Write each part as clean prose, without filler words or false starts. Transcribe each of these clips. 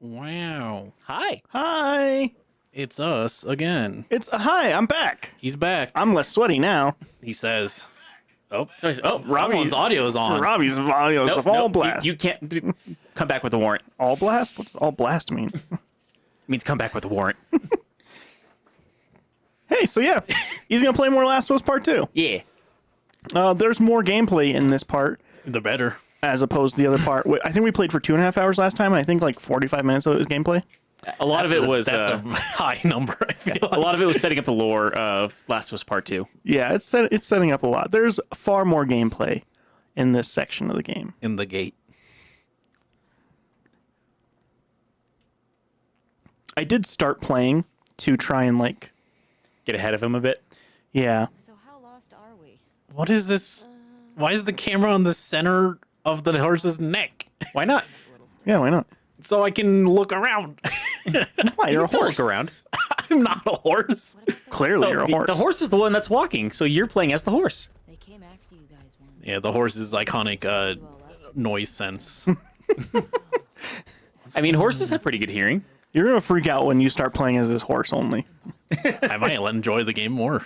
Wow. Hi. Hi. It's us again. Hi. I'm back. He's back. I'm less sweaty now. He says. Oh, Robbie's someone's audio is on. Robbie's audio is all blast. You can't come back with a warrant. All blast? What does all blast mean? It means come back with a warrant. Hey, so yeah, he's gonna play more Last of Us Part 2. Yeah. There's more gameplay in this part The better. as opposed to the other part. I think we played for 2.5 hours last time, and I think like 45 minutes of it was gameplay. A lot of it was That's a high number. I feel a lot of it was setting up the lore of Last of Us Part 2. Yeah, it's setting up a lot. There's far more gameplay in this section of the game. in the gate. I did start playing to try and Get ahead of him a bit. yeah. So how lost are we? What is this? Why is the camera on the center of the horse's neck? Why not? Yeah, why not? So I can look around. Why, you're a Still horse. look around. I'm not a horse. Clearly, you're a horse. The horse is the one that's walking, so you're playing as the horse. They came after you guys once. Yeah, the horse's iconic noise sense. I mean, horses have pretty good hearing. You're gonna freak out when you start playing as this horse only. I might enjoy the game more.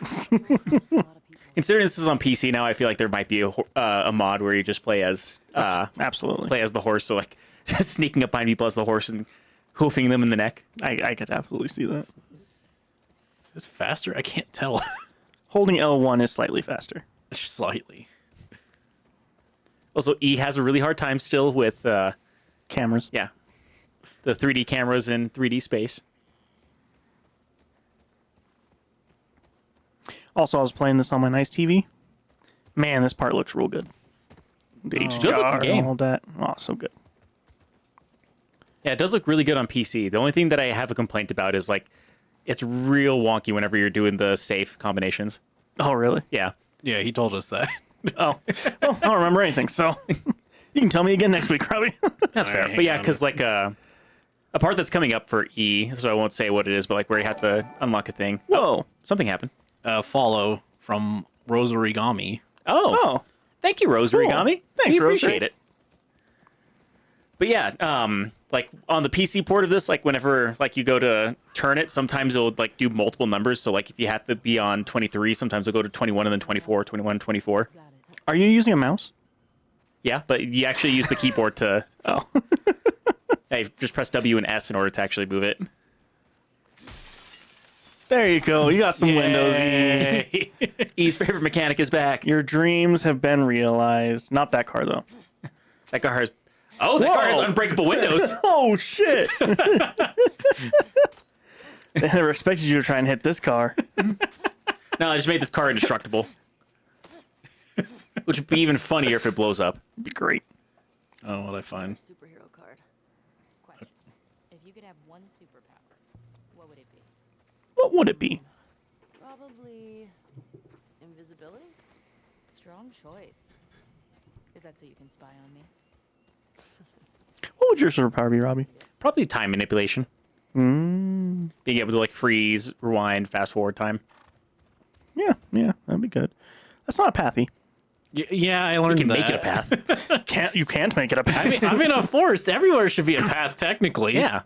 Considering this is on PC now, I feel like there might be a mod where you just play as Absolutely. the horse. So like just sneaking up behind people as the horse and hoofing them in the neck. I could absolutely see that. Is this faster? I can't tell. Holding L1 is slightly faster. Slightly. Also, E has a really hard time still with Cameras. the 3D cameras in 3D space. Also, I was playing this on my nice TV. Man, this part looks real good. The HDR Good looking and game. all that. Oh, so good. Yeah, it does look really good on PC. The only thing that I have a complaint about is like it's real wonky whenever you're doing the safe combinations. Oh, really? Yeah. Yeah, he told us that. Oh, well, I don't remember anything, so you can tell me again next week, Robbie. That's fair. Alright, But yeah, hang on. because like a part that's coming up for E, so I won't say what it is, but like where you have to unlock a thing. Whoa. Something happened. Follow from Rose Origami. Oh. Thank you, Rose Cool. Origami. Thanks, we Rose. appreciate it. But yeah, like on the PC port of this, like whenever like you go to turn it, sometimes it'll like do multiple numbers. So like if you have to be on 23, sometimes it'll go to 21 and then 24, 21 and 24. Got it. Are you using a mouse? Yeah, but you actually use the keyboard to. Oh. Hey, just press W and S in order to actually move it. There you go. You got some Windows E. Yay. E's favorite mechanic is back. Your dreams have been realized. Not that car, though. That car has. Oh, that car has Whoa. unbreakable windows. Oh, shit. They never expected you to try and hit this car. No, I just made this car indestructible. Which would be even funnier if it blows up. It'd be great. Oh, what I find. Superhero card. Question. If you could have one superpower, what would it be? What would it be? Probably invisibility? Strong choice. Is that so you can spy on me? What would your superpower be, Robbie? Probably time manipulation. Being able to like freeze, rewind, fast forward time. Yeah, that'd be good. That's not a pathy. Yeah, I learned You can that. make it a path. You can't make it a pathy. I'm in a forest. Everywhere should be a path, technically. Yeah.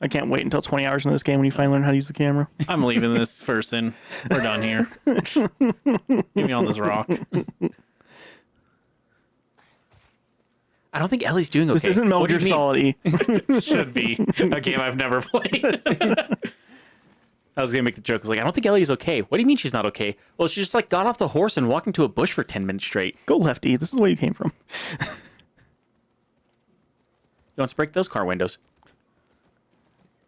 I can't wait until 20 hours into this game when you finally learn how to use the camera. I'm leaving this person. We're done here. Get me on this rock. I don't think Ellie's doing okay. This isn't Metal What do Gear you mean? Solid E. Should be a game I've never played. I was gonna make the joke. I was like, I don't think Ellie's okay. What do you mean she's not okay? Well, she just like got off the horse and walked into a bush for 10 minutes straight. Go lefty. This is where you came from. You want to break those car windows?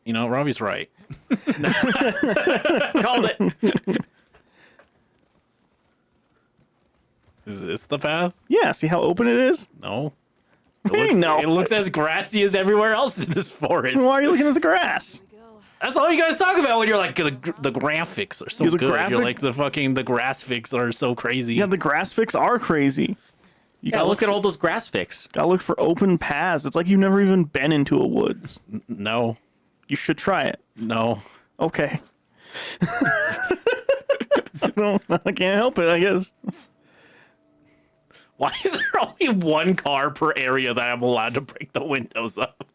You know, Robbie's right. Called it. Is this the path? Yeah, see how open it is? No. Hey, no. It looks as grassy as everywhere else in this forest. Why are you looking at the grass? Go. That's all you guys talk about when you're like the graphics are so Yeah, the good. You're graphic- like the graphics are so crazy. Yeah, the grass fix are crazy. You Yeah, gotta look at all those grass fix. gotta look for open paths. It's like you've never even been into a woods. No, You should try it. no. Okay. No, I can't help it, I guess. Why is there only one car per area that I'm allowed to break the windows up?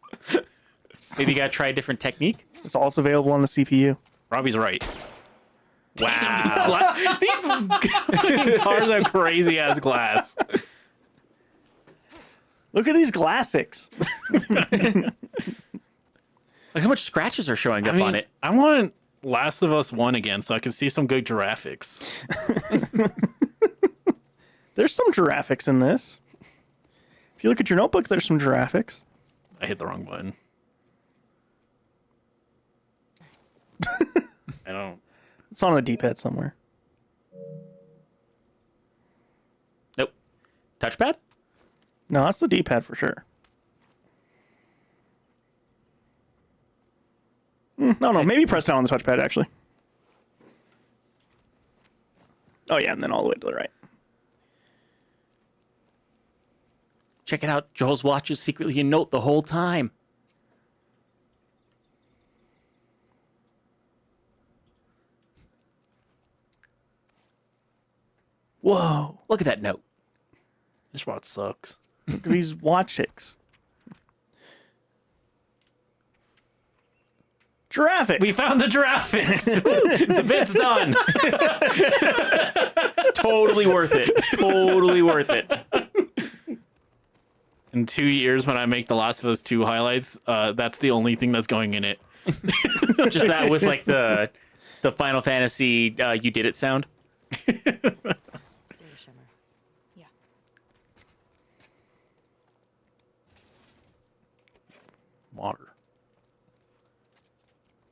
Maybe you gotta try a different technique. It's also available on the CPU. Robbie's right. Wow. These fucking cars have crazy ass glass. Look at these classics. Look how much scratches are showing up on it. I want Last of Us 1 again so I can see some good graphics. There's some giraffics in this. If you look at your notebook, there's some giraffics. I hit the wrong button. I don't. It's on the D-pad somewhere. Nope. Touchpad? No, that's the D-pad for sure. No, maybe press down on the touchpad, actually. Oh, yeah, and then all the way to the right. Check it out. Joel's watch is secretly a note the whole time. Whoa. Look at that note. This watch sucks. Look at these watchics. Giraffics. We found the graphics. The bit's done. Totally worth it. Totally worth it. In 2 years, when I make the Last of Us 2 highlights, that's the only thing that's going in it. Just that with like the Final Fantasy you did it sound. Stay shimmer. Yeah. Water.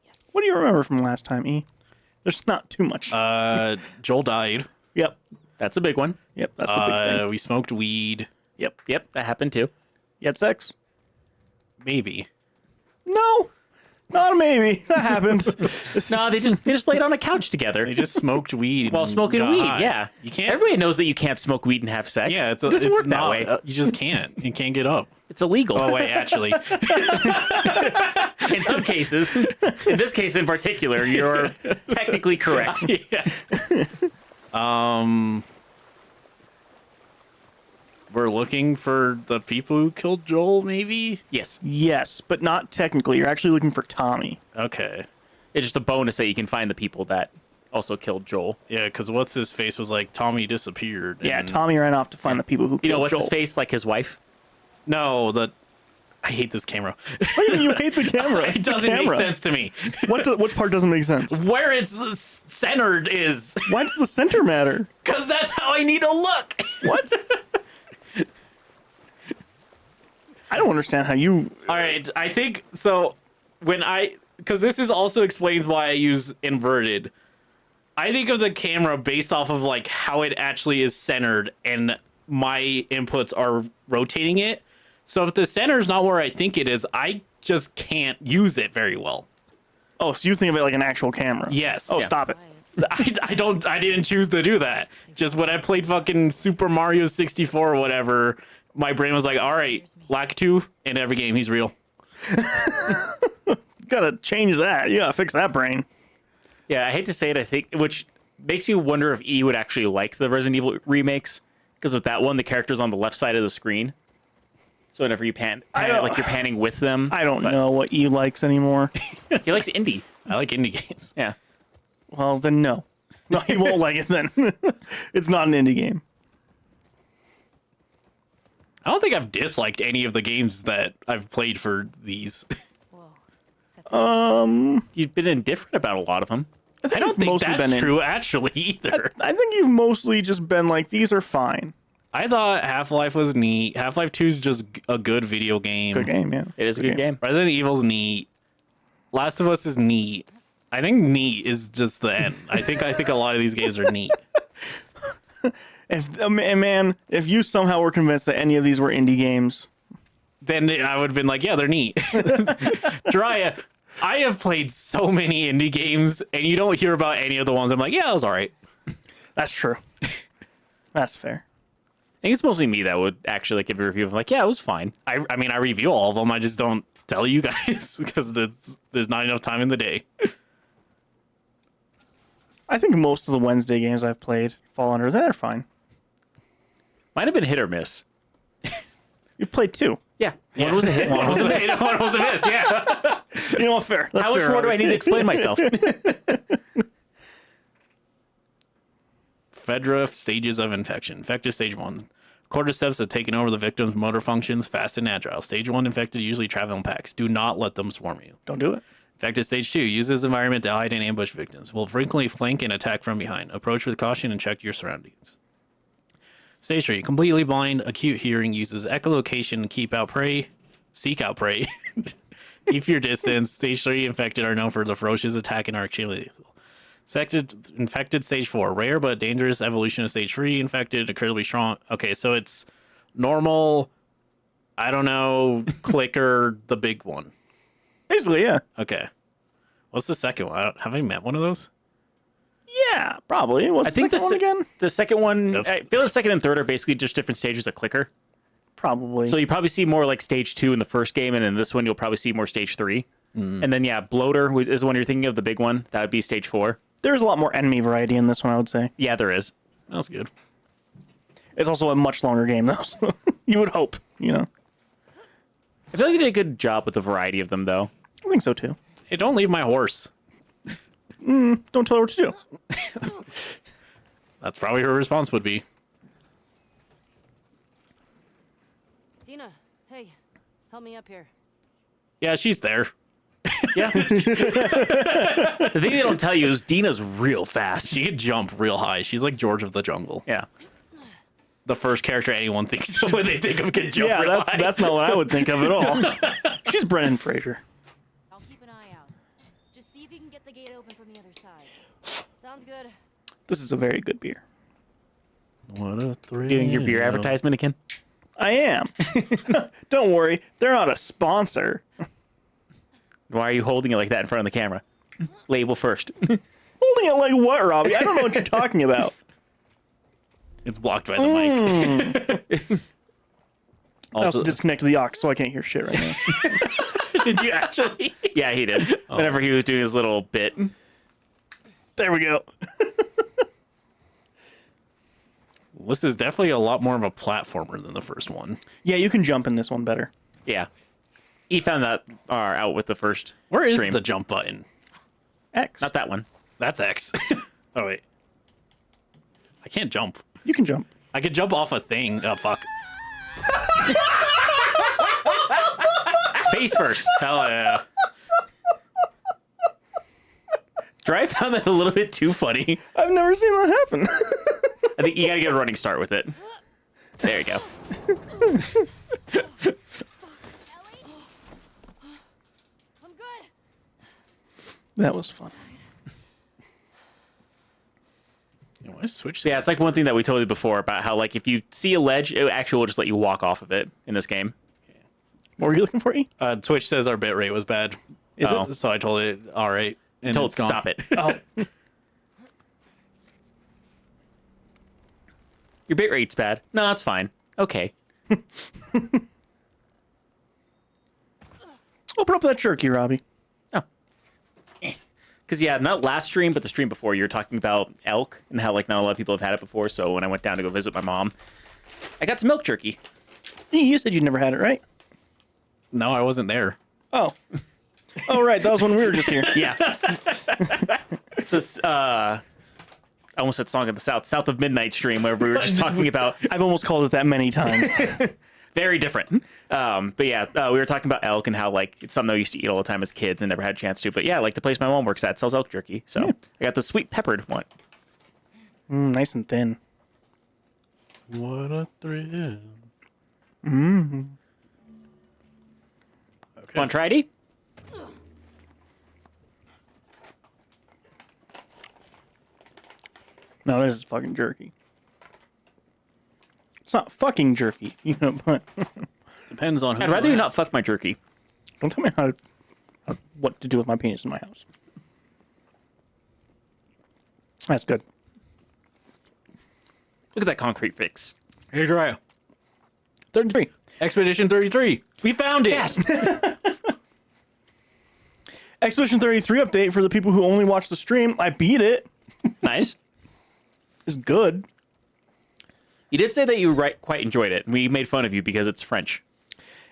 Yes. What do you remember from last time, E? There's not too much. Joel died. Yep. That's a big one. Yep, that's the big thing. We smoked weed. Yep. Yep, that happened too. You had sex? Maybe. No. Not a maybe. That happened. No, they just laid on a couch together They just smoked weed while and smoking got weed. high. Yeah, You can't. Everybody knows that you can't smoke weed and have sex. Yeah, it doesn't work that not- way. You just can't. You can't get up. It's illegal. Oh wait, actually, In some cases, in this case in particular, you're technically correct. we're looking for the people who killed Joel. Maybe. Yes, Yes, but not technically. You're actually looking for Tommy. Okay. it's just a bonus that you can find the people that also killed Joel. Yeah, because what's his face was like Tommy disappeared. Yeah, and- Tommy ran off to find the people who killed You know what's Joel. his face? Like his wife. No, I hate this camera. What do you mean you hate the camera? It doesn't make sense to me. Which part doesn't make sense? Where it's centered is Why does the center matter? because that's how I need to look. What? I don't understand how you. All right, I think so. Because this is also explains why I use inverted. I think of the camera based off of like how it actually is centered, and my inputs are rotating it. So if the center is not where I think it is, I just can't use it very well. Oh, so you think of it like an actual camera? Yes. Oh, Yeah. stop it. I didn't choose to do that. Just when I played fucking Super Mario 64 or whatever, my brain was like, all right, Lakitu, in every game, he's real. Gotta change that. You gotta fix that brain. Yeah, I hate to say it. I think which makes you wonder if E would actually like the Resident Evil remakes because with that one, the character's on the left side of the screen. So whenever you pan don't- like you're panning with them. I don't know what E likes anymore. He likes indie. I like indie games. Yeah. Well, then no. No, he won't like it then. It's not an indie game. I don't think I've disliked any of the games that I've played for these. Whoa. Is that You've been indifferent about a lot of them. I don't you've think mostly that's been in- true, actually, either. I think you've mostly just been like, these are fine. I thought Half-Life was neat. Half-Life 2 is just a good video game. Good game, yeah. It is a good game. Resident Evil's neat. Last of Us is neat. I think neat is just the end. I think a lot of these games are neat. If you somehow were convinced that any of these were indie games, Then I would have been like, yeah, they're neat. Jiraiya, I have played so many indie games, and you don't hear about any of the ones I'm like, yeah, it was all right. that's true. That's fair. I think it's mostly me that would actually like give a review of like, yeah, it was fine. I mean, I review all of them. I just don't tell you guys because there's not enough time in the day. I think most of the Wednesday games I've played fall under that. They're fine. Might have been hit or miss. You played 2. Yeah. One was a hit, one was a miss. One was a miss, yeah. You know what? Fair. That's How much fair, more do I Robbie. need to explain myself? Fedra stages of infection. Infected stage 1. Cordyceps have taken over the victim's motor functions, fast and agile. Stage 1 infected usually travel in packs. Do not let them swarm you. Don't do it. Infected stage 2 uses environment to hide and ambush victims. Will frequently flank and attack from behind. Approach with caution and check your surroundings. Stage 3 completely blind, acute hearing, uses echolocation to keep out prey, seek out prey. Keep your distance. Stage 3 infected are known for the ferocious attack and are extremely lethal. Infected stage 4, rare but dangerous evolution of stage 3. Infected, incredibly strong. Okay, so it's normal. I don't know. Clicker, the big one. Basically, yeah. Okay. What's the second one? Have I met one of those? Yeah, probably. What's I think the second one again? the second one, Oops. I feel the second and third are basically just different stages of clicker. Probably. So you probably see more like stage 2 in the first game, and in this one you'll probably see more stage 3. And then yeah, bloater is the one you're thinking of, the big one. That would be stage 4. There's a lot more enemy variety in this one, I would say. Yeah, there is. That's good. It's also a much longer game, though. So you would hope, you know. I feel like they did a good job with the variety of them, though. I think so too. Hey, don't leave my horse. Don't tell her what to do. That's probably her response would be. Dina, hey, help me up here. Yeah, she's there. Yeah. The thing they don't tell you is Dina's real fast. She could jump real high. She's like George of the Jungle. Yeah. The first character anyone thinks of when they think of can jump Yeah, real high. that's not what I would think of at all. She's Brennan Fraser. I'll keep an eye out. Just see if you can get the gate open from the other side. Sounds good. This is a very good beer. What a thrill. Doing your beer advertisement again? I am. Don't worry, they're not a sponsor. Why are you holding it like that in front of the camera? Label first. Holding it like what, Robbie? I don't know what you're talking about. It's blocked by the mic. I also disconnected the aux, so I can't hear shit right now. Did you actually? Yeah, he did. Whenever he was doing his little bit. There we go. This is definitely a lot more of a platformer than the first one. Yeah, you can jump in this one better. Yeah. He found that out with the first Where is stream. the jump button? X. Not that one. That's X. Oh, wait. I can't jump. You can jump. I could jump off a thing. Oh, fuck. Face first. Hell yeah. Dry found that a little bit too funny. I've never seen that happen. I think you gotta get a running start with it. There you go. Ellie? I'm good. That was fun. You know, I switched. So yeah, it's like one thing that we told you before about how like if you see a ledge, it actually will just let you walk off of it in this game. What were you looking for, E? Twitch says our bitrate was bad. Is Oh. it? So I told it, all right. And Told it's gone. stop it. Oh, Your bit rate's bad. No, it's fine. Okay. open up that jerky, Robbie. Oh. Because yeah, not last stream, but the stream before, you were talking about elk and how like not a lot of people have had it before. So when I went down to go visit my mom, I got some elk jerky. You said you'd never had it, right? No, I wasn't there. Oh. Oh, right. That was when we were just here. Yeah. It's this, I almost said Song of the South, South of Midnight stream, where we were just talking about I've almost called it that many times. very different. But yeah, we were talking about elk and how like it's something I used to eat all the time as kids and never had a chance to. But yeah, like the place my mom works at sells elk jerky. So I got the sweet peppered one. Nice and thin. What a thrill. Want to try it? E? No, this is fucking jerky. It's not fucking jerky, you know, but Depends on who I'd rather you not asks. fuck my jerky. don't tell me what to do with my penis in my house. That's good. Look at that concrete fix. Hey, try it. 33. Expedition 33. We found it. Gasp. Expedition 33 update for the people who only watch the stream. I beat it. Nice. It's good. You did say that you quite enjoyed it. We made fun of you because it's French.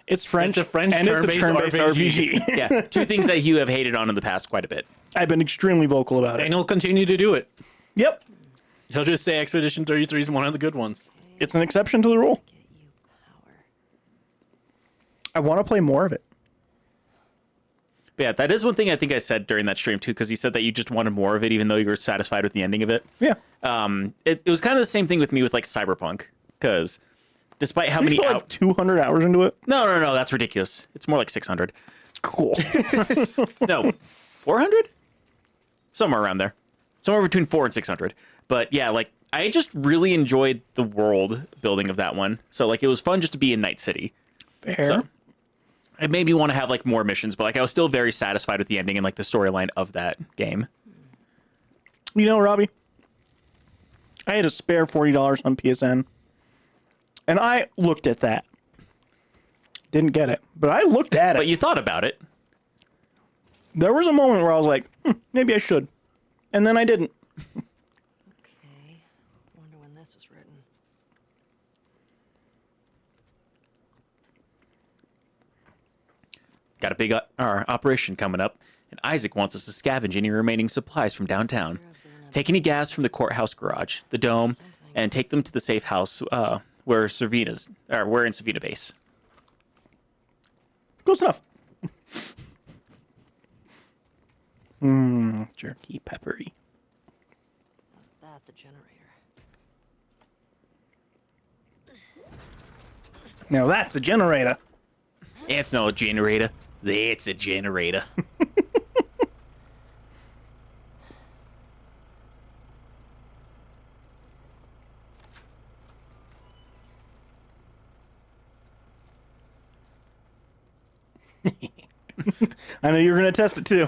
It's French, It's a French and it's a turn-based turn-based RPG. RPG. Yeah, two things that you have hated on in the past quite a bit. I've been extremely vocal about And it. he'll continue to do it. Yep. He'll just say Expedition 33 is one of the good ones. It's an exception to the rule. Get you power. I want to play more of it. But yeah, that is one thing I think I said during that stream too, because you said that you just wanted more of it, even though you were satisfied with the ending of it. Yeah. It was kind of the same thing with me with like Cyberpunk, because despite how many Put like 200 hours into it. no, that's ridiculous. It's more like 600. Cool. No, 400? Somewhere around there. Somewhere between 400 and 600. But yeah, like I just really enjoyed the world building of that one. So like it was fun just to be in Night City. Fair. So it made me want to have like more missions, but like I was still very satisfied with the ending and like the storyline of that game. You know, Robbie, I had a spare $40 on PSN, and I looked at that. Didn't get it, but I looked at it. But you thought about it. There was a moment where I was like, maybe I should. And then I didn't. Okay. Wonder when this was written. Got a big operation coming up, and Isaac wants us to scavenge any remaining supplies from downtown. Take any gas from the courthouse garage, the dome, and take them to the safe house we're in Savina base. Close enough. Jerky peppery. That's a generator. Now that's a generator. It's no generator. It's a generator. I know you're going to test it too.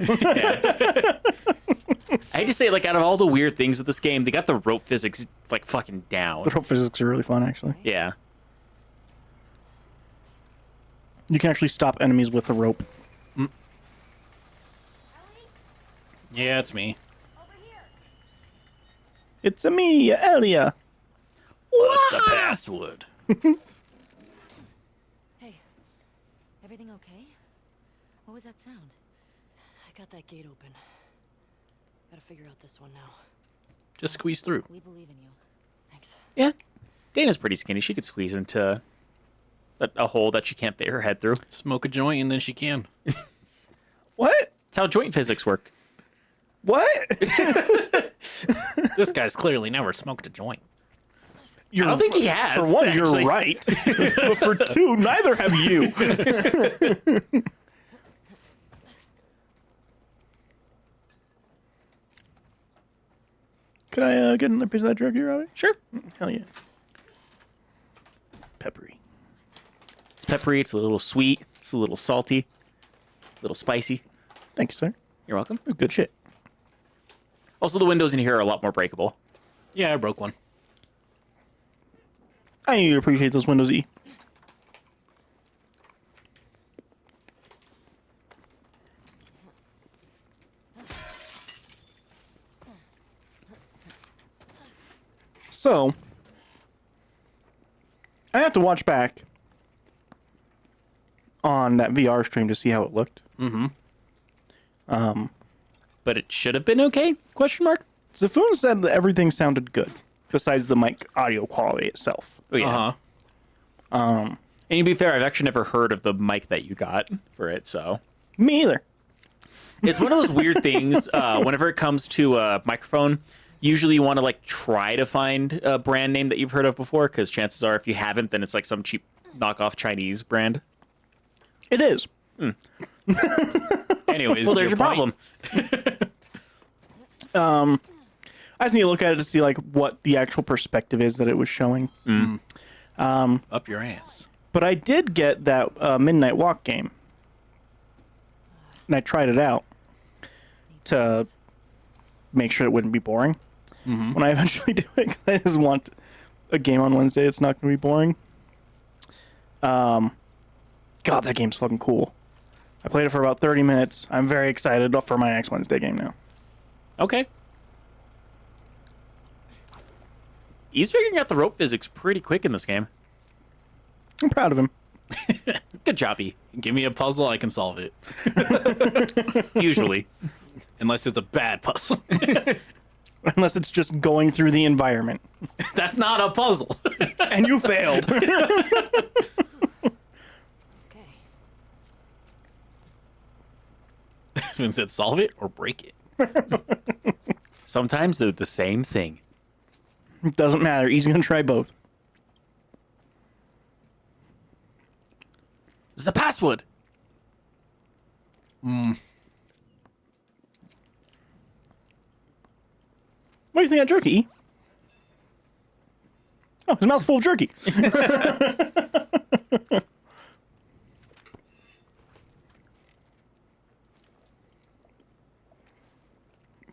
I hate to say, like, out of all the weird things with this game, they got the rope physics, like, fucking down. The rope physics are really fun, actually. Yeah. You can actually stop enemies with the rope. Yeah, it's me. It's a me, Elia. What's the password? Hey, everything okay? What was that sound? I got that gate open. Gotta figure out this one now. Just squeeze through. We believe in you. Thanks. Yeah. Dana's pretty skinny. She could squeeze into a hole that she can't fit her head through. Smoke a joint and then she can. What? That's how joint physics work. What? This guy's clearly never smoked a joint. You're, I don't think he has. For one, actually. you're right. But for two, neither have you. Could I get another piece of that jerky, Robbie? Sure. Hell yeah. Peppery. It's peppery. It's a little sweet. It's a little salty. A little spicy. Thank you, sir. You're welcome. It's good shit. Also, the windows in here are a lot more breakable. Yeah, I broke one. I knew you'd appreciate those Windows E. So, I have to watch back on that VR stream to see how it looked. But it should have been okay? Question mark? Zafoon said that everything sounded good, besides the mic audio quality itself. Oh, yeah. Uh-huh. And to be fair, I've actually never heard of the mic that you got for it, so. Me either. It's one of those weird things. Whenever it comes to a microphone, usually you want to like try to find a brand name that you've heard of before, because chances are if you haven't, then it's like some cheap knockoff Chinese brand. It is. Anyways, Well, there's your point. problem. I just need to look at it to see like what the actual perspective is that it was showing. Up your ass. But I did get that Midnight Walk game, and I tried it out to make sure it wouldn't be boring. When I eventually do it, 'cause I just want a game on Wednesday that's not going to be boring. God, that game's fucking cool. I played it for about 30 minutes. I'm very excited for my next Wednesday game now. Okay. He's figuring out the rope physics pretty quick in this game. I'm proud of him. Good job, E. Give me a puzzle, I can solve it. Usually. Unless it's a bad puzzle. Unless it's just going through the environment. That's not a puzzle. And you failed. Okay. It said solve it or break it. Sometimes they're the same thing. It doesn't matter. He's going to try both. This is a password. What do you think of jerky? E? Oh, his mouth's full of jerky.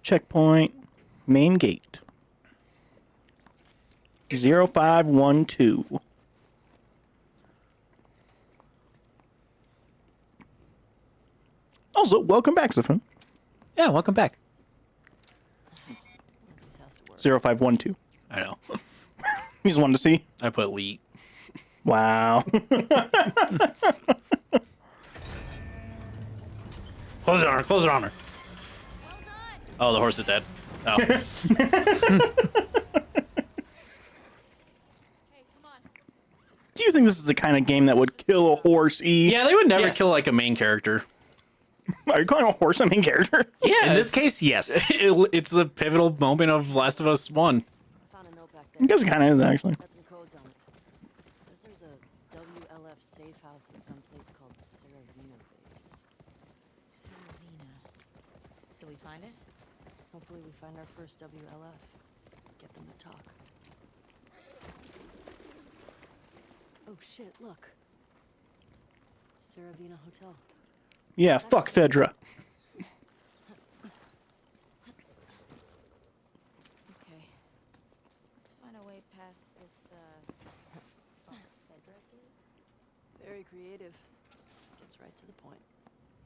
Checkpoint. Main gate. 0512. Also, welcome back, Zafun. Yeah, welcome back. This has to work. 0512. I know. You just wanted to see. I put leet. Wow. Close it on her. Close it on her. Oh, the horse is dead. Oh. Hey, come on. Do you think this is the kind of game that would kill a horse, E? Yeah, they would never Yes. kill like a main character. Are you calling a horse a main character? Yeah, In this case, yes. it's the pivotal moment of Last of Us 1. I found a note back I there. guess it kind of is, actually. Got some codes on it. Says there's a WLF safe house at some place called Saravina Base. Saravina. So we find it? Hopefully we find our first WLF. Get them to talk. Oh shit, look. Saravina Hotel. Yeah, fuck Fedra. Okay. Let's find a way past this, Fedra gate. Very creative. Gets right to the point.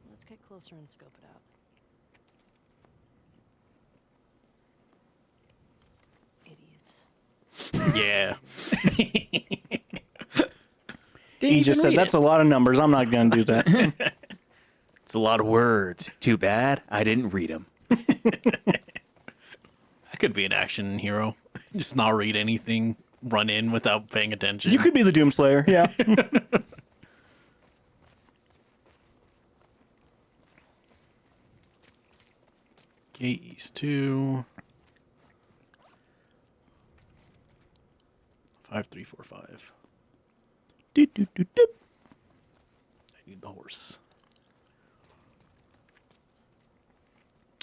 Let's get closer and scope it out. Idiots. Yeah. He just said, that's a lot of numbers. I'm not going to do that. It's a lot of words. Too bad I didn't read them. I could be an action hero. Just not read anything, run in without paying attention. You could be the Doomslayer, yeah. Gate East 2. 5345. Doot, doot, doot, doot. I need the horse.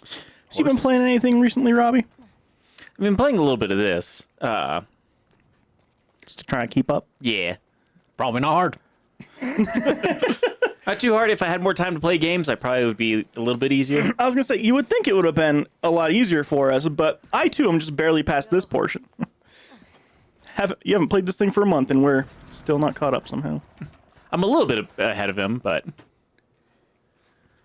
So you been playing anything recently, Robbie? I've been playing a little bit of this. Just to try to keep up? Yeah. Probably not hard. Not too hard. If I had more time to play games, I probably would be a little bit easier. I was going to say, you would think it would have been a lot easier for us, but I, too, am just barely past this portion. You haven't played this thing for a month, and we're still not caught up somehow. I'm a little bit ahead of him, but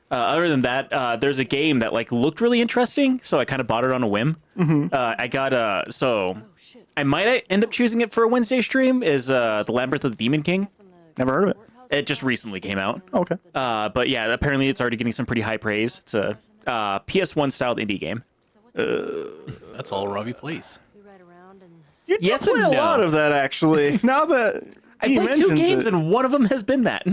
other than that, there's a game that like looked really interesting, so I kind of bought it on a whim. I got so Oh shit. I might end up choosing it for a Wednesday stream. Is the Labyrinth of the Demon King? Never heard of it. It just recently came out, Okay. but yeah, apparently it's already getting some pretty high praise. It's a PS1 styled indie game. That's all Robbie plays. We ride around and You do Yes play and a lot no. of that, actually. Now that I he played 2 mentions games, it. and one of them has been that.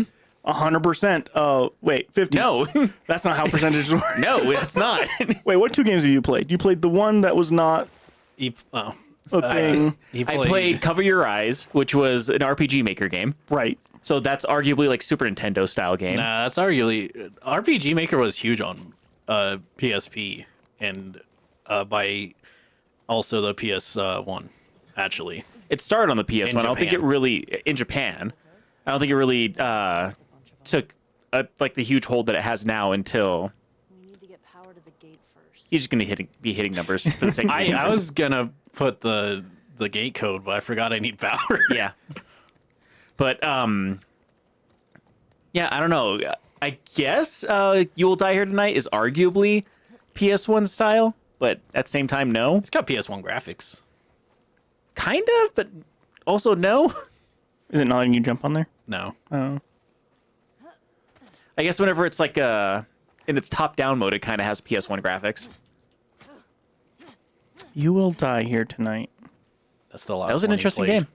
100%. Oh, wait, 50. No, That's not how percentages work. no, it's not. Wait, what 2 games have you played? You played the one that was not He, oh, a thing. he I played Cover Your Eyes, which was an RPG Maker game. Right. So that's arguably like Super Nintendo style game. Nah, that's arguably RPG Maker was huge on PSP and by also the PS1 actually. It started on the PS1. I don't think it Japan. really in Japan. I don't think it really took like the huge hold that it has now until we need to get power to the gate first. he's just gonna be hitting numbers for the sake of I numbers. was gonna put the gate code, but I forgot I need power. Yeah. But yeah, I don't know. I guess You Will Die Here Tonight is arguably PS1 style, but at the same time, no. It's got PS1 graphics. Kind of, but also no. Is it not letting you jump on there? No. Oh. I guess whenever it's like in its top-down mode, it kind of has PS1 graphics. You will die here tonight. That's the last That was an one you interesting played. game.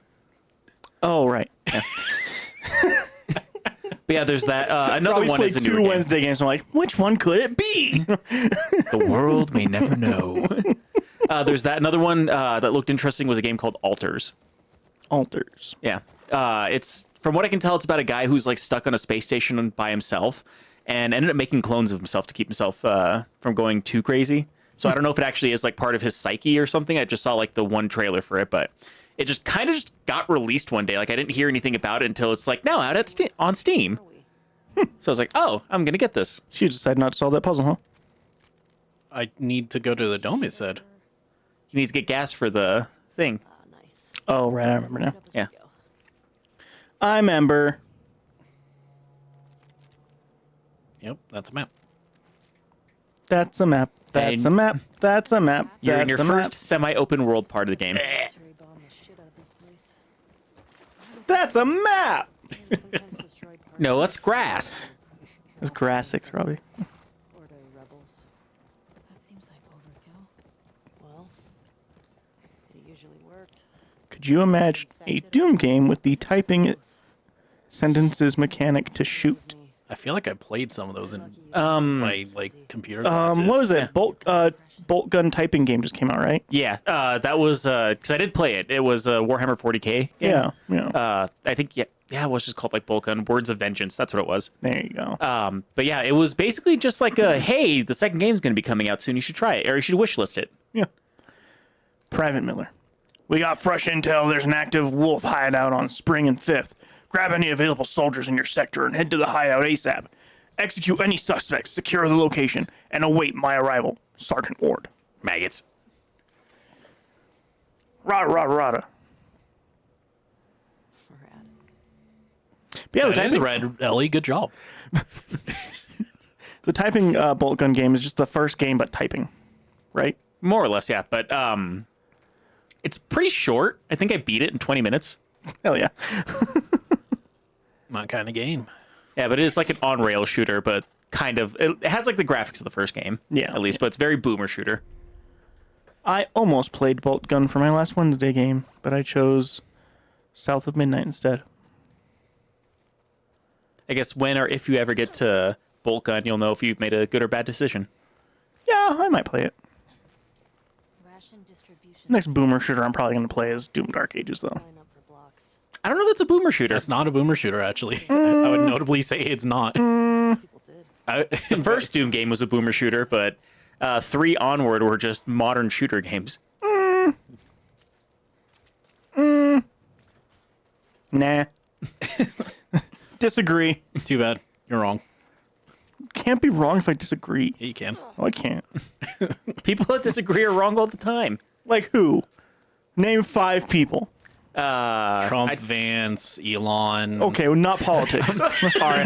Oh, right. But yeah, there's that. Another Robbie's one played is a two newer game. Wednesday games. I'm like, which one could it be? The world may never know. There's that. Another one that looked interesting was a game called Alters. Alters. Yeah. It's from what I can tell, it's about a guy who's like stuck on a space station by himself and ended up making clones of himself to keep himself from going too crazy. So I don't know if it actually is like part of his psyche or something. I just saw like the one trailer for it, but it just kind of just got released one day. Like I didn't hear anything about it until it's like now out at on Steam. So I was like, oh, I'm gonna get this. She decided not to solve that puzzle, huh? I need to go to the dome, it said. He needs to get gas for the thing. Ah, nice. Oh, right. I remember now. Up as we Yeah. go. I remember. Yep, that's a map. That's a map. That's a And map. That's a map. You're in your That's a map. first semi-open world part of the game. Military bomb the shit out of this place. That's a map. And sometimes destroyed parts No, of that's it. grass. It's Grassix, Robbie. Or to rebels. That seems like overkill. Well, it usually worked. Could you imagine a Doom game with the typing sentences mechanic to shoot? Me. I feel like I played some of those in Mm. my computer classes. What was it? Bolt gun typing game just came out, right? Yeah, that was because I did play it. It was a Warhammer 40K game. Yeah. Yeah. I think yeah, it was just called like Bolgun Words of Vengeance. That's what it was. There you go. But yeah, it was basically just like a hey, the second game's going to be coming out soon. You should try it, or you should wish list it. Yeah. Private Miller. We got fresh intel. There's an active wolf hideout on Spring and 5th. Grab any available soldiers in your sector and head to the hideout ASAP. Execute any suspects, secure the location, and await my arrival. Sergeant Ward. Maggots. Rada, rada, rada. Rad. But yeah, That is red, Ellie. Good job. the typing bolt gun game is just the first game, but typing, right? More or less, yeah. But it's pretty short. I think I beat it in 20 minutes. Hell yeah. My kind of game. Yeah, but it is like an on-rail shooter, but kind of. It has like the graphics of the first game. Yeah. At least, but it's very boomer shooter. I almost played bolt gun for my last Wednesday game, but I chose South of Midnight instead. I guess when or if you ever get to Bolt Gun, you'll know if you've made a good or bad decision. Yeah, I might play it. Ration distribution. Next boomer shooter I'm probably going to play is Doom Dark Ages, though. Line up for blocks. I don't know if that's a boomer shooter. That's not a boomer shooter, actually. I would notably say it's not. People did. The first Doom game was a boomer shooter, but 3 onward were just modern shooter games. Nah. Disagree. Too bad. You're wrong. Can't be wrong if I disagree. Yeah, you can. Oh, I can't. People that disagree are wrong all the time. Like who? Name 5 people. Trump, Vance, Elon. Okay, well, not politics. All right.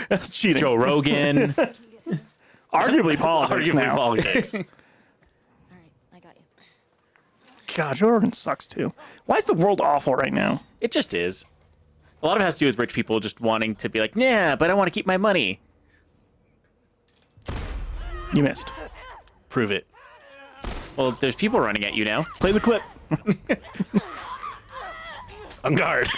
That's cheating. Joe Rogan. Arguably politics Arguably now. politics. All right, I got you. God, Joe Rogan sucks too. Why is the world awful right now? It just is. A lot of it has to do with rich people just wanting to be like, yeah, but I want to keep my money. You missed. Prove it. Well, there's people running at you now. Play the clip. On guard.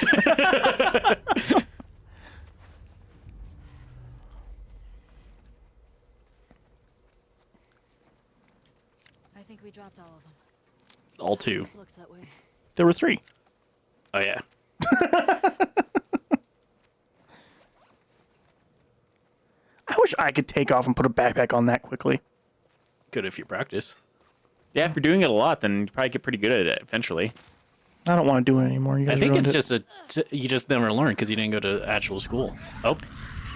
I think we dropped all of them. All 2. Looks that way. There were 3. Oh, yeah. I wish I could take off and put a backpack on that quickly. Good if you practice. Yeah, if you're doing it a lot, then you probably get pretty good at it eventually. I don't want to do it anymore. You guys I think ruined it's it. just you just never learn because you didn't go to actual school. Oh,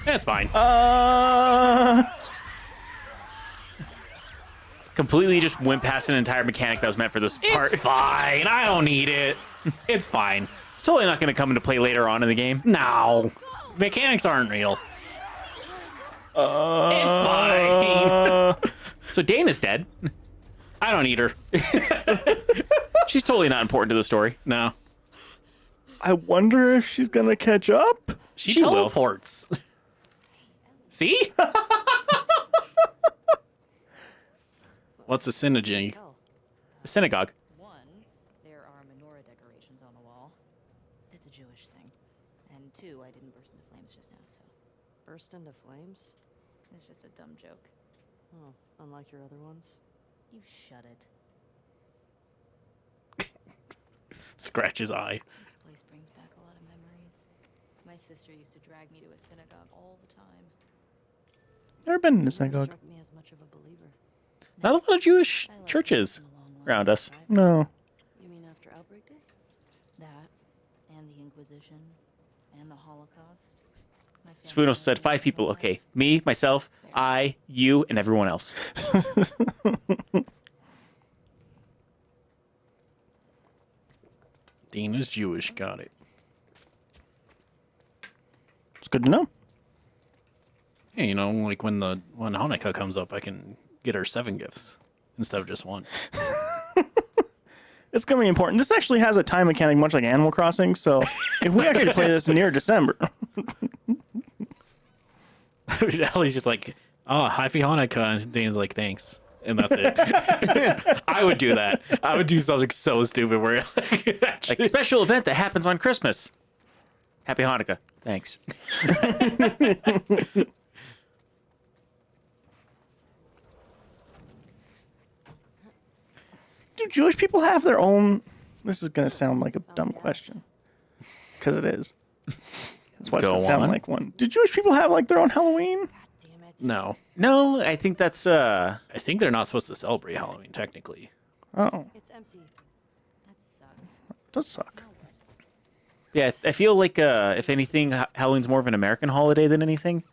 that's fine. Completely just went past an entire mechanic that was meant for this part. It's fine. I don't need it. It's fine. It's totally not going to come into play later on in the game. No, mechanics aren't real. It's fine. So Dane is dead. I don't eat her. She's totally not important to the story. No. I wonder if she's gonna catch up. She She will. teleports. See? What's a synergy? Hell, Synagogue. One, there are menorah decorations on the wall. It's a Jewish thing. And two, I didn't burst into flames just now, so burst into flames? it's just a dumb joke. Oh, unlike your other ones. You shut it. Scratch his eye. This place brings back a lot of memories. My sister used to drag me to a synagogue all the time. Never been in a Never synagogue. struck me as much of a believer. Not a lot of Jewish I love churches walking along lines around us. beside No. You mean after Outbreak Day? That, and the Inquisition, and the Holocaust. My family Sfunos said always 5 people. went Okay, me, myself, I, you, and everyone else. Dean is Jewish. Got it. It's good to know. Yeah, you know, like when Hanukkah comes up, I can get her 7 gifts instead of just 1. It's gonna be important. This actually has a time mechanic much like Animal Crossing, so if we actually play this near December, Ellie's just like, oh, happy Hanukkah. And Dane's like, thanks. And that's it. I would do that. I would do something so stupid where Like special event that happens on Christmas. Happy Hanukkah. Thanks. do Jewish people have their own? This is gonna sound like a dumb question, because it is. That's why it's Go gonna sound on. like one. Do Jewish people have like their own Halloween? God damn it. no, No, I think that's I think they're not supposed to celebrate Halloween technically. Oh, It's empty. That sucks. it does suck. yeah, I feel like if anything, Halloween's more of an American holiday than anything.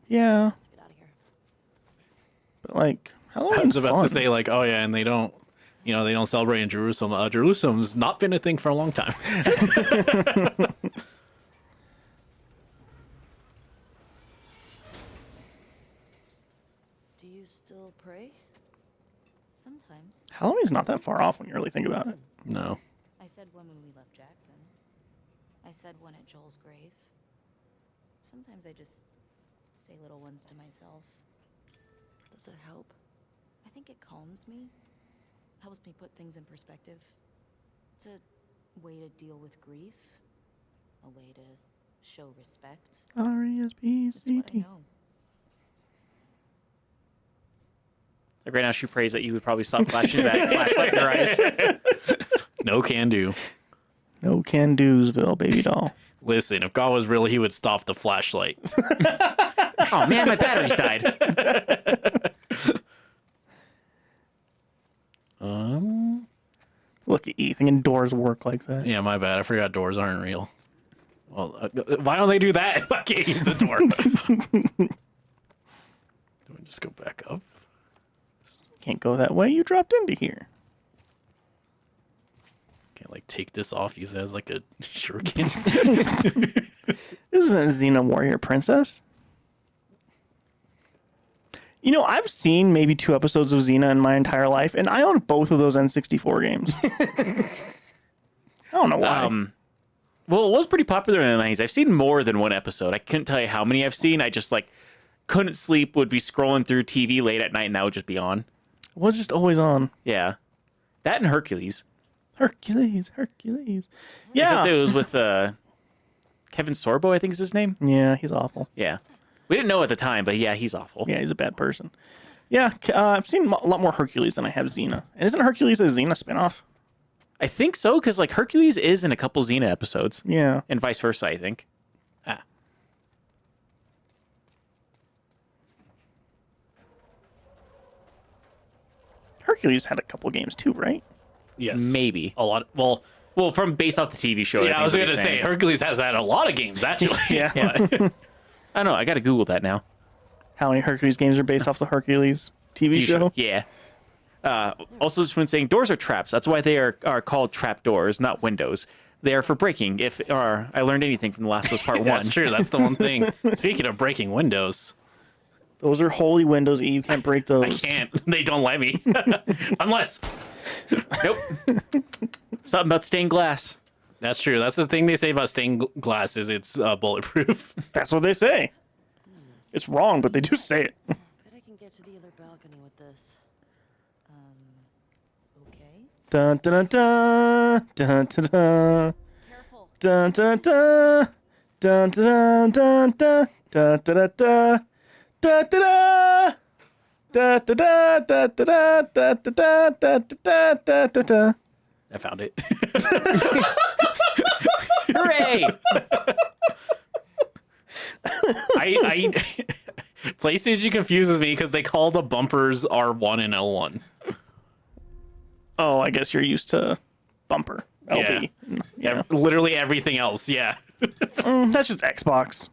Yeah, Let's get out of here. but like I Halloween's was about fun. to say like, oh yeah, and they don't, you know, they don't celebrate in Jerusalem. Jerusalem's not been a thing for a long time. Do you still pray? Sometimes. Halloween's not that far off when you really think about it. No. I said one when we left Jackson. I said one at Joel's grave. Sometimes I just say little ones to myself. Does it help? I think it calms me, helps me put things in perspective. It's a way to deal with grief, a way to show respect. It's what I R-E-S-P-C-T. know. Like right now, she prays that you would probably stop flashing that flashlight in her eyes. No can do. No can do'sville, baby doll. Listen, if God was real, he would stop the flashlight. Oh man, my batteries died. Look at you thinking doors work like that. Yeah, my bad. I forgot doors aren't real. Well, why don't they do that if I can't use the door? Do I just go back up? Can't go that way. You dropped into here. Can't like take this off, use it as like a shuriken. This isn't Xena Warrior Princess. You know, I've seen maybe 2 episodes of Xena in my entire life, and I own both of those N64 games. I don't know why. Well, it was pretty popular in the 90s. I've seen more than one episode. I couldn't tell you how many I've seen. I just like couldn't sleep, would be scrolling through TV late at night, and that would just be on. It was just always on. Yeah. That and Hercules. Hercules. Yeah. Except it was with Kevin Sorbo, I think is his name. Yeah, he's awful. Yeah. We didn't know at the time, but yeah, he's awful. Yeah, he's a bad person. Yeah, I've seen a lot more Hercules than I have Xena. And isn't Hercules a Xena spinoff? I think so, because like Hercules is in a couple Xena episodes, Yeah. and vice versa, I think. Ah. Hercules had a couple games too, right? Yes. Maybe. A lot. Well, Well, from based off the TV show. yeah, I was going going to say Hercules has had a lot of games actually. Yeah. But- I don't know. I got to Google that now. How many Hercules games are based off the Hercules TV show? Yeah. Also, this one's saying doors are traps. That's why they are called trap doors, not windows. They are for breaking. If I learned anything from The Last of Us Part 1. That's true. That's the one thing. Speaking of breaking windows, Those are holy windows, E. You can't break those. I can't. They don't let me. Unless. Nope. Something about stained glass. That's true. That's the thing they say about stained glass is it's bulletproof. That's what they say. It's wrong, but they do say it. Bet I can get to the other balcony with this. Okay. Dun dun dun dun dun dun Careful. dun dun dun dun dun dun dun dun dun dun da da da da da da da da da da da da da da da. I found it. Hooray! I PlayStation confuses me because they call the bumpers R1 and L1. Oh, I guess you're used to bumper LB. Yeah, Literally everything else. Yeah. that's just Xbox.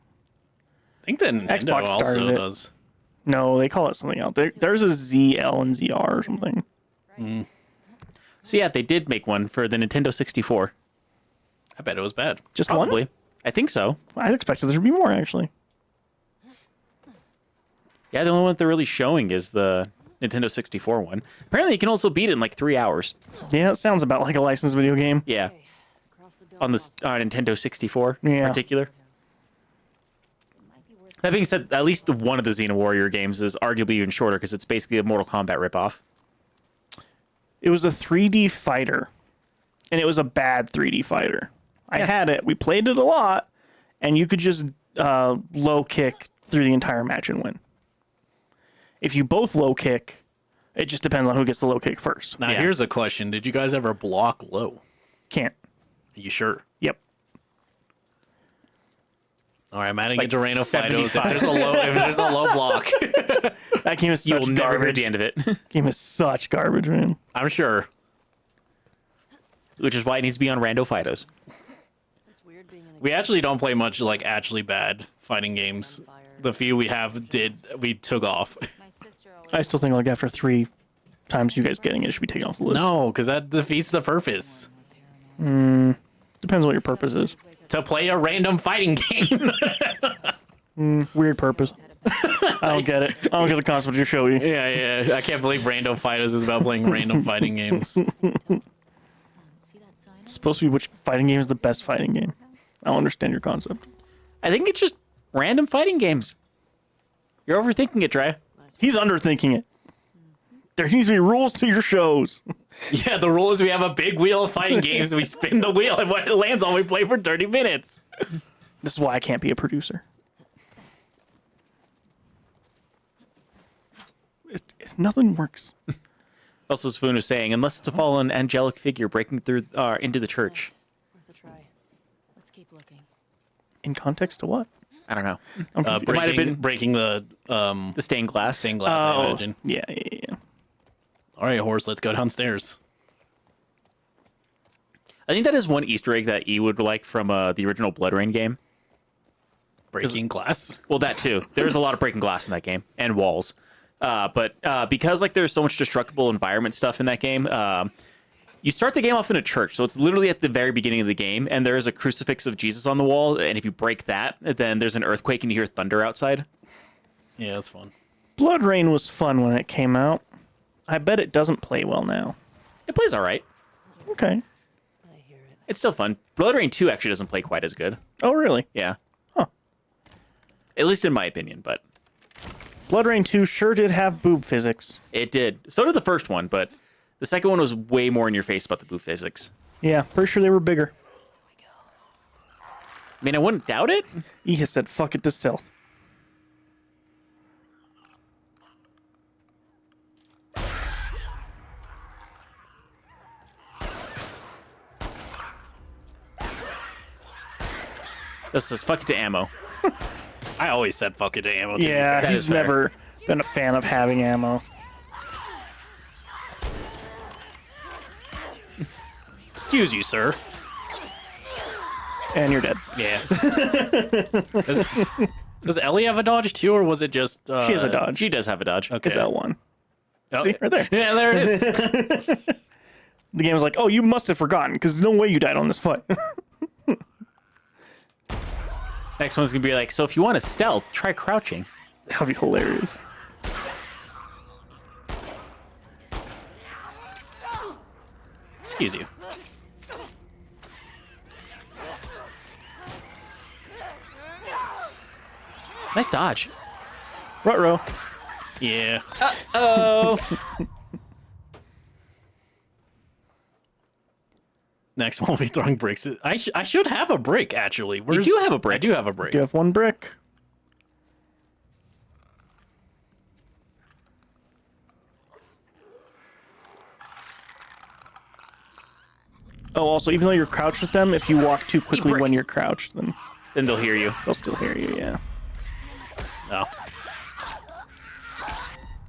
I think the Nintendo Xbox started also it. does. No, they call it something else. There's a ZL and ZR or something. So yeah, they did make one for the Nintendo 64. I bet it was bad. Just Probably. one? I think so. I expected there to be more actually. Yeah, the only one they're really showing is the Nintendo 64 one. Apparently, you can also beat it in like 3 hours. Yeah, it sounds about like a licensed video game. Yeah, Okay. Across the on building. the Nintendo 64 Yeah. in particular. It might be worth That being said, at least one of the Xena Warrior games is arguably even shorter because it's basically a Mortal Kombat ripoff. It was a 3D fighter, and it was a bad 3D fighter. I had it. We played it a lot, and you could just low kick through the entire match and win. If you both low kick, it just depends on who gets the low kick first. Now, Yeah. here's a question. Did you guys ever block low? Can't. Are you sure? Yep. All right, I'm adding Like it to Reno Fidos. 75. If there's a low block, That game is You'll such never hear garbage. the end of it, Game is such garbage, man. I'm sure. which is why it needs to be on Rando Fidos. It's weird being in a We actually don't play much like actually bad fighting games. The few we have we took off. my sister always I still think like after 3 times you guys getting it, it should be taken off the list. No, because that defeats the purpose. Depends on what your purpose is. To play a random fighting game. Weird purpose. I don't get it. I don't get the concept you're showing. yeah. I can't believe Random Fighters is about playing random fighting games. see that sign. It's supposed to be which fighting game is the best fighting game. I don't understand your concept. I think it's just random fighting games. You're overthinking it, Dre. He's underthinking it. There needs to be rules to your shows. Yeah, the rule is we have a big wheel of fighting games. We spin the wheel, and when it lands on, we play for 30 minutes. This is why I can't be a producer. Nothing works. Also, Spoon was saying, unless it's a fallen angelic figure breaking through into the church. worth a try. Let's keep looking. In context to what? I don't know. I'm confused. might have been- breaking the The stained glass. stained glass, I Oh, imagine. yeah. All right, horse, let's go downstairs. I think that is one Easter egg that E would like from the original Blood Rain game. Breaking glass. Well, that too. There's a lot of breaking glass in that game and walls. But because like there's so much destructible environment stuff in that game, you start the game off in a church. So it's literally at the very beginning of the game, and there is a crucifix of Jesus on the wall. And if you break that, then there's an earthquake and you hear thunder outside. Yeah, that's fun. Blood Rain was fun when it came out. I bet it doesn't play well now. It plays all right. Okay. I hear it. It's still fun. Blood Rain 2 actually doesn't play quite as good. Oh, really? Yeah. Huh. At least in my opinion, but Blood Rain 2 sure did have boob physics. it did. So did the first one, but the second one was way more in your face about the boo physics. Yeah, pretty sure they were bigger. I mean, I wouldn't doubt it. E has said, fuck it to stealth. This is fuck it to ammo. I always said fuck it to ammo. To be Yeah, That he's is fair. never been a fan of having ammo. fair. Excuse you, sir. And you're dead. Yeah. Does Ellie have a dodge too, or was it just? She has a dodge. She does have a dodge. Okay. It's L1. Oh, See, right there. Yeah, there it is. The game was like, oh, you must have forgotten, because no way you died on this fight. Next one's gonna be like, so if you want to stealth, try crouching. That'd be hilarious. Excuse you. Nice dodge. Ruh-roh. Yeah. Oh. Next one will be throwing bricks. I should have a brick, actually. You do have a brick. I do have a brick. Do you have one brick? Oh, also, even though you're crouched with them, if you walk too quickly brick. when you're crouched, then Then they'll hear you. they'll still hear you, yeah. No.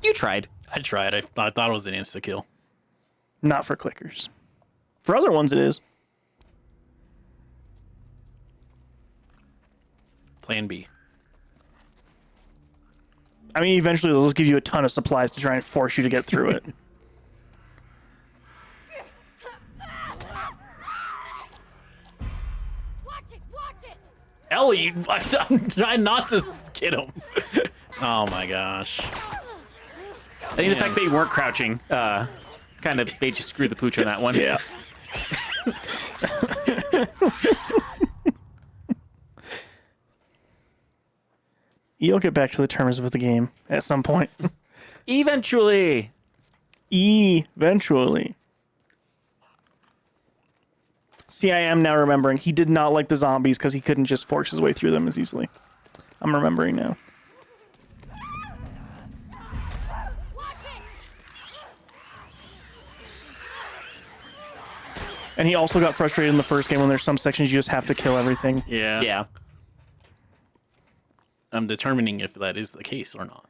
You tried. I tried. I thought it was an insta-kill. Not for clickers. For other ones, it is. Plan B. I mean, eventually they'll just give you a ton of supplies to try and force you to get through it. Ellie, I'm trying not to get him. Oh my gosh. I think the fact that you weren't crouching, kind of made you screw the pooch on that one. Yeah. You'll get back to the terms of the game at some point. Eventually. Eventually. See, I am now remembering. He did not like the zombies because he couldn't just force his way through them as easily. I'm remembering now. And he also got frustrated in the first game when there's some sections you just have to kill everything. Yeah. Yeah. I'm determining if that is the case or not.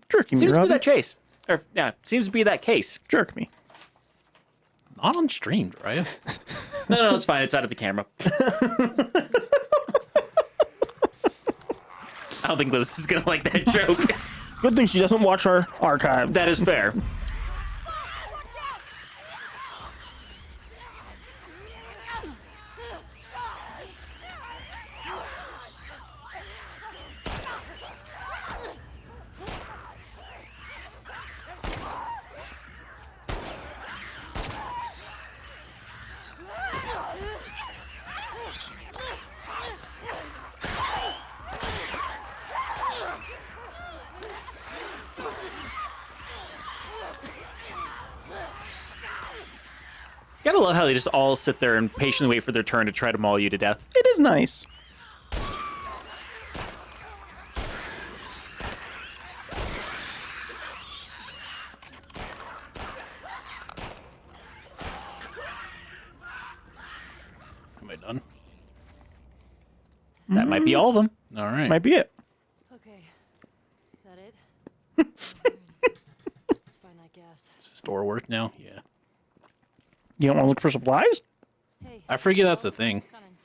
Jerk me, Seems to be Robbie. that chase. Or, yeah, seems to be that case. Jerk me. Not on stream, right? No, it's fine. It's out of the camera. I don't think Liz is going to like that joke. Good thing she doesn't watch our archive. That is fair. Gotta love how they just all sit there and patiently wait for their turn to try to maul you to death. It is nice. Am I done? That might be all of them. All right. Might be it. Okay. That it? It's fine, I guess. Does the store work now? Yeah. You don't want to look for supplies? Hey. I forget that's the thing. Coming.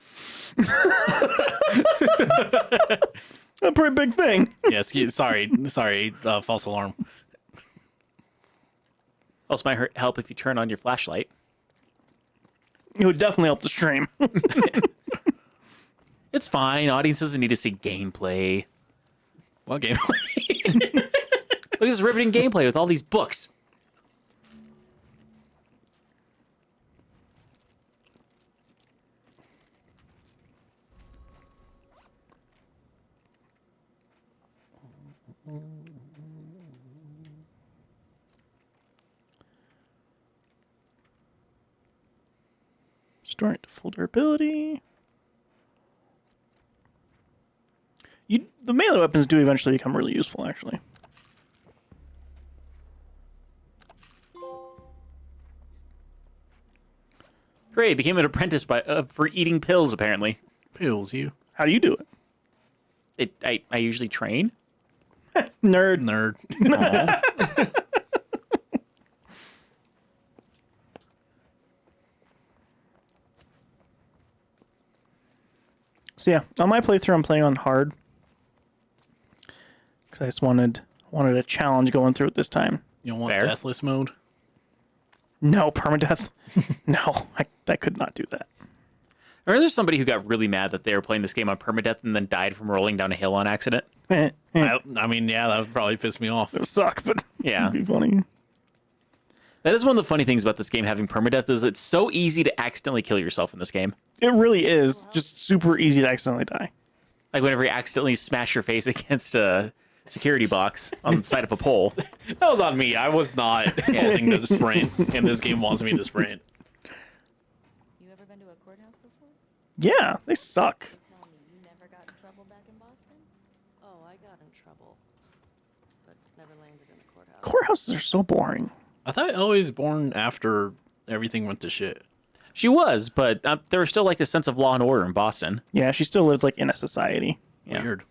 A pretty big thing. Yes. Sorry. False alarm. Also might help if you turn on your flashlight. It would definitely help the stream. It's fine. Audience doesn't need to see gameplay. What game? Look at this riveting gameplay with all these books. Storing to full durability. The melee weapons do eventually become really useful, actually. Hooray, became an apprentice for eating pills, apparently. Pills, you How do you do it? I usually train. Nerd. nerd. So yeah, on my playthrough, I'm playing on hard because I just wanted a challenge going through it this time. You don't want Fair. deathless mode? No permadeath. No, I could not do that. Or there's somebody who got really mad that they were playing this game on permadeath and then died from rolling down a hill on accident. It I mean, yeah, that would probably piss me off. would suck, but Yeah. it'd be funny. That is one of the funny things about this game having permadeath is it's so easy to accidentally kill yourself in this game. It really is just super easy to accidentally die. Like whenever you accidentally smash your face against a security box on the side of a pole. That was on me. I was not wanting to sprint, and this game wants me to sprint. You ever been to a courthouse before? Yeah, they suck. Tell me, you never got in trouble back in Boston? Oh, I got in trouble, but never landed in a courthouse. Courthouses are so boring. I thought Ellie was born after everything went to shit. She was, but there was still like a sense of law and order in Boston. Yeah, she still lived like in a society. Yeah. Weird.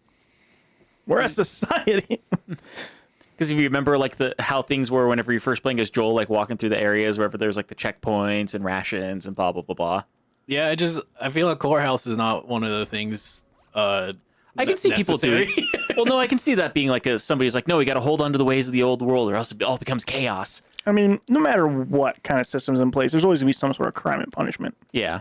We're a society. Because if you remember like how things were whenever you're first playing as Joel, like walking through the areas wherever there's like the checkpoints and rations and blah, blah, blah, blah. Yeah, I feel like courthouse is not one of the things. I can see people necessary. doing. Well, no, I can see that being like somebody's like, no, we got to hold on to the ways of the old world, or else it all becomes chaos. I mean, no matter what kind of system's in place, there's always going to be some sort of crime and punishment. Yeah,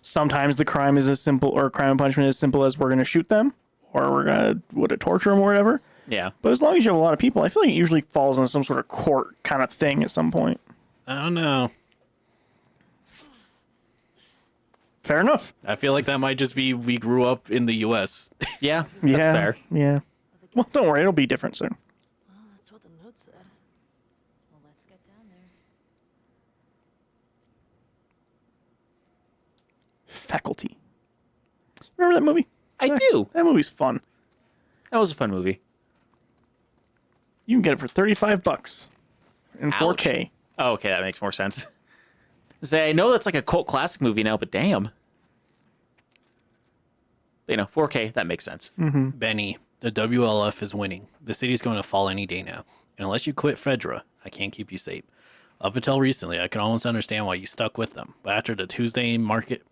Sometimes the crime is as simple, or crime and punishment is as simple as we're going to shoot them, or we're going to torture them or whatever. yeah. But as long as you have a lot of people, I feel like it usually falls into some sort of court kind of thing at some point. I don't know. Fair enough. I feel like that might just be we grew up in the U.S. Yeah, Yeah. that's fair. Yeah. Well, don't worry, it'll be different soon. Well, that's what the note said. Well, let's get down there. Faculty. Remember that movie? I do. That movie's fun. That was a fun movie. You can get it for $35 in 4K. Oh, okay, that makes more sense. Say, I know that's like a cult classic movie now, but damn. 4K, that makes sense. Benny, the WLF is winning. The city's going to fall any day now. And unless you quit Fedra, I can't keep you safe. Up until recently, I could almost understand why you stuck with them. But after the Thursday market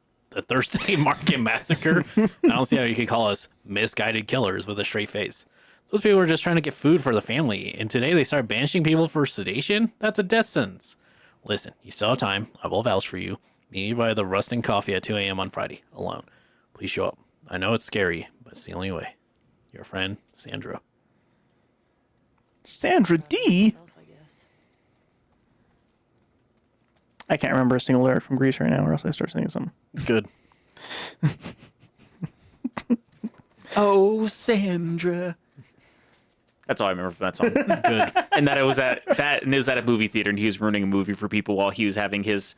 massacre, I don't see how you could call us misguided killers with a straight face. Those people were just trying to get food for the family, and today they start banishing people for sedation? That's a death sentence. Listen, you still have time. I will vouch for you. Meet you by the Rusting Coffee at 2 a.m. on Friday, alone. Please show up. I know it's scary, but it's the only way. Your friend, Sandra. Sandra D. Self, I guess. I can't remember a single lyric from Grease right now, or else I start singing something. Good. Oh, Sandra. That's all I remember from that song. Good. And that it was at a movie theater, and he was ruining a movie for people while he was having his,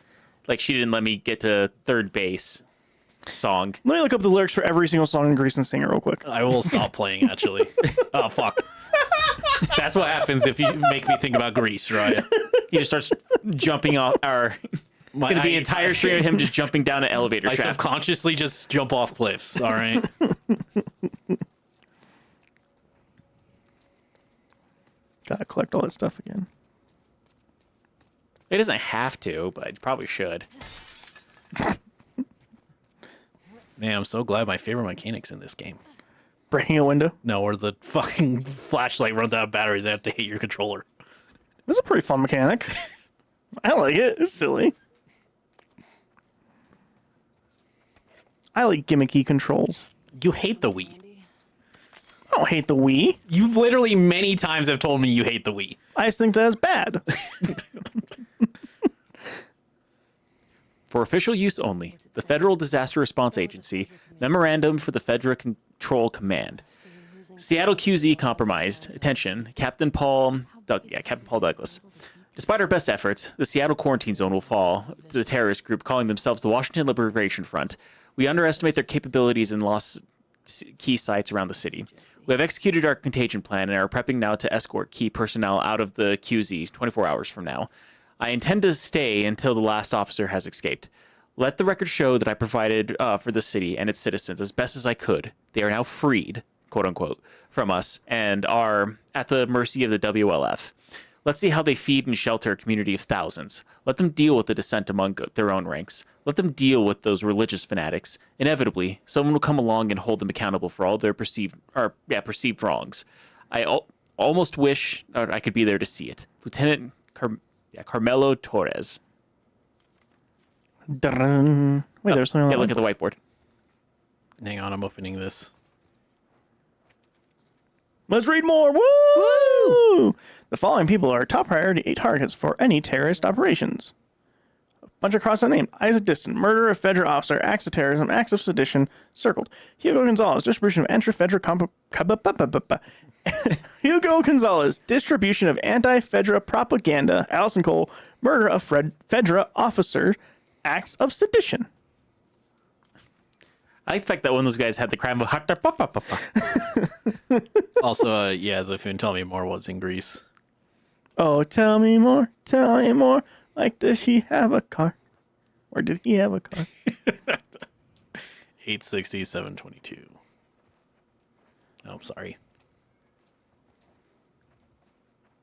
like, she didn't let me get to third base song. Let me look up the lyrics for every single song in Grease and sing it real quick. I will stop playing, actually. Oh, fuck. That's what happens if you make me think about Grease, right? He just starts jumping off, or gonna be an entire stream of him just jumping down an elevator I shaft. subconsciously just jump off cliffs, all right? Gotta collect all that stuff again. It doesn't have to, but it probably should. Man, I'm so glad my favorite mechanic's in this game. Breaking a window. No, where the fucking flashlight runs out of batteries, I have to hit your controller. It's a pretty fun mechanic. I like it. It's silly. I like gimmicky controls. You hate the Wii. I don't hate the Wii. You literally many times have told me you hate the Wii. I just think that is bad. For official use only, the Federal Disaster Response Agency, Memorandum for the Fedra Control Command. Seattle QZ compromised. Attention, Captain Paul Douglas. Despite our best efforts, the Seattle quarantine zone will fall to the terrorist group calling themselves the Washington Liberation Front. We underestimate their capabilities and lost key sites around the city. We have executed our contagion plan and are prepping now to escort key personnel out of the QZ 24 hours from now. I intend to stay until the last officer has escaped. Let the record show that I provided for the city and its citizens as best as I could. They are now freed, quote unquote, from us and are at the mercy of the WLF. Let's see how they feed and shelter a community of thousands. Let them deal with the dissent among their own ranks. Let them deal with those religious fanatics. Inevitably, someone will come along and hold them accountable for all their perceived wrongs. I almost wish I could be there to see it. Lieutenant Carmelo Torres. Dun. Wait, there's something. Yeah, on look at the whiteboard. Hang on, I'm opening this. Let's read more. Woo! The following people are top priority targets for any terrorist operations. A bunch of cross unnamed. Isaac Diston, murder of Fedra officer, acts of terrorism, acts of sedition, circled. Hugo Gonzalez, distribution of anti-Fedra Hugo Gonzalez, distribution of anti-Fedra propaganda. Allison Cole, murder of Fedra officer, acts of sedition. I like the fact that one of those guys had the crime of Also, yeah, Zafun, tell me more what's in Greece. Oh, tell me more, tell me more. Like, does she have a car? Or did he have a car? 860, 722. Oh, I'm sorry.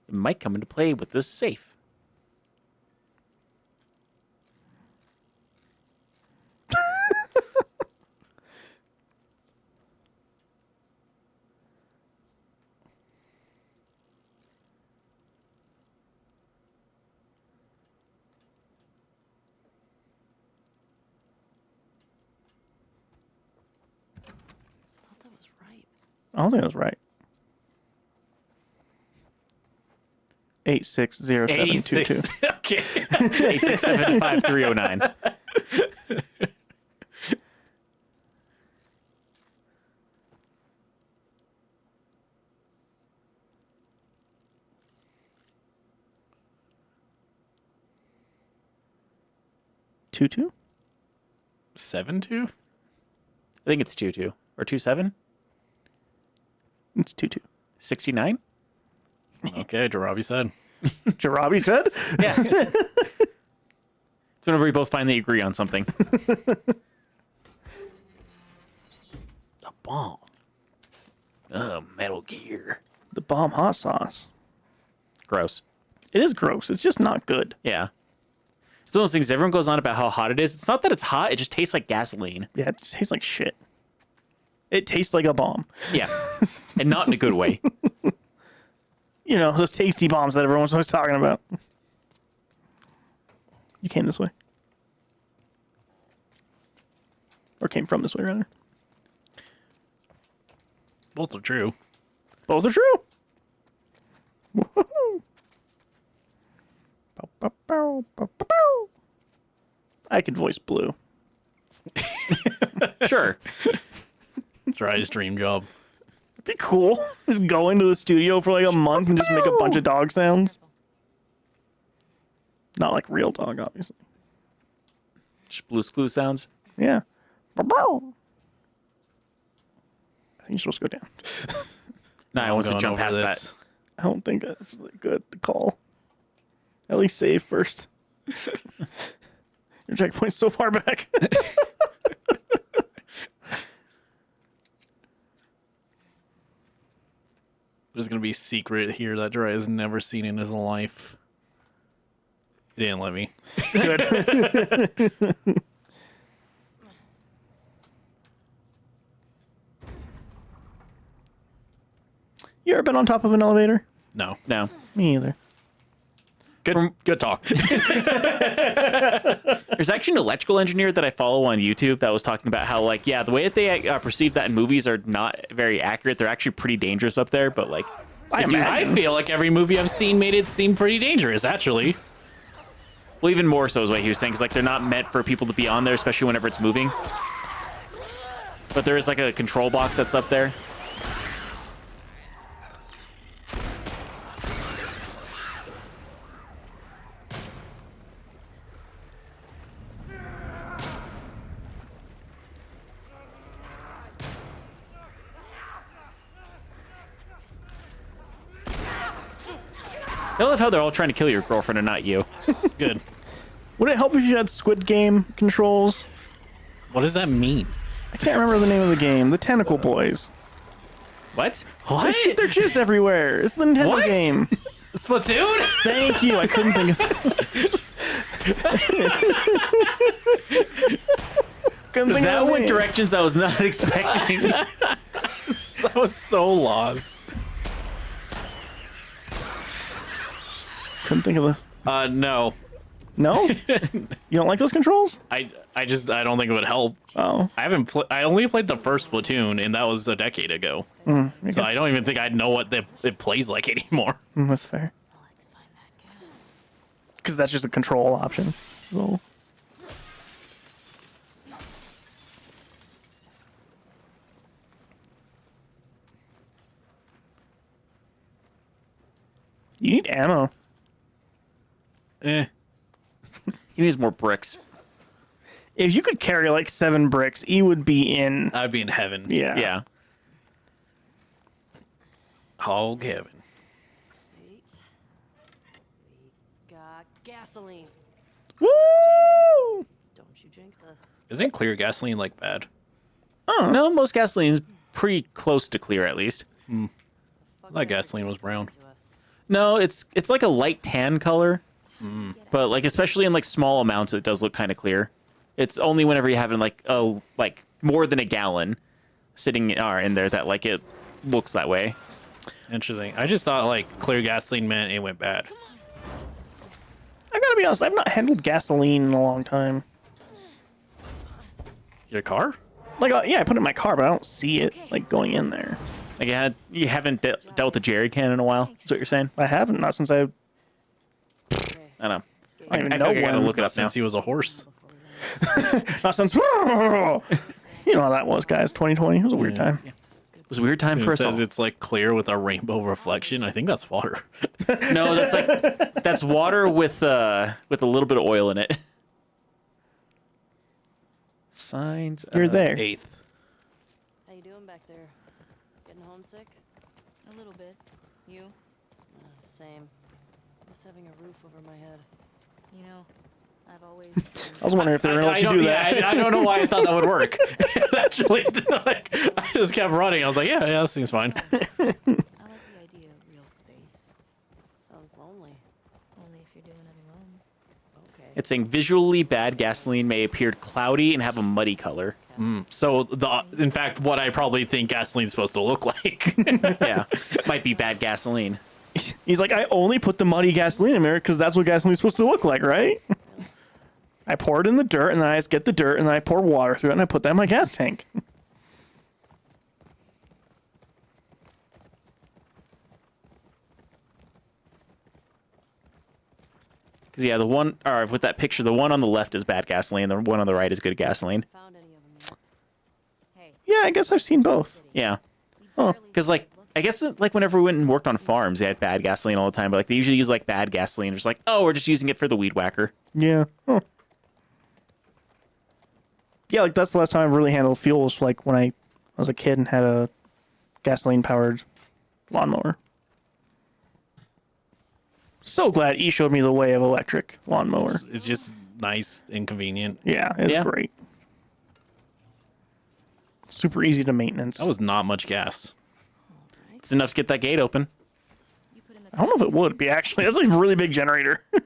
It might come into play with this safe. I thought that was right. I don't think I was right. 860722. 86. Okay. 8675309. Two? 72? I think it's 22 or 27. It's 22. 69. Okay, Jarabi said. Jarabi said? Yeah. It's whenever we both finally agree on something. A bomb. Metal Gear. The bomb hot sauce. Gross. It is gross. It's just not good. Yeah. It's one of those things everyone goes on about how hot it is. It's not that it's hot, it just tastes like gasoline. Yeah, it tastes like shit. It tastes like a bomb. Yeah. And not in a good way. You know, those tasty bombs that everyone's always talking about. You came this way. Or came from this way, rather. Both are true. Both are true. Woohoo. Bow, bow, bow, bow, bow, bow. I can voice Blue. Sure. Try his dream job. It'd be cool. Just go into the studio for like a month and just make a bunch of dog sounds. Not like real dog, obviously. Just Blue's Clue sounds. Yeah. Bow, bow. I think you're supposed to go down. No, I I'm want to going jump over past this. that. I don't think that's a good call. At least save first. Your checkpoint's so far back. There's gonna be a secret here that Dry has never seen in his life. He didn't let me. Good. You ever been on top of an elevator? No. No. Me either. Good talk. There's actually an electrical engineer that I follow on YouTube that was talking about how, like, yeah, the way that they perceive that in movies are not very accurate. They're actually pretty dangerous up there, but, like, I feel like every movie I've seen made it seem pretty dangerous, actually. well, even more so is what he was saying, because, like, they're not meant for people to be on there, especially whenever it's moving. But there is, like, a control box that's up there. I love how they're all trying to kill your girlfriend and not you. Good. Would it help if you had Squid Game controls? What does that mean? I can't remember the name of the game. The Tentacle Boys. What? They shoot their jizz everywhere. It's the Nintendo What? game. Splatoon? Thank you. I couldn't think of couldn't think That of the went name. directions I was not expecting. I was so lost. Couldn't think of the. No. No, you don't like those controls? I don't think it would help. Oh, I only played the first Splatoon, and that was a decade ago. So I don't even think I'd know what it plays like anymore. that's fair. Let's find that gas. Because that's just a control option. So. You need ammo. Eh. He needs more bricks. If you could carry like 7 bricks, E would be in. I'd be in heaven. Yeah. Yeah. Oh, heaven. Wait. We got gasoline. Woo! Don't you jinx us. Isn't clear gasoline like bad? No, most gasoline is pretty close to clear at least. That gasoline was brown. To us. No, it's like a light tan color. But like especially in like small amounts it does look kind of clear. It's only whenever you have like more than a gallon sitting in there that like it looks that way. Interesting. I just thought like clear gasoline meant it went bad. I gotta be honest, I've not handled gasoline in a long time. Your car? Like, yeah, I put it in my car, but I don't see it like going in there. Like you haven't dealt with a jerry can in a while. That's what you're saying? I haven't, not since I I don't know. I don't even I know feel like I gotta when. look it up now. Since he was a horse. Not since. You know how that was, guys. 2020 it was a weird time. It was a weird time It for us says all. it's like clear with a rainbow reflection. I think that's water. No, that's water with a little bit of oil in it. Signs. You're of- there. 8th. How you doing back there? Getting homesick? A little bit. You? Same. Just having a roof over my head. You know, I've always. I was wondering if they were going to let you do that. Yeah, I don't know why I thought that would work. Actually, like, I just kept running. I was like, yeah, this seems fine. I like the idea of real space. Sounds lonely. Only if you're doing it alone. Okay. It's saying visually bad gasoline may appear cloudy and have a muddy color. So in fact, what I probably think gasoline's supposed to look like. Yeah, might be bad gasoline. He's like, I only put the muddy gasoline in there because that's what gasoline's supposed to look like, right? I pour it in the dirt, and then I just get the dirt, and then I pour water through it, and I put that in my gas tank. Because yeah, the one or with that picture, the one on the left is bad gasoline, the one on the right is good gasoline. Found any of them yet? Hey, Yeah, I guess I've seen both. Yeah, we Huh. barely because like looked. I guess like whenever we went and worked on farms, they had bad gasoline all the time. But like they usually use like bad gasoline. Just like, oh, we're just using it for the weed whacker. Yeah. Huh. Yeah, like that's the last time I've really handled fuel was like when I was a kid and had a gasoline-powered lawnmower. So glad E showed me the way of electric lawnmower. It's just nice and convenient. Yeah, it's Yeah. great. Super easy to maintenance. That was not much gas. It's enough to get that gate open. You put in the I don't know if it would be actually. That's like a really big generator. I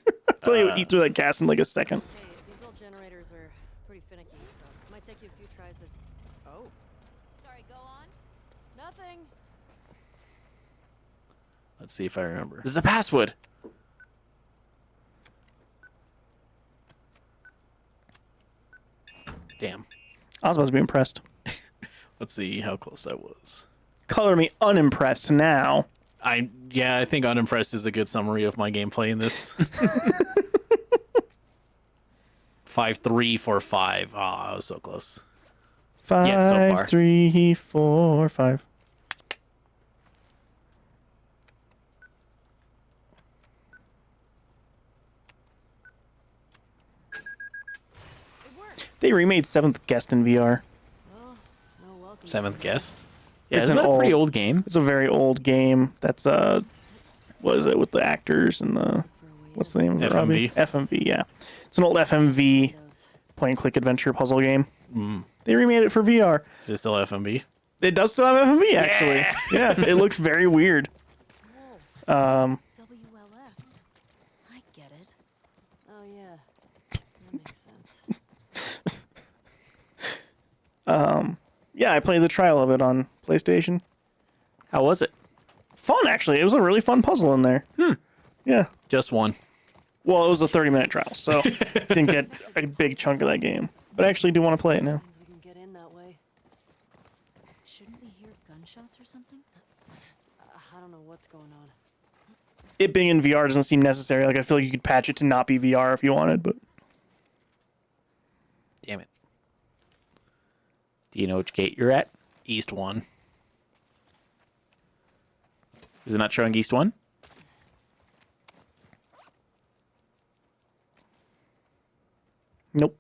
feel like it would eat through that gas in like a second. Hey, these old generators are pretty finicky, so it might take you a few tries to. Oh. Sorry, go on. Nothing. Let's see if I remember. This is a password. Damn. I was about to be impressed. Let's see how close I was. Color me unimpressed now. I think unimpressed is a good summary of my gameplay in this. 5-3 for 5. Ah, I was so close. 5, Yeah, so far. 3, 4, 5. They remade Seventh Guest in VR. Well, no welcome. 7th guest. Yeah, It's isn't an that a pretty old- old game? It's a very old game. That's what is it with the actors and the what's the name of it? Robbie? FMV. Yeah, it's an old FMV Windows. point and click adventure puzzle game. They remade it for VR. Is this still FMB? It does still have FMV actually. Yeah, it looks very weird. WLF. I get it. Oh yeah. That makes sense. Yeah, I played the trial of it on PlayStation. How was it? Fun actually. It was a really fun puzzle in there. Yeah. Just one. Well, it was a 30-minute trial, so didn't get a big chunk of that game. But I actually do want to play it now. We can get in that way. Shouldn't we hear gunshots or something? I don't know what's going on. It being in VR doesn't seem necessary. Like, I feel like you could patch it to not be VR if you wanted, but Damn it. Do you know which gate you're at? East 1. Is it not showing East 1? nope.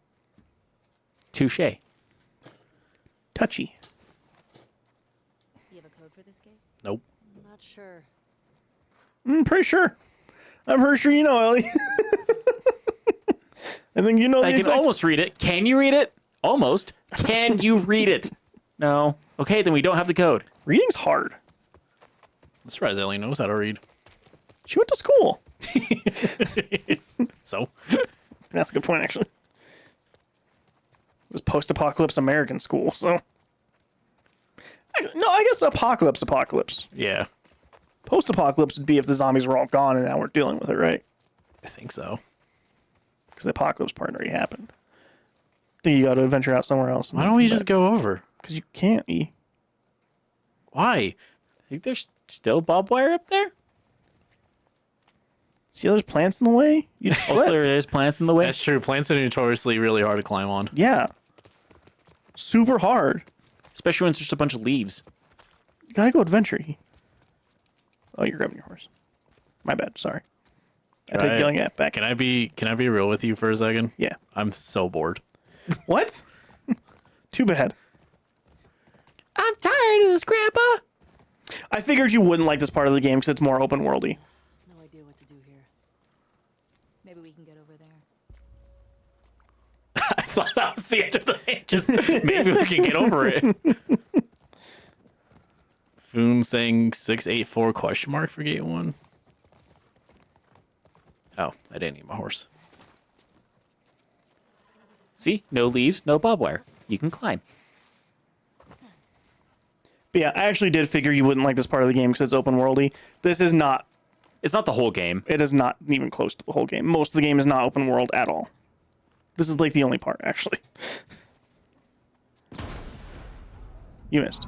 Touche. Touchy. You have a code for this gate? Nope. I'm not sure. Pretty sure. I'm pretty sure you know, Ellie. I think you know the I can exact... almost read it. Can you read it? Almost. Can you read it? No. Okay, then we don't have the code. Reading's hard. I'm surprised Ellie knows how to read. She went to school. So, That's a good point, actually. It was post-apocalypse American school, so... No, I guess apocalypse. yeah, Post-apocalypse would be if the zombies were all gone and now we're dealing with it, right? I think so. Because the apocalypse part already happened. I think you got to venture out somewhere else. Why don't we just go over? Because you can't, E. Why? I think there's still barbed wire up there. See, there's plants in the way? You just Also, slip. there is plants in the way. That's true. Plants are notoriously really hard to climb on. Yeah. Super hard. Especially when it's just a bunch of leaves. You gotta go adventure, E. Oh, you're grabbing your horse. My bad, sorry. I take Right. yelling at back. Can I be real with you for a second? Yeah. I'm so bored. What? Too bad. I'm tired of this, Grandpa. I figured you wouldn't like this part of the game because it's more open worldy. No idea what to do here. Maybe we can get over there. I thought that was the end of the thing. Just maybe we can get over it. Foom saying 684 question mark for gate 1. Oh, I didn't need my horse. See? No leaves, no barbed wire. You can climb. But yeah, I actually did figure you wouldn't like this part of the game because it's open worldy. This is not. It's not the whole game. It is not even close to the whole game. Most of the game is not open world at all. This is like the only part, actually. You missed.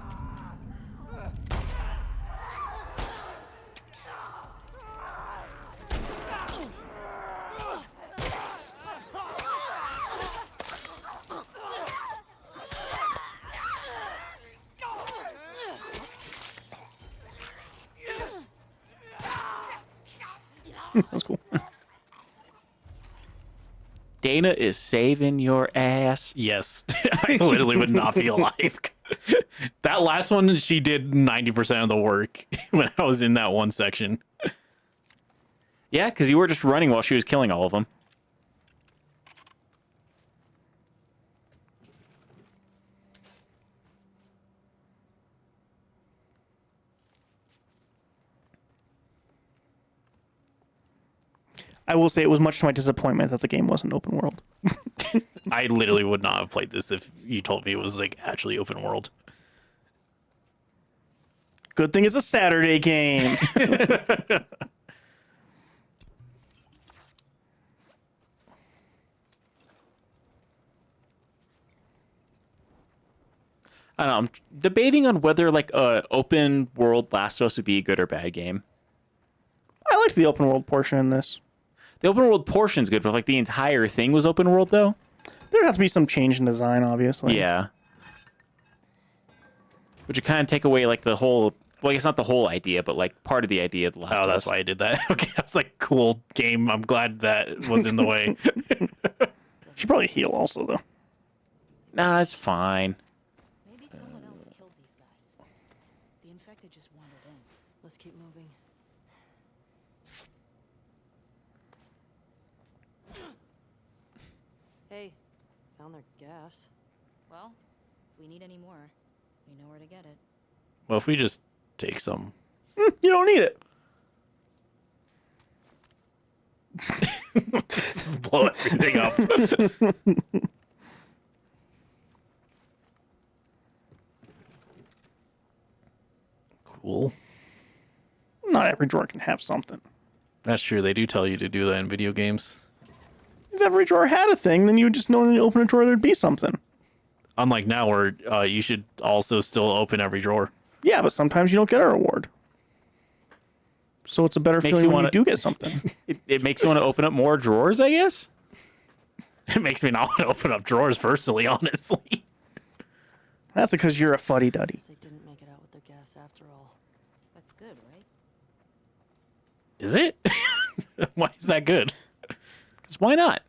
That's cool. Dana is saving your ass. Yes, I literally would not be alive. That last one, she did 90% of the work when I was in that one section. Yeah, because you were just running while she was killing all of them. I will say it was much to my disappointment that the game wasn't open world. I literally would not have played this if you told me it was like actually open world. Good thing it's a Saturday game. I don't know. I'm debating on whether like a open world Last of Us would be a good or bad game. I liked the open world portion in this. The open world portion's good, but like the entire thing was open world though. There'd have to be some change in design, obviously. Yeah. Which would kind of take away like the whole. Well, I guess not the whole idea, but like part of the idea of the Last Oh, of that's Us. why I did that. Okay, I was like, cool game. I'm glad that was in the way. Should probably heal also, though. Nah, it's fine. Maybe someone else killed these guys. The infected just wandered in. Let's keep moving. Hey, found their gas. Well, if we need any more, we know where to get it. Well, if we just take some. You don't need it. Blow everything up. Cool. Not every drawer can have something. That's true. They do tell you to do that in video games. If every drawer had a thing, then you would just know when you open a drawer there'd be something. Unlike now, where you should also still open every drawer. Yeah, but sometimes you don't get a reward. So it's a better Makes feeling you when wanna- you do get something. It makes you want to open up more drawers, I guess. It makes me not want to open up drawers personally, honestly. That's because you're a fuddy-duddy. They didn't make it out with their gas after all. That's good, right? Is it? Why is that good? Because why not?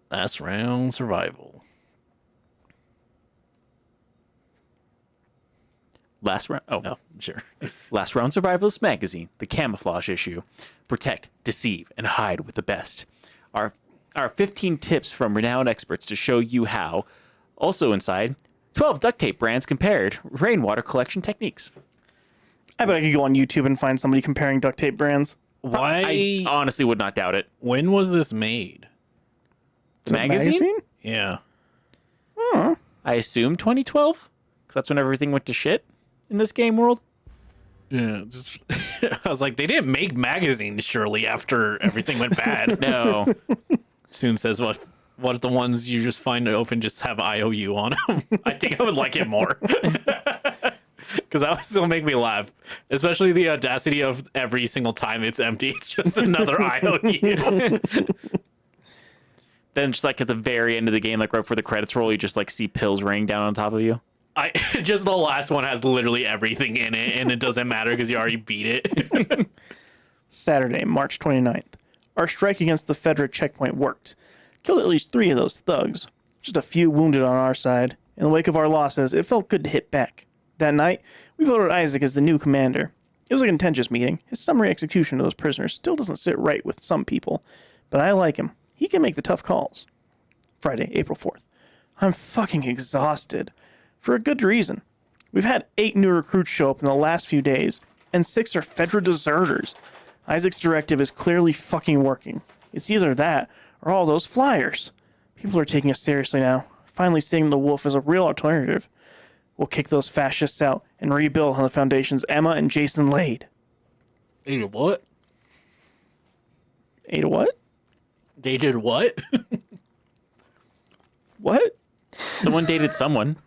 Last round survival. Last round. Oh, No, sure. Last Round Survivalist Magazine, the camouflage issue. Protect, deceive, and hide with the best. Our 15 tips from renowned experts to show you how. Also inside, 12 duct tape brands compared, rainwater collection techniques. I bet I could go on YouTube and find somebody comparing duct tape brands. Why? I honestly would not doubt it. When was this made? The magazine? Yeah. I assume 2012? Because that's when everything went to shit in this game world. Yeah. Just, I was like, they didn't make magazines surely after everything went bad. No. Soon says, what if the ones you just find open just have IOU on them? I think I would like it more. Because that would still make me laugh. Especially the audacity of every single time it's empty. It's just another IOU. Then just like at the very end of the game, like right before the credits roll, you just like see pills raining down on top of you. Just the last one has literally everything in it, and it doesn't matter because you already beat it. Saturday, March 29th. Our strike against the Fedra checkpoint worked. Killed at least 3 of those thugs. Just a few wounded on our side. In the wake of our losses, it felt good to hit back. That night, we voted Isaac as the new commander. It was a contentious meeting. His summary execution of those prisoners still doesn't sit right with some people, but I like him. He can make the tough calls. Friday, April 4th. I'm fucking exhausted. For a good reason. We've had 8 new recruits show up in the last few days, and 6 are Fedra deserters. Isaac's directive is clearly fucking working. It's either that, or all those flyers. People are taking us seriously now, finally seeing the wolf as a real alternative. We'll kick those fascists out and rebuild on the foundations Emma and Jason laid. They did what? Ada what? They did what? What? Someone dated someone.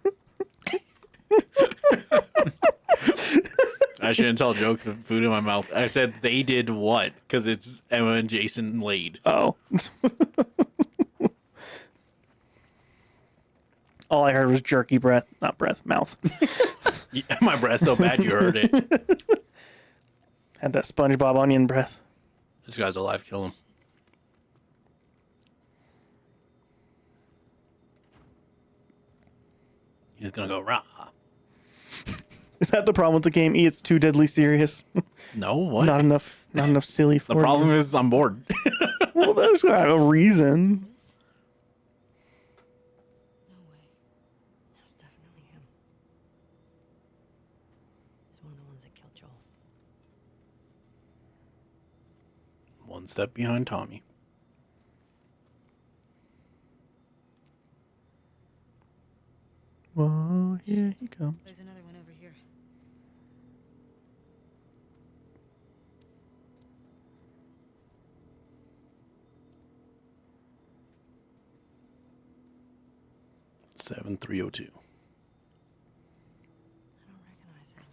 I shouldn't tell jokes with food in my mouth. I said they did what? Because it's Emma and Jason laid. Oh. All I heard was jerky breath. Not breath, mouth. Yeah, my breath's so bad you heard it. Had that SpongeBob onion breath. This guy's alive. Kill him. He's gonna go rah. Is that the problem with the game? E, it's too deadly serious. No, what? Not enough silly for The problem you. is I'm bored. Well, there's got a reason. No way. That was definitely him. He's one of the ones that killed Joel. One step behind Tommy. Oh, here he comes. There's another one over here. Seven 302. I don't recognize him.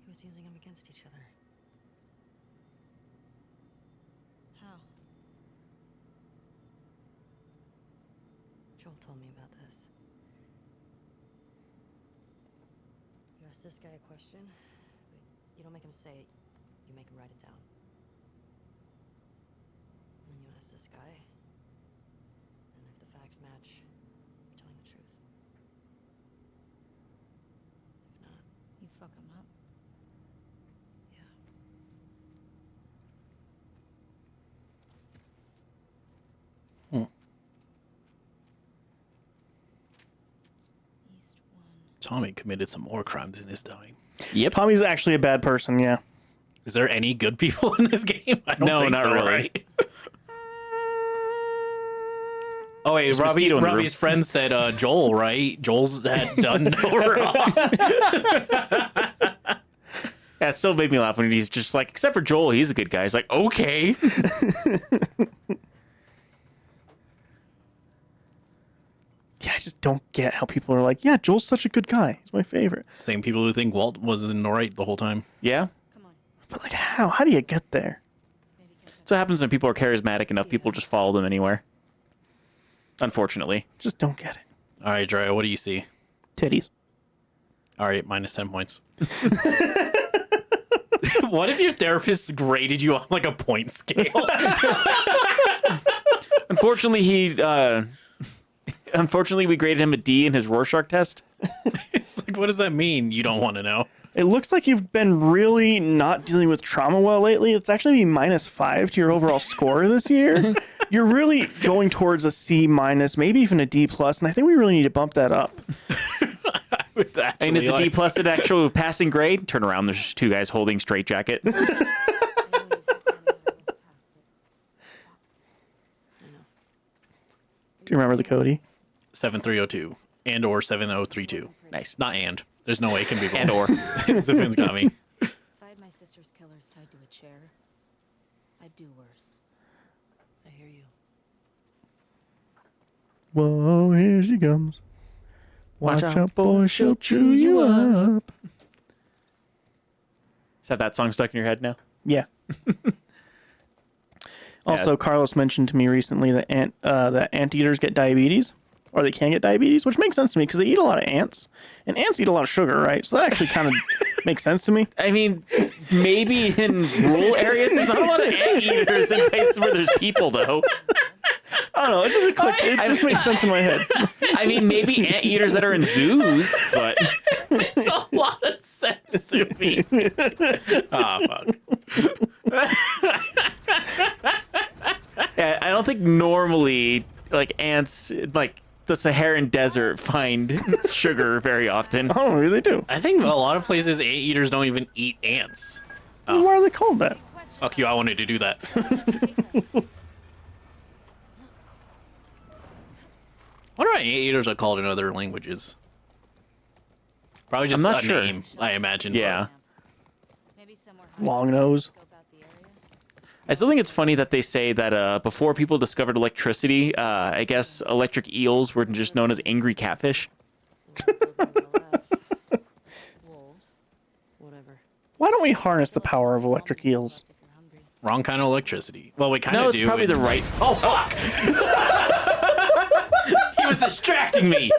He was using them against each other. How? Joel told me about this. You ask this guy a question, but you don't make him say it, you make him write it down. And then you ask this guy, and if the facts match, you're telling the truth. If not, You fuck him up. yeah. East 1. Tommy committed some more crimes in his time. Yep. Tommy's actually a bad person, yeah. Is there any good people in this game? I don't No, think not so, really. right? Oh wait, mosquito in the room. Robbie's friend said Joel, right? Joel's had done no wrong. Yeah, it still made me laugh when he's just like, except for Joel, he's a good guy. He's like, okay. Yeah, I just don't get how people are like, yeah, Joel's such a good guy. He's my favorite. Same people who think Walt was in the right the whole time. Yeah. Come on. But like, how? How do you get there? Maybe catch up. So what happens when people are charismatic enough, people just follow them anywhere. Unfortunately. Just don't get it. All right, Drea, what do you see? Titties. All right, minus 10 points. What if your therapist graded you on like a point scale? Unfortunately, Unfortunately, we graded him a D in his Rorschach test. It's like, what does that mean? You don't want to know. It looks like you've been really not dealing with trauma well lately. It's actually -5 to your overall score this year. You're really going towards a C minus, maybe even a D plus, and I think we really need to bump that up. I mean, is a D plus an actual passing grade? Turn around, there's just two guys holding straitjacket. I know you said tell me how to look past it. Do you remember the Cody? 7302 and or 7032. Nice. Not and. There's no way it can be both. And or. Zifin's got me. If I had my sister's killers tied to a chair, I'd do worse. I hear you. Whoa, here she comes. Watch out, boy, she'll chew you up. Is that song stuck in your head now? Yeah. Also, Carlos mentioned to me recently that anteaters get diabetes, or they can get diabetes, which makes sense to me because they eat a lot of ants, and ants eat a lot of sugar, right? So that actually kind of makes sense to me. I mean, maybe in rural areas, there's not a lot of anteaters in places where there's people, though. I don't know. It just clicked. It just makes sense in my head. I mean, maybe anteaters that are in zoos, but Makes a lot of sense to me. Ah, fuck. I don't think normally, like, ants, like, the Saharan desert find sugar very often. Oh, really? They do. I think a lot of places anteaters don't even eat ants. Why are they called that? Fuck you, I wanted to do that. I wonder what anteaters are called in other languages. Probably just I'm not a sure. name, I imagine. Yeah. Maybe somewhere Long nose. scope out the area. I still think it's funny that they say that before people discovered electricity, I guess electric eels were just known as angry catfish. Wolves. Whatever. Why don't we harness the power of electric eels? If you're hungry. Wrong kind of electricity. Well, we kind No, of it's do. probably the right. Oh, fuck! He was distracting me!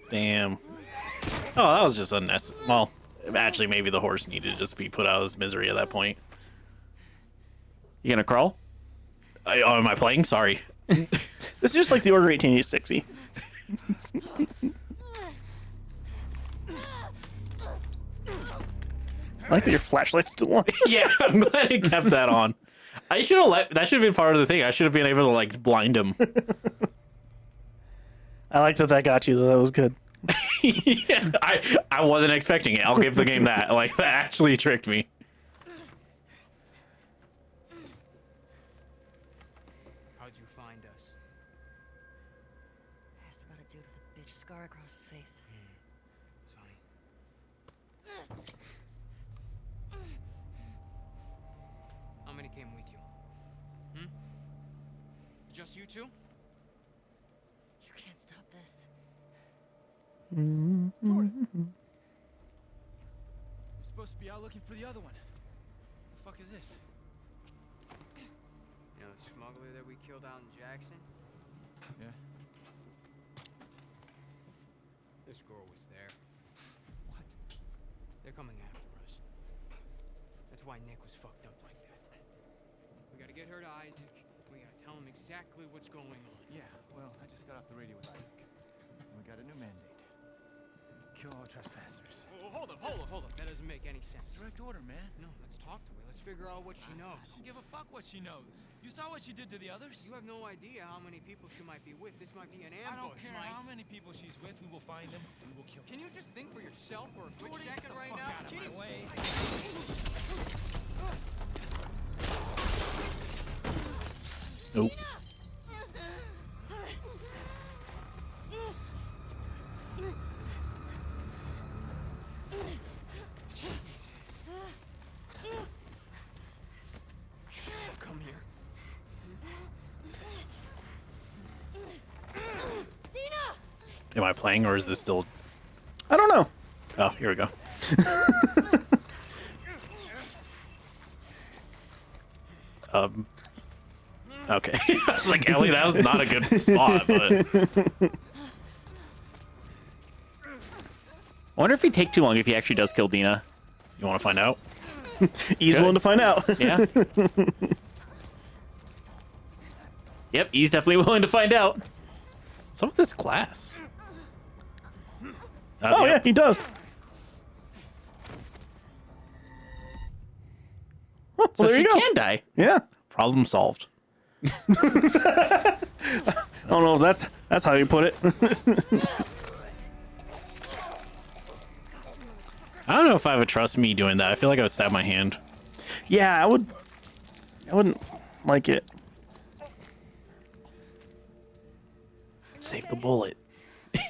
Damn. Oh, that was just unnecessary. Well, actually, maybe the horse needed to just be put out of his misery at that point. You gonna crawl? Am I playing? Sorry. This is just like the Order 1860. I like that your flashlight's still on. Yeah, I'm glad he kept that on. I should have that should have been part of the thing. I should have been able to like blind him. I like that got you, though. That was good. Yeah, I wasn't expecting it. I'll give the game that. Like, that actually tricked me. How'd you find us? Asked about a dude with a bitch scar across his face. It's funny. How many came with you? Just you two? You can't stop this. We're supposed to be out looking for the other one. The fuck is this? You know the smuggler that we killed out in Jackson? Yeah. This girl was there. What? They're coming after us. That's why Nick was fucked up like that. We gotta get her to Isaac. We gotta tell him exactly what's going on. Yeah, well, I just got off the radio with Isaac. And we got a new mandate. Kill all trespassers. Oh, hold up. That doesn't make any sense. Direct order, man. No, let's talk to her. Let's figure out what she I knows. don't give a fuck what she knows. You saw what she did to the others? You have no idea how many people she might be with. This might be an I don't ambush, care Mike. how many people she's with. We will find them. We will kill them. Can you just think for yourself for a quick Jordan, second get the right fuck now? out of Can my you- way. Nope. Come here. Am I playing or is this still? I don't know. Oh, here we go. Okay. I was like, Ellie, that was not a good spot, but I wonder if he'd take too long if he actually does kill Dina. you want to find out? He's willing to find out. Yeah. Yep, he's definitely willing to find out. What's up with this glass? Oh yeah, he does. Well, So there she you go. can die. Yeah. Problem solved. I don't know if that's how you put it. I don't know if I would trust me doing that. I feel like I would stab my hand. Yeah, I wouldn't like it. Save the bullet.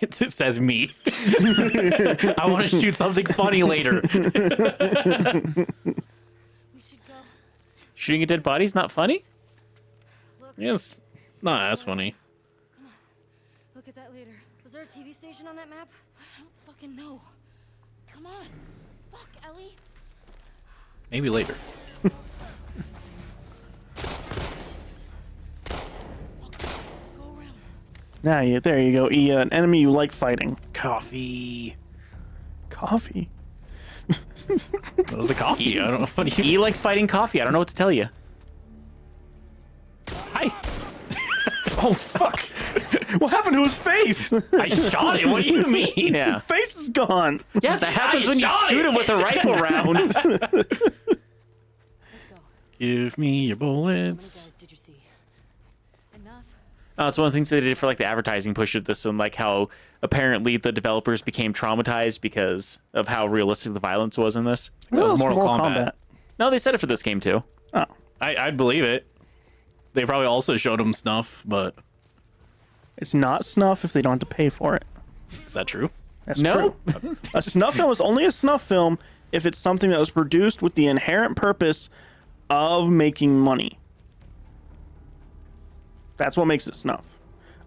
It says me. I want to shoot something funny later. We should go. Shooting a dead body's not funny? Yes, not as funny. Look at that later. Was there a TV station on that map? I don't fucking know. Come on. Fuck, Ellie. Maybe later. Go around. Now, there you go. An enemy you like fighting. Coffee. Coffee. What was the coffee? I don't know. What do you? He likes fighting coffee. I don't know what to tell you. Hi. Oh fuck! What happened to his face? I shot it. What do you mean? Yeah. His face is gone. Yeah, that happens when you shot shoot it. him with a rifle round. Let's go. Give me your How many bullets. guys did you see? Enough. It's one of the things they did for like the advertising push of this, and like how apparently the developers became traumatized because of how realistic the violence was in this. That was Mortal Mortal Kombat. No, they said it for this game too. Oh, I'd believe it. They probably also showed him snuff, but it's not snuff if they don't have to pay for it. is that true? That's No. true. A snuff film is only a snuff film if it's something that was produced with the inherent purpose of making money. That's what makes it snuff.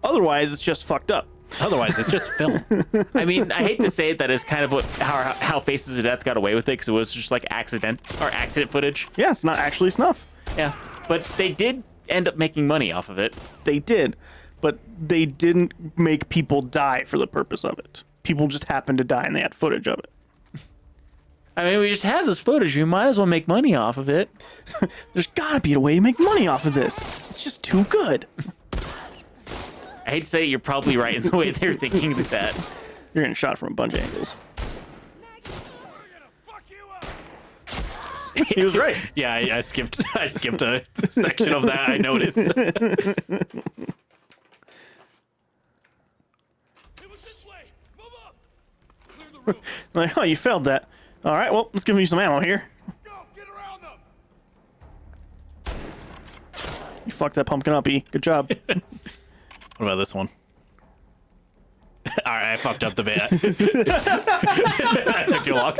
Otherwise, it's just fucked up. Otherwise, it's just film. I mean, I hate to say it, that is kind of what how Faces of Death got away with it, because it was just like accident footage. Yeah, it's not actually snuff. Yeah, but they did end up making money off of it. They did, but they didn't make people die for the purpose of it. People just happened to die and they had footage of it. I mean, we just had this footage. We might as well make money off of it. There's gotta be a way to make money off of this. It's just too good. I hate to say it, you're probably right in the way they're thinking of that. You're getting shot from a bunch of angles. He was right. Yeah, I skipped. I skipped a section of that. I noticed. Like, oh, you failed that. All right, well, let's give you some ammo here. You fucked that pumpkin up, E. Good job. What about this one? All right, I fucked up the bit. That took too long.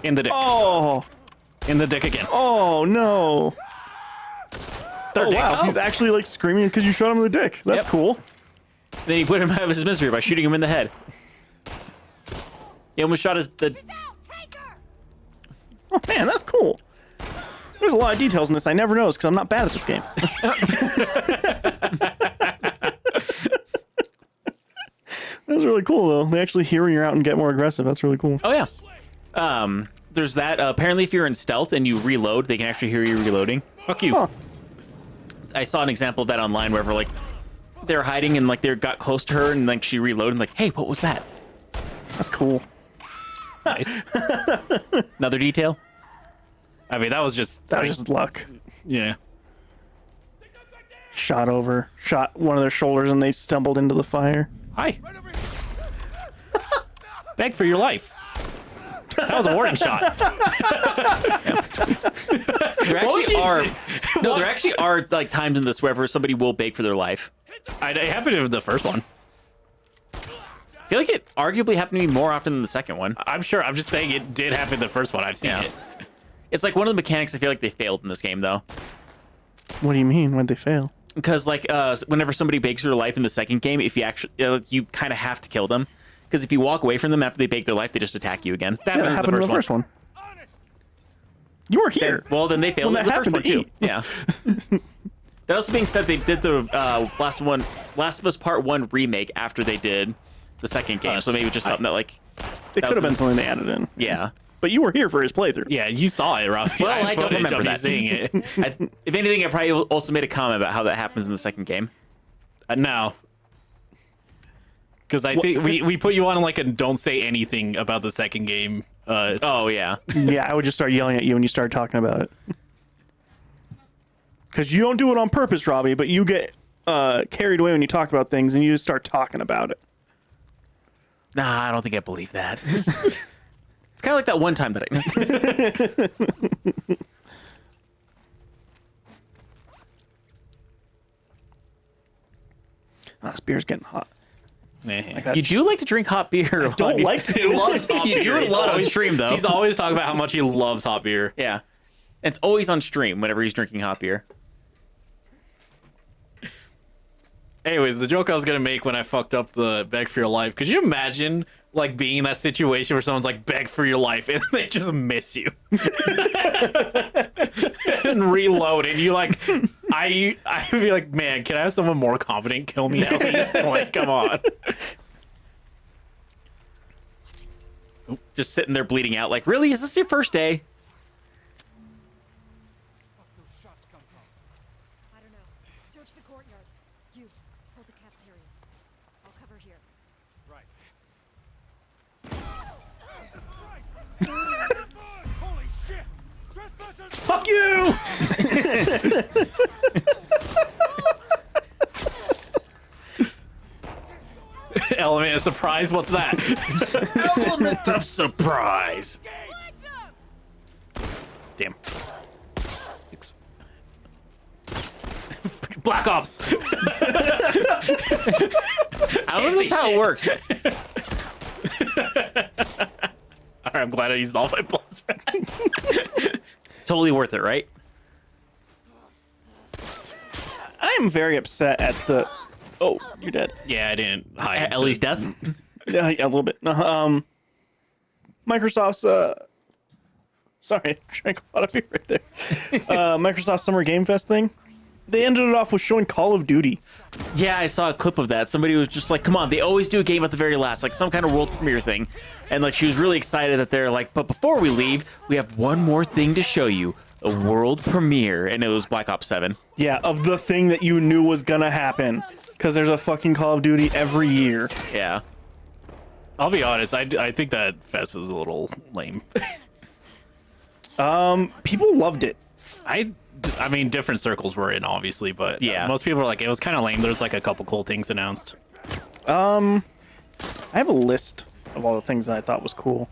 In the dick. Oh, In the dick again. oh no. Third Oh, dick. wow, he's actually like screaming because you shot him in the dick. That's Yep. cool. Then he put him out of his misery by shooting him in the head. He almost shot Oh man, that's cool. There's a lot of details in this I never noticed because I'm not bad at this game. That's really cool though. They actually hear when you're out and get more aggressive. That's really cool. Oh yeah. There's that. Apparently, if you're in stealth and you reload, they can actually hear you reloading. Fuck you. Huh. I saw an example of that online, where like they're hiding and like they got close to her and like she reloaded and like, hey, what was that? That's cool. Nice. Another detail. I mean, that was just. That was just luck. Yeah. Shot one of their shoulders and they stumbled into the fire. Hi. Beg for your life. That was a warning shot. There actually are No, there actually are like times in this where somebody will beg for their life. It happened in the first one. I feel like it arguably happened to me more often than the second one. I'm sure. I'm just saying it did happen in the first one. I've seen Yeah. it. It's like one of the mechanics I feel like they failed in this game though. What do you mean? When'd they fail? Because like whenever somebody begs for their life in the second game, if you actually you kind of have to kill them. Because if you walk away from them after they beg their life, they just attack you again. That Yeah, that happens happened in the first one. You were here. Well, then they failed Well, in the that first one happened too. to Yeah. That also being said, they did the Last of Us Part 1 remake after they did the second game. So maybe it's just something that like It that could have been was- something they added in. yeah. But you were here for his playthrough. Yeah, you saw it, Robbie. Well, I have don't footage remember of you that. seeing it. If anything, I probably also made a comment about how that happens in the second game. No. Because I think we put you on like a don't say anything about the second game. Oh yeah. Yeah, I would just start yelling at you when you start talking about it. Because you don't do it on purpose, Robbie, but you get carried away when you talk about things and you just start talking about it. Nah, I don't think I believe that. It's kind of like that one time that I. Oh, this beer's getting hot. You do like to drink hot beer. I Don't like to. He loves hot You beer. do it a He's lot on always- stream though. He's always talking about how much he loves hot beer. Yeah. It's always on stream whenever he's drinking hot beer. Anyways, the joke I was gonna make when I fucked up the beg for your life. Could you imagine like being in that situation where someone's like beg for your life and they just miss you and reload and you like I would be like, man, can I have someone more confident kill me at least? Like, come on. Just sitting there bleeding out like, really? Is this your first day? I don't know. Search the courtyard. You, hold the cafeteria. I'll cover here. Right. Holy shit! Trespassers! Fuck you! Element of surprise, what's that? Element of surprise. Damn. Black Ops. I don't know if that's how it works. All right, I'm glad I used all my bullets. Totally worth it, right? I'm very upset at the. Oh, you're dead. Yeah, I didn't hide. Ellie's death. Yeah, a little bit. Microsoft's. Sorry, I drank a lot of beer right there. Microsoft Summer Game Fest thing. They ended it off with showing Call of Duty. Yeah, I saw a clip of that. Somebody was just like, come on, they always do a game at the very last, like some kind of world premiere thing. And like she was really excited that they're like, but before we leave, we have one more thing to show you. A world premiere. And it was Black Ops 7. Yeah, of the thing that you knew was gonna happen. Because there's a fucking Call of Duty every year. Yeah. I'll be honest, I think that fest was a little lame. People loved it. I mean, different circles were in, obviously, but Yeah. most people were like, it was kind of lame. There's like a couple cool things announced. I have a list of all the things that I thought was cool.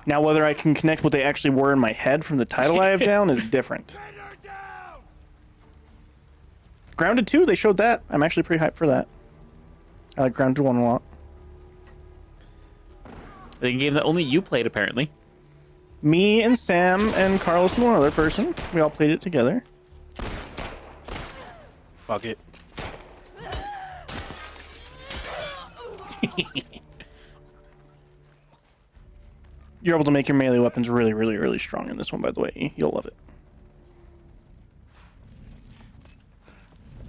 Now, whether I can connect what they actually were in my head from the title I have down is different. Grounded 2, they showed that. I'm actually pretty hyped for that. I like Grounded 1 a lot. The game that only you played, apparently. Me and Sam and Carlos and one other person, we all played it together. Fuck it. You're able to make your melee weapons really, really, really strong in this one, by the way. You'll love it.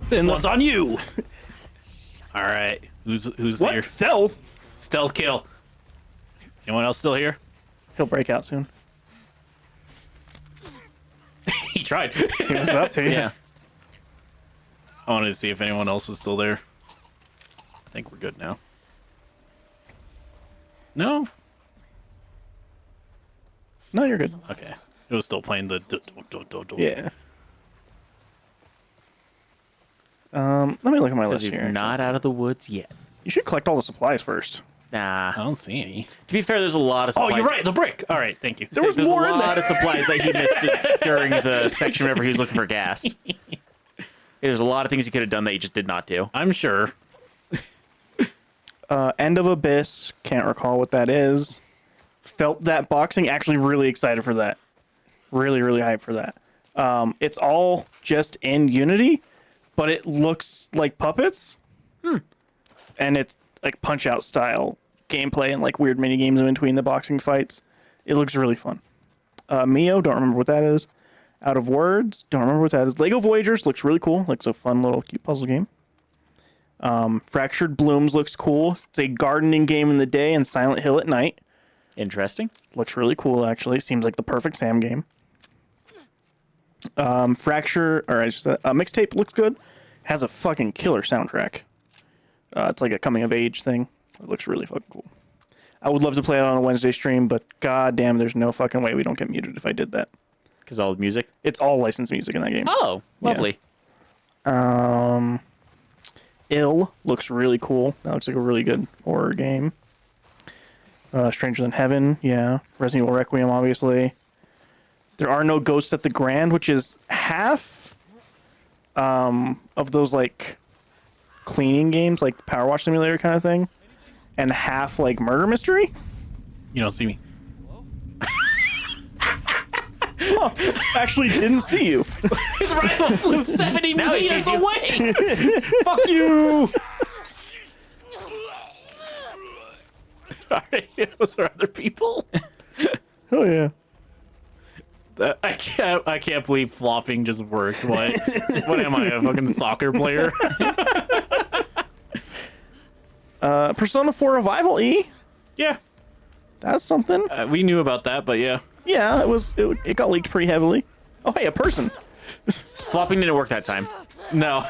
This one's on you. All right, who's What? here? Stealth? Stealth kill. Anyone else still here? He'll break out soon. He tried. He was about to. Yeah. I wanted to see if anyone else was still there. I think we're good now. No? No, you're good. Okay. It was still playing the... Yeah. Let me look at my Because list you're here. not out of the woods yet. You should collect all the supplies first. Nah. I don't see any. To be fair, there's a lot of Oh, supplies. you're right. The brick. All right. Thank you. was There's more a in lot there. of supplies that he missed during the section whenever he was looking for gas. There's a lot of things he could have done that he just did not do. I'm sure. End of Abyss. Can't recall what that is. Felt that boxing. Actually, really excited for that. Really, really hyped for that. It's all just in Unity, but it looks like puppets. And it's like Punch Out style gameplay and like weird mini games in between the boxing fights. It looks really fun. Mio, don't remember what that is. Out of Words, don't remember what that is. Lego Voyagers looks really cool. Looks a fun little cute puzzle game. Fractured Blooms looks cool. It's a gardening game in the day and Silent Hill at night. Interesting. Looks really cool, actually. Seems like the perfect Sam game. Fracture, or I just said, Mixtape looks good. Has a fucking killer soundtrack. It's like a coming of age thing. It looks really fucking cool. I would love to play it on a Wednesday stream, but god damn, there's no fucking way we don't get muted if I did that. Because all the music. It's all licensed music in that game. Oh, lovely. Ill looks really cool. That looks like a really good horror game. Stranger Than Heaven, yeah. Resident Evil Requiem, obviously. There Are No Ghosts at the Grand, which is half of those like cleaning games, like Power Wash Simulator kind of thing, and half like murder mystery. You don't see me. Actually, didn't see you. His rifle flew 70 Now he meters sees you. away. Fuck you. Sorry, those are other people. Oh yeah. I can't believe flopping just worked. What? What am I, a fucking soccer player? Persona 4 Revival E. Yeah, That's something. we knew about that, but yeah, Yeah, it got leaked pretty heavily. Oh hey, a person. Flopping didn't work that time. no.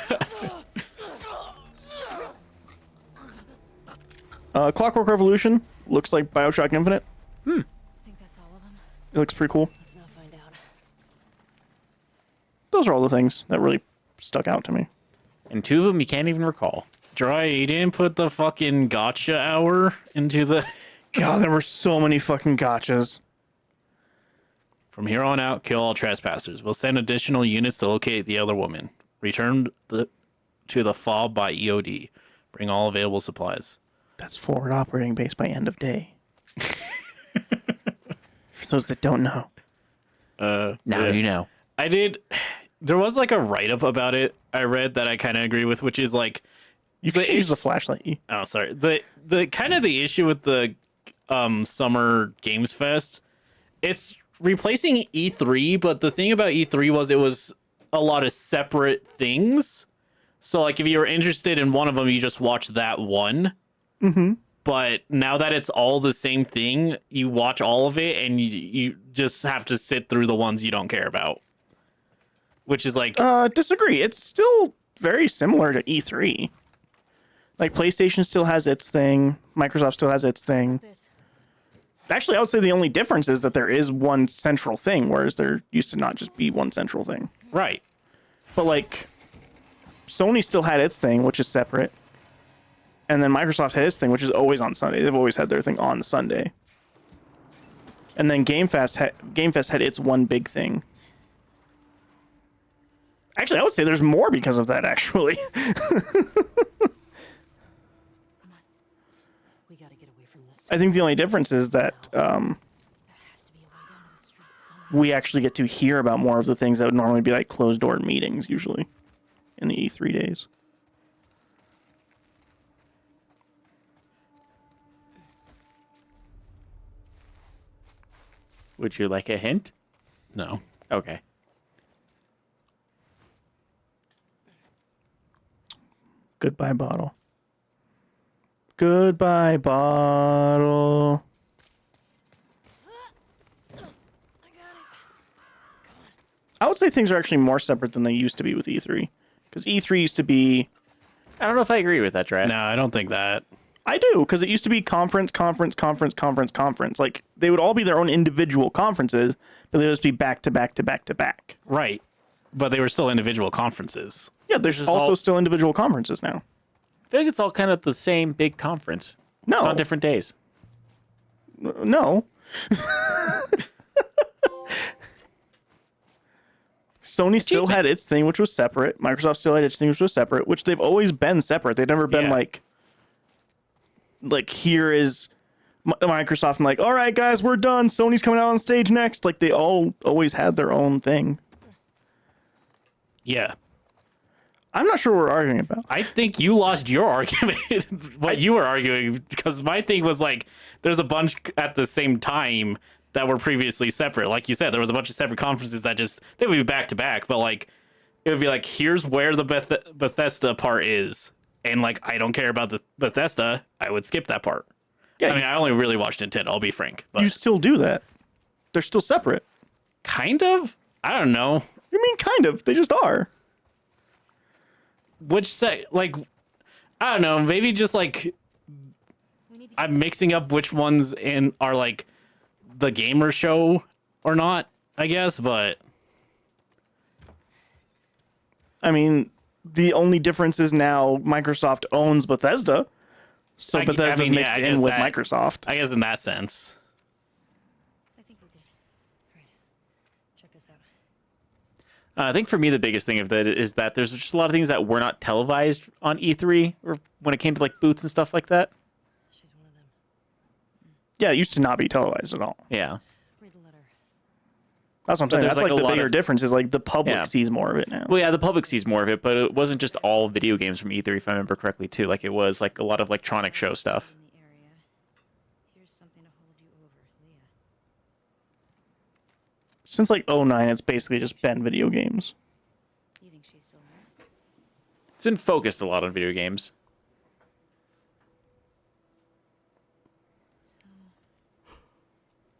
Clockwork Revolution looks like BioShock Infinite. I think that's all of them. It looks pretty cool. Let's now find out. Those are all the things that really stuck out to me. And two of them you can't even recall. Dry, you didn't put the fucking gotcha hour into the. God, there were so many fucking gotchas. From here on out, kill all trespassers. We'll send additional units to locate the other woman. Return to the fob by EOD. Bring all available supplies. That's forward operating base by end of day. For those that don't know. Now Yeah. you know. I did. There was like a write up about it I read that I kind of agree with, which is like, You can use the flashlight. oh sorry, the kind of the issue with the Summer Games Fest, it's replacing E3, but the thing about E3 was it was a lot of separate things. So like if you were interested in one of them, you just watch that one. Mm-hmm. But now that it's all the same thing, you watch all of it and you just have to sit through the ones you don't care about. Which is like, Disagree. It's still very similar to E3. Like PlayStation still has its thing. Microsoft still has its thing. This. Actually, I would say the only difference is that there is one central thing, whereas there used to not just be one central thing. right. But like, Sony still had its thing, which is separate. And then Microsoft had its thing, which is always on Sunday. They've always had their thing on Sunday. And then Game Fest had its one big thing. Actually, I would say there's more because of that, actually. We gotta get away from this. I think the only difference is that There has to be a way down to the streets somewhere. we actually get to hear about more of the things that would normally be like closed-door meetings, usually, in the E3 days. Would you like a hint? No. Okay. Goodbye, bottle. Goodbye, bottle. I would say things are actually more separate than they used to be with E3. Because E3 used to be... I don't know if I agree with that, Drat. No, I don't think that. I do, because it used to be conference. Like, they would all be their own individual conferences, but they would just be back to back to back to back. Right. But they were still individual conferences. Yeah, there's is also all- still individual conferences now. I feel like it's all kind of the same big conference. No, It's on different days. no. Sony still had its thing, which was separate. Microsoft still had its thing, which was separate. Which they've always been separate. They've never been Yeah. like here is Microsoft. And like, all right, guys, we're done. Sony's coming out on stage next. Like they all always had their own thing. Yeah. I'm not sure what we're arguing about. I think you lost your argument, what you were arguing, because my thing was like, there's a bunch at the same time that were previously separate. Like you said, there was a bunch of separate conferences that just, they would be back to back, but like, it would be like, here's where the Bethesda part is. And like, I don't care about the Bethesda. I would skip that part. Yeah, I mean, I only really watched Nintendo, I'll be frank. But you still do that. They're still separate. kind of? I don't know. You mean kind of? They just are. Like, I don't know. Maybe just like, We need to I'm mixing up which ones are like the gamer show or not, I guess, but I mean, the only difference is now Microsoft owns Bethesda, so I Bethesda's mean, yeah, mixed I in guess with that- Microsoft. I guess in that sense. I think we're good. Alright. Check this out. I think for me the biggest thing of that is that there's just a lot of things that were not televised on E3 or when it came to like booths and stuff like that. She's one of them. Yeah, it used to not be televised at all. Yeah. Read the letter. That's what I'm saying. there's, That's like, like a the lot bigger of- difference is like the public Yeah. sees more of it now. Well, yeah, the public sees more of it, but it wasn't just all video games from E3, if I remember correctly, too. Like, it was, like, a lot of electronic show stuff. In the area. Here's something to hold you over, Leah. Since like 09, it's basically just been video games. You think she's still there? It's been focused a lot on video games.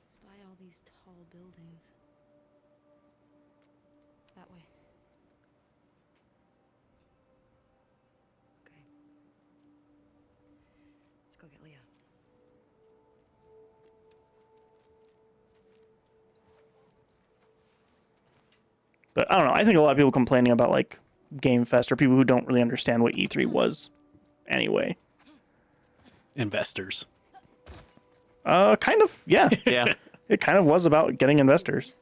Spy all these tall buildings. That way. Okay. Let's go get Leah. But I don't know. I think a lot of people complaining about like Game Fest are people who don't really understand what E3 was anyway. Investors. Kind of, yeah. Yeah. It kind of was about getting investors.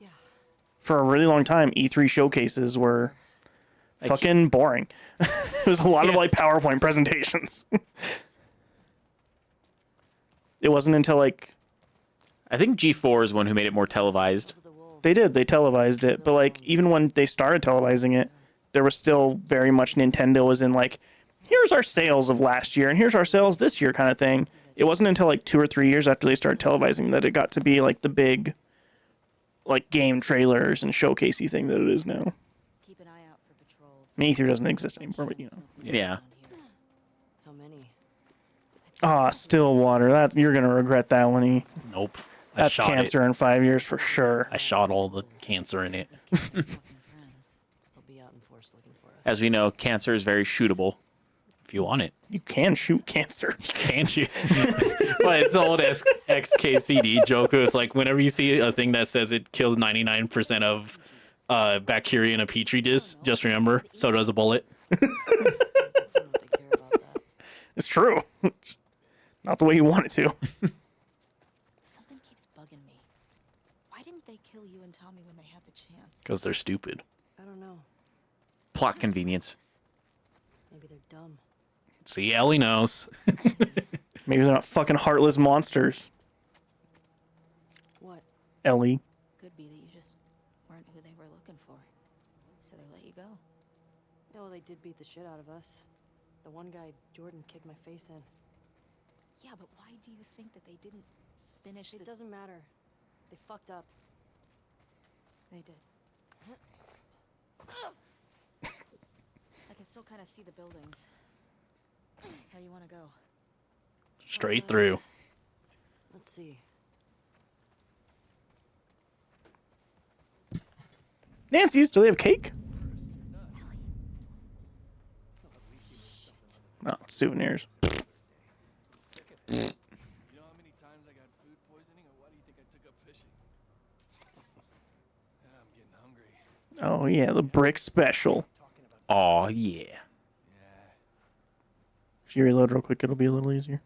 Yeah. For a really long time, E3 showcases were fucking boring. It was a lot of like PowerPoint presentations. It wasn't until like I think G4 is one who made it more televised. Those are the wolves. they televised it, but like even when they started televising it, there was still very much Nintendo was in like, here's our sales of last year and here's our sales this year kind of thing. It wasn't until like 2 or 3 years after they started televising that it got to be like the big like game trailers and showcasey thing that it is now. Keep an eye out for patrols. I mean, E3 doesn't exist anymore, but you know. Yeah. How many? Ah, Stillwater. That you're gonna regret that one. E. Nope. I That's shot cancer in 5 years for sure. it. I shot all the cancer in it. Fucking friends. They'll be out in force looking for us. As we know, cancer is very shootable. If you want it. You can shoot cancer. Can't you? Well, it's the old XKCD joke. It's like whenever you see a thing that says it kills 99% of bacteria in a petri dish, just remember, so does a bullet. I don't know if they care about that. It's true. Just not the way you want it to. Something keeps bugging me. Why didn't they kill you and Tommy when they had the chance? Because they're stupid. I don't know. Plot convenience. Maybe they're dumb. See, Ellie knows. Maybe they're not fucking heartless monsters. What? Ellie. Could be that you just weren't who they were looking for. So they let you go. No, they did beat the shit out of us. The one guy, Jordan, kicked my face in. Yeah, but why do you think that they didn't finish It the... doesn't matter. They fucked up. They did. I can still kind of see the buildings. How do you want to go? Straight through. Let's see. Nancy's, do they have cake? Oh, it's souvenirs. You know how many times I got food poisoning, or why do you think I took up fishing? I'm getting hungry. Oh yeah, the brick special. Oh yeah. If you reload real quick, it'll be a little easier.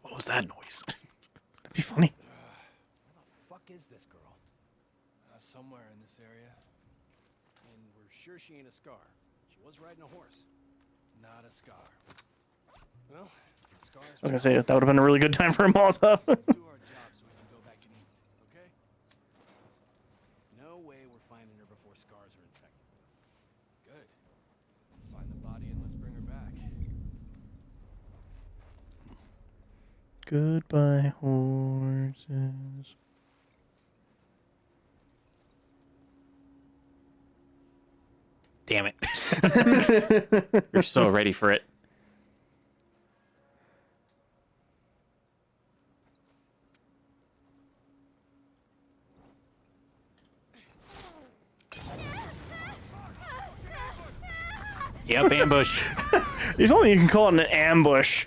What was that noise? That'd be funny. Fuck is this girl? Somewhere in this area. And we're sure she ain't a Scar. She was riding a horse. Not a Scar. Well, Scars. I was gonna say that would have been a really good time for a Molotov. Do our job so we can go back and eat, okay? No way we're finding her before Scars are infected. Good. Find the body and let's bring her back. Goodbye, horses. Damn it. You're so ready for it. Yep, ambush. There's only you can call it an ambush.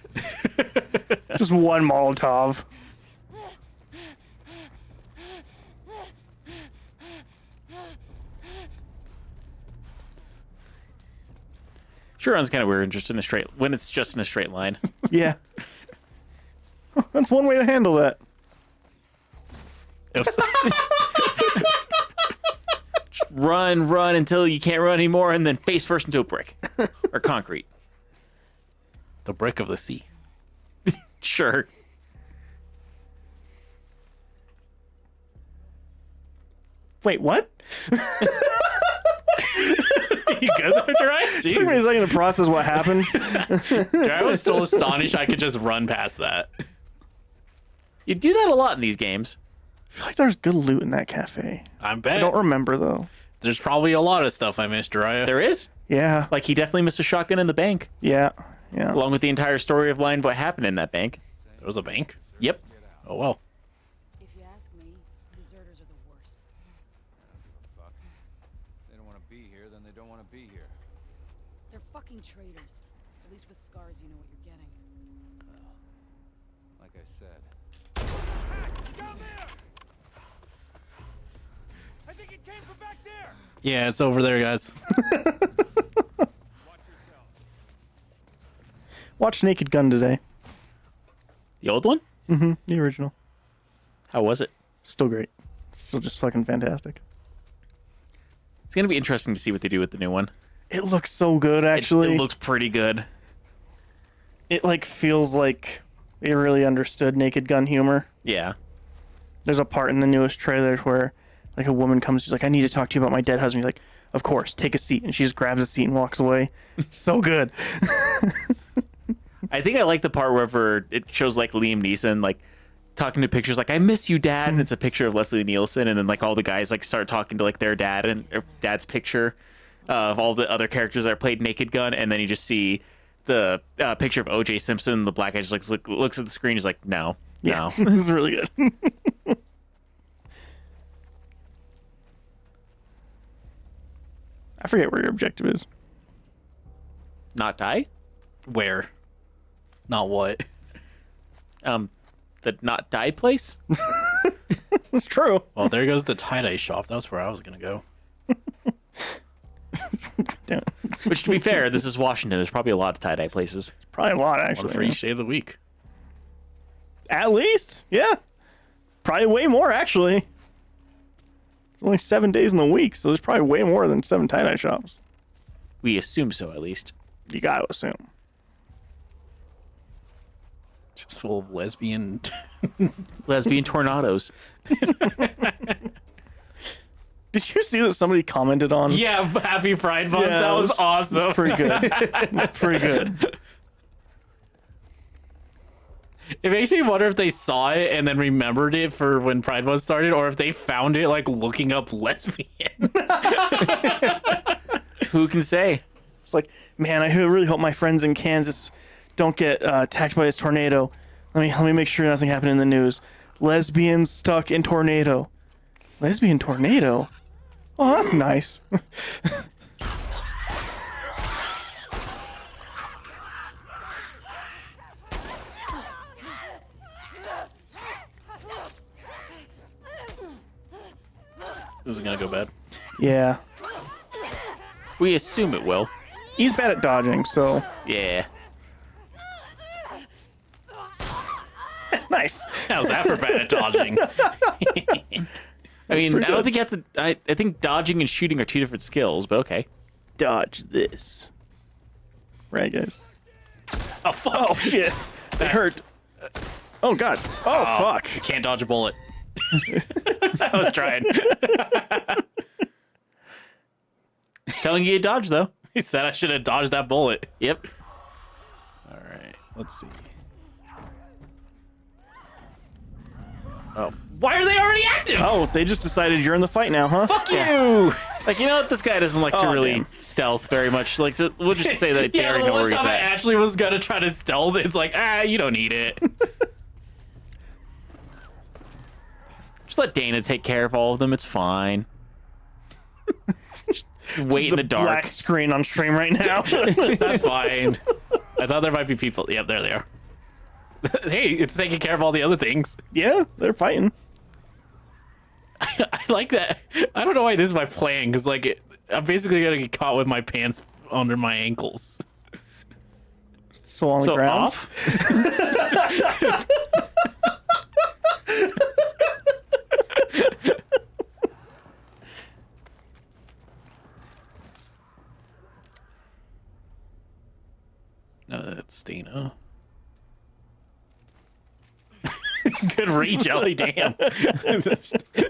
Just one Molotov. Sure runs kind of weird just in a straight when it's just in a straight line. Yeah. That's one way to handle that. Oops. Run until you can't run anymore, and then face first into a brick or concrete. The brick of the sea. Sure. Wait, what? You good there, Jiraiya? Took me a Jeez. second to process what happened. Jiraiya was still astonished I could just run past that. You do that a lot in these games. I feel like there's good loot in that cafe. I I bet. don't remember though. There's probably a lot of stuff I missed, Jiraiya. There is. Yeah. Like, he definitely missed a shotgun in the bank, Yeah. Yeah. along with the entire story of line what happened in that bank. There was a bank? Yep. Oh, well. If you ask me, deserters are the worst. Fuck. They don't want to be here, then they don't want to be here. They're fucking traitors. At least with Scars, you know what you're getting. Like I said. I think it came from back there! Yeah, it's over there, guys. Watch Naked Gun today. The old one? The original. How was it? Still great. Still just fucking fantastic. It's going to be interesting to see what they do with the new one. It looks so good, actually. It looks pretty good. It like feels like they really understood Naked Gun humor. Yeah. There's a part in the newest trailer where like a woman comes, she's like, I need to talk to you about my dead husband. He's like, of course, take a seat. And she just grabs a seat and walks away. It's so good. I think I like the part wherever it shows like Liam Neeson like talking to pictures like I miss you, Dad, and it's a picture of Leslie Nielsen, and then like all the guys like start talking to like their dad and or dad's picture of all the other characters that are played Naked Gun, and then you just see the picture of O.J. Simpson. The black guy just looks at the screen. He's like, no. This is really good. I forget where your objective is. Not die. Where? Not what? The not die place. That's true. Well, there goes the tie-dye shop. That's where I was going to go. Damn it. Which, to be fair, this is Washington. There's probably a lot of tie dye places. Probably a lot, One actually. for each day of the week. At least, yeah. Probably way more, actually. Only 7 days in the week, so there's probably way more than 7 tie-dye shops. We assume so, at least. You gotta assume. Just full of lesbian. Lesbian tornadoes. Did you see that somebody commented on? Yeah, happy Pride Month. Yeah, that it was awesome. Pretty good. That's pretty good. It makes me wonder if they saw it and then remembered it for when Pride Month started, or if they found it like looking up lesbian. Who can say? It's like, man, I really hope my friends in Kansas don't get attacked by this tornado. Let me make sure nothing happened in the news. Lesbians stuck in tornado. Lesbian tornado? Oh, that's nice. This is gonna go bad. Yeah. We assume it will. He's bad at dodging, so Yeah. Nice. How's that for bad at dodging? I mean, pretty I don't good. think you have to. I think dodging and shooting are two different skills, but okay. Dodge this. Right, guys. Oh fuck! Oh shit. They That's- hurt. Oh god. Oh fuck. Can't dodge a bullet. I was trying. It's telling you to dodge though. He said I should have dodged that bullet. Yep. All right, let's see. Oh, why are they already active? Oh, they just decided you're in the fight now, huh? Fuck you! Like, you know what? This guy doesn't like to Oh, really damn. stealth very much. Like, we'll just say that they Yeah, already the know one where he's time I at. actually was gonna try to stealth, it's like, you don't need it. Just let Dana take care of all of them. It's fine. Just wait in the dark. Black screen on stream right now. That's fine. I thought there might be people. Yep, there they are. Hey, it's taking care of all the other things. Yeah, they're fighting. I like that. I don't know why this is my plan, because like I'm basically gonna get caught with my pants under my ankles. So on the So ground. off. No, that's Dana. Good reach, Ellie. Damn.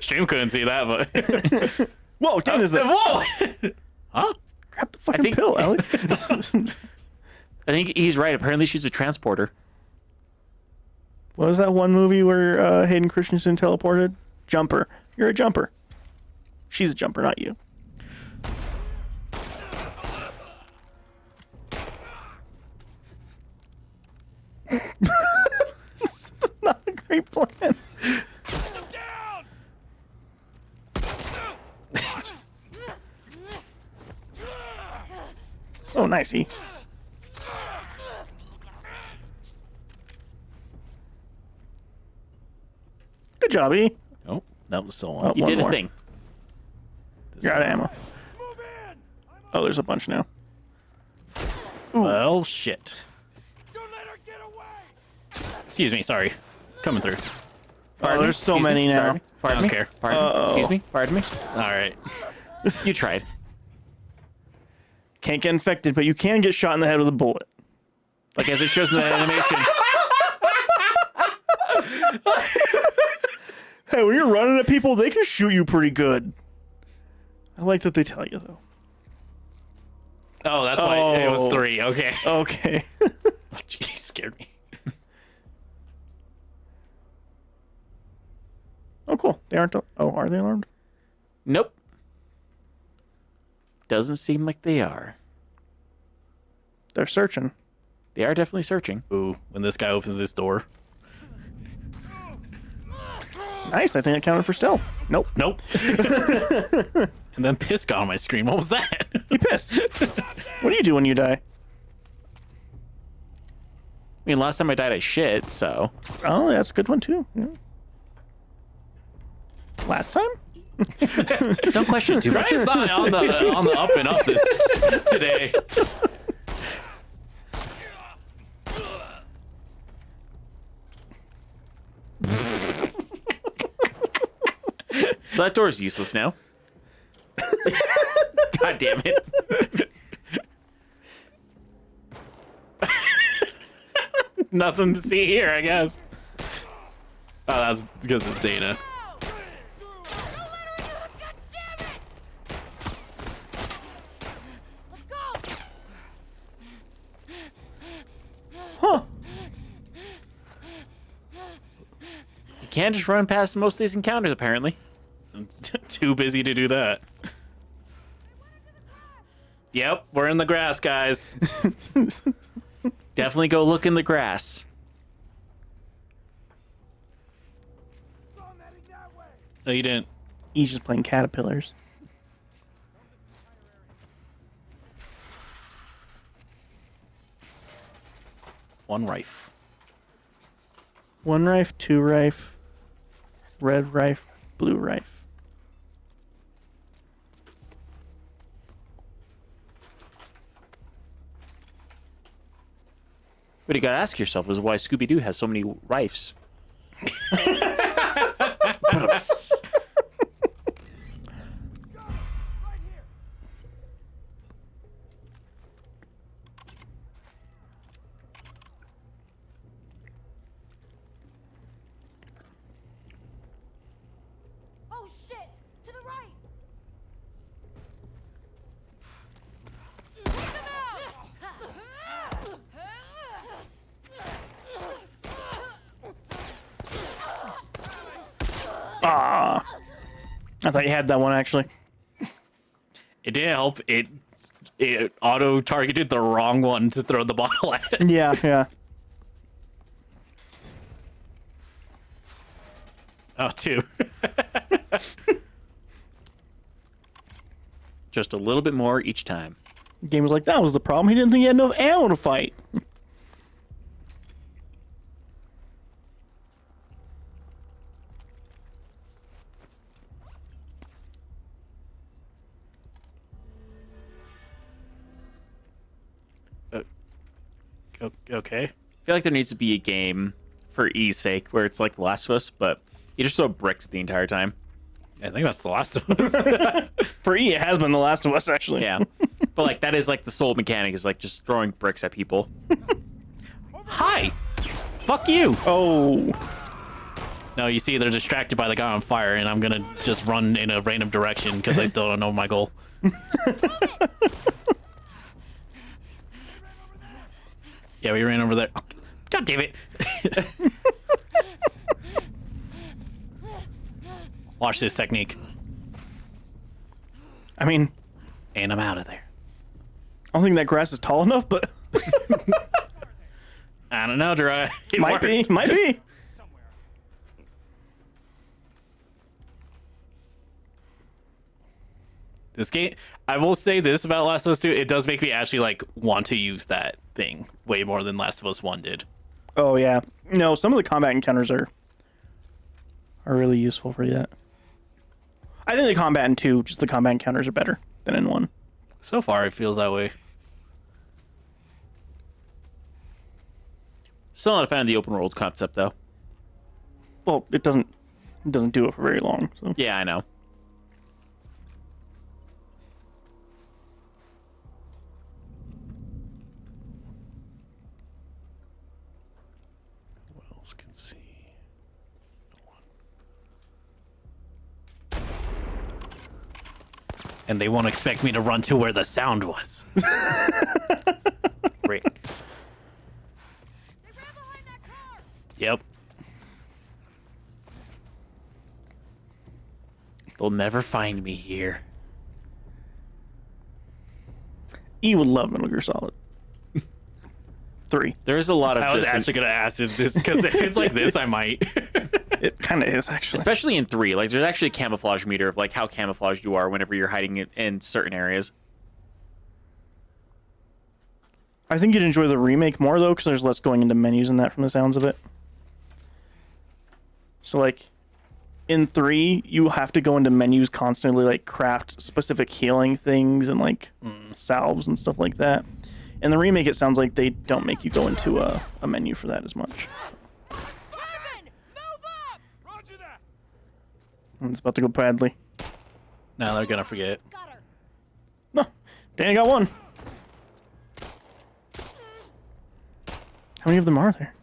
Stream couldn't see that, but Whoa, Dana's there. whoa! Huh? Grab the fucking think- pill, Ellie. I think he's right. Apparently, she's a transporter. What was that one movie where Hayden Christensen teleported? Jumper. You're a jumper. She's a jumper, not you. This is not a great plan. Oh, nice. Good job, E. Oh, that was so Oh, long. You one did more. a thing. You're out of ammo. Oh, there's a bunch now. Well, shit. Excuse me, sorry. Coming through. Oh, there's so Excuse many me? now. Sorry. Pardon I don't me? care. Pardon me? Excuse me? Pardon me? Alright. You tried. Can't get infected, but you can get shot in the head with a bullet. Like, as it shows in the animation. Hey, when you're running at people, they can shoot you pretty good. I like that they tell you, though. Oh, that's why it was Oh. 3. Okay. Okay. Jeez, scared me. Oh, cool. They aren't. Oh, are they alarmed? Nope. Doesn't seem like they are. They're searching. They are definitely searching. Ooh, when this guy opens this door. Nice. I think it counted for stealth. Nope. Nope. And then piss got on my screen. What was that? You pissed. What do you do when you die? I mean, last time I died, I shit, so. Oh, that's a good one, too. Yeah. Last time? Don't question too much. Ryan's not on the up and up this today. So that door's useless now. God damn it. Nothing to see here, I guess. Oh, that's because it's Dana. Huh. You can't just run past most of these encounters, apparently. I'm too busy to do that. Yep, we're in the grass, guys. Definitely go look in the grass. No, you didn't. He's just playing caterpillars. One rife. One rife, two rife, red rife, blue rife. What you gotta ask yourself is why Scooby Doo has so many rifes. Oh shit! To the right! Take them Ah, I thought you had that one actually. It didn't help. It auto targeted the wrong one to throw the bottle at. Yeah, yeah. Oh, two. Just a little bit more each time. Game was like, that was the problem. He didn't think he had enough ammo to fight. Okay. I feel like there needs to be a game for E's sake where it's like The Last of Us, but you just throw bricks the entire time. I think that's The Last of Us. For E, it has been The Last of Us, actually. Yeah. But like that is like the sole mechanic is like just throwing bricks at people. Hi. Fuck you. Oh. No, you see, they're distracted by the guy on fire, and I'm gonna just run in a random direction because I still don't know my goal. Yeah, we ran over there. Oh, God damn it. Watch this technique. I mean, And I'm out of there. I don't think that grass is tall enough, but I don't know, Drew. It might worked. be. Might be. This game, I will say this about Last of Us 2, it does make me actually like want to use that thing way more than Last of Us 1 did. Oh, yeah. No, some of the combat encounters are really useful for that. I think the combat in 2, just the combat encounters are better than in 1. So far, it feels that way. Still not a fan of the open world concept though. Well, it doesn't do it for very long. So. Yeah, I know. What else can see? And they won't expect me to run to where the sound was. Great. They ran behind that car! Yep. They'll never find me here. E would love Metal Gear Solid 3. There is a lot of I was this in- actually gonna ask if this, because if it's like this, I might. It kind of is, actually. especially in 3. Like there's actually a camouflage meter of like how camouflaged you are whenever you're hiding in certain areas. I think you'd enjoy the remake more, though, because there's less going into menus in that from the sounds of it. So, like, in 3, you have to go into menus constantly, like, craft specific healing things and, like, salves and stuff like that. In the remake, it sounds like they don't make you go into a menu for that as much. Kevin! Move up! Roger that. And it's about to go badly. Now they're gonna forget. Got her! No, Danny got one. How many of them are there?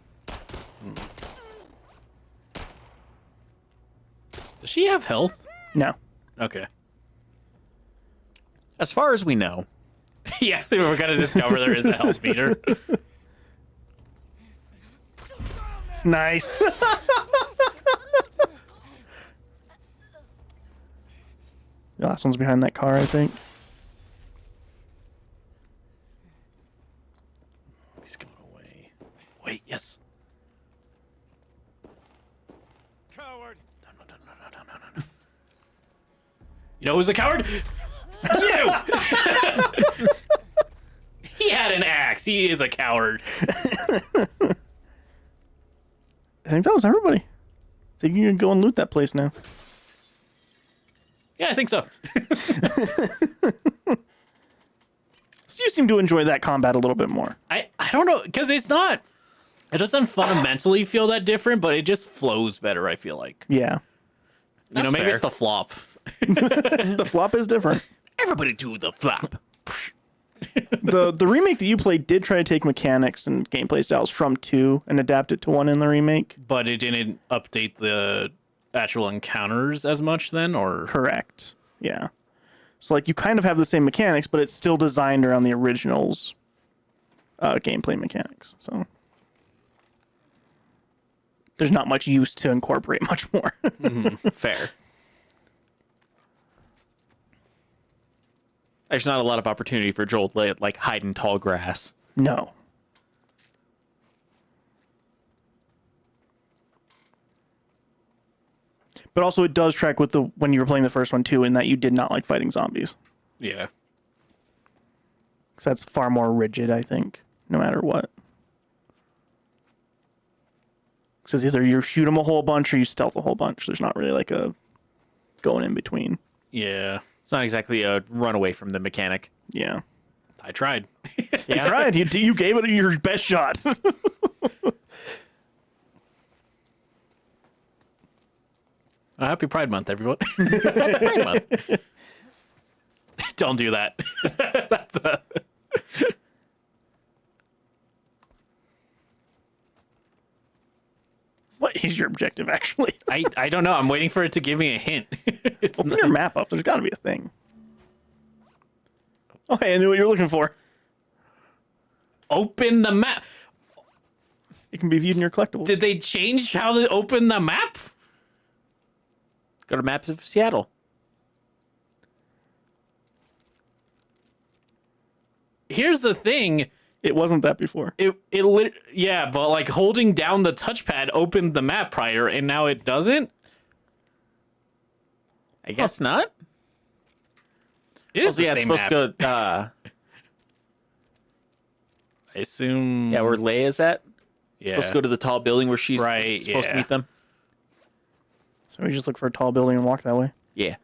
Does she have health? No. Okay. As far as we know. Yeah, we're gonna discover there is a health meter. Nice. The last one's behind that car, I think. He's going away. Wait, yes. Coward. No. You know who's a coward? You! He had an axe. He is a coward. I think that was everybody. So you can go and loot that place now. Yeah, I think so. So you seem to enjoy that combat a little bit more. I don't know, because it's not It doesn't fundamentally feel that different, but it just flows better, I feel like. Yeah. Maybe fair. it's the flop. The flop is different. Everybody do the flop. The remake that you played did try to take mechanics and gameplay styles from 2 and adapt it to 1 in the remake. But it didn't update the actual encounters as much then, or? Correct. Yeah. So like you kind of have the same mechanics, but it's still designed around the original's gameplay mechanics. So there's not much use to incorporate much more. Fair. There's not a lot of opportunity for Joel to like hide in tall grass. No. But also it does track with the when you were playing the first one too, in that you did not like fighting zombies. Yeah. Because that's far more rigid, I think, no matter what. Because either you shoot them a whole bunch or you stealth a whole bunch. There's not really like a going in between. Yeah. It's not exactly a run away from the mechanic. Yeah. I tried. You tried. You gave it your best shot. Happy Pride Month, everyone. Pride Month. Don't do that. That's What is your objective, actually? I don't know. I'm waiting for it to give me a hint. It's Open not- your map up. There's got to be a thing. Oh, hey, I knew what you were looking for. Open the map. It can be viewed in your collectibles. Did they change how they open the map? Go to maps of Seattle. Here's the thing. It wasn't that before. Yeah, but like holding down the touchpad opened the map prior, and now it doesn't. I guess not. It is Also, yeah, the it's same supposed map. to go. I assume. Yeah, where Leia's at. Yeah. Supposed to go to the tall building where she's Right, supposed to yeah. meet them. So we just look for a tall building and walk that way. Yeah.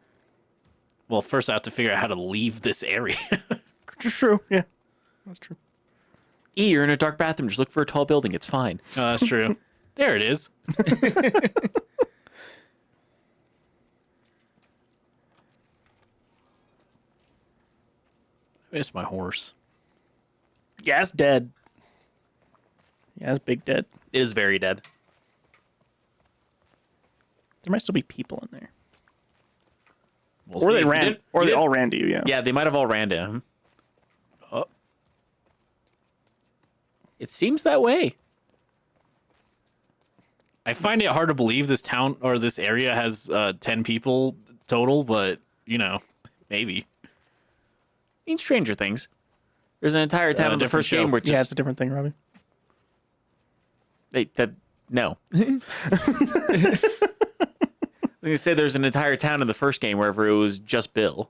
Well, first I have to figure out how to leave this area. Which is true. Yeah, that's true. You're in a dark bathroom. Just look for a tall building. It's fine. Oh, that's true. There it is. I miss my horse. Yeah, it's dead. Yeah, it's big dead. It is very dead. There might still be people in there. We'll Or see. they We ran. did- Or we they did- all ran to you. Yeah. Yeah, they might have all ran to him. Oh, It seems that way. I find it hard to believe this town or this area has 10 people total, but you know, maybe. In Stranger Things, there's an entire town in the different first game show. where Yeah, it's just a different thing, Robbie. no. I was gonna say there's an entire town in the first game wherever it was just Bill.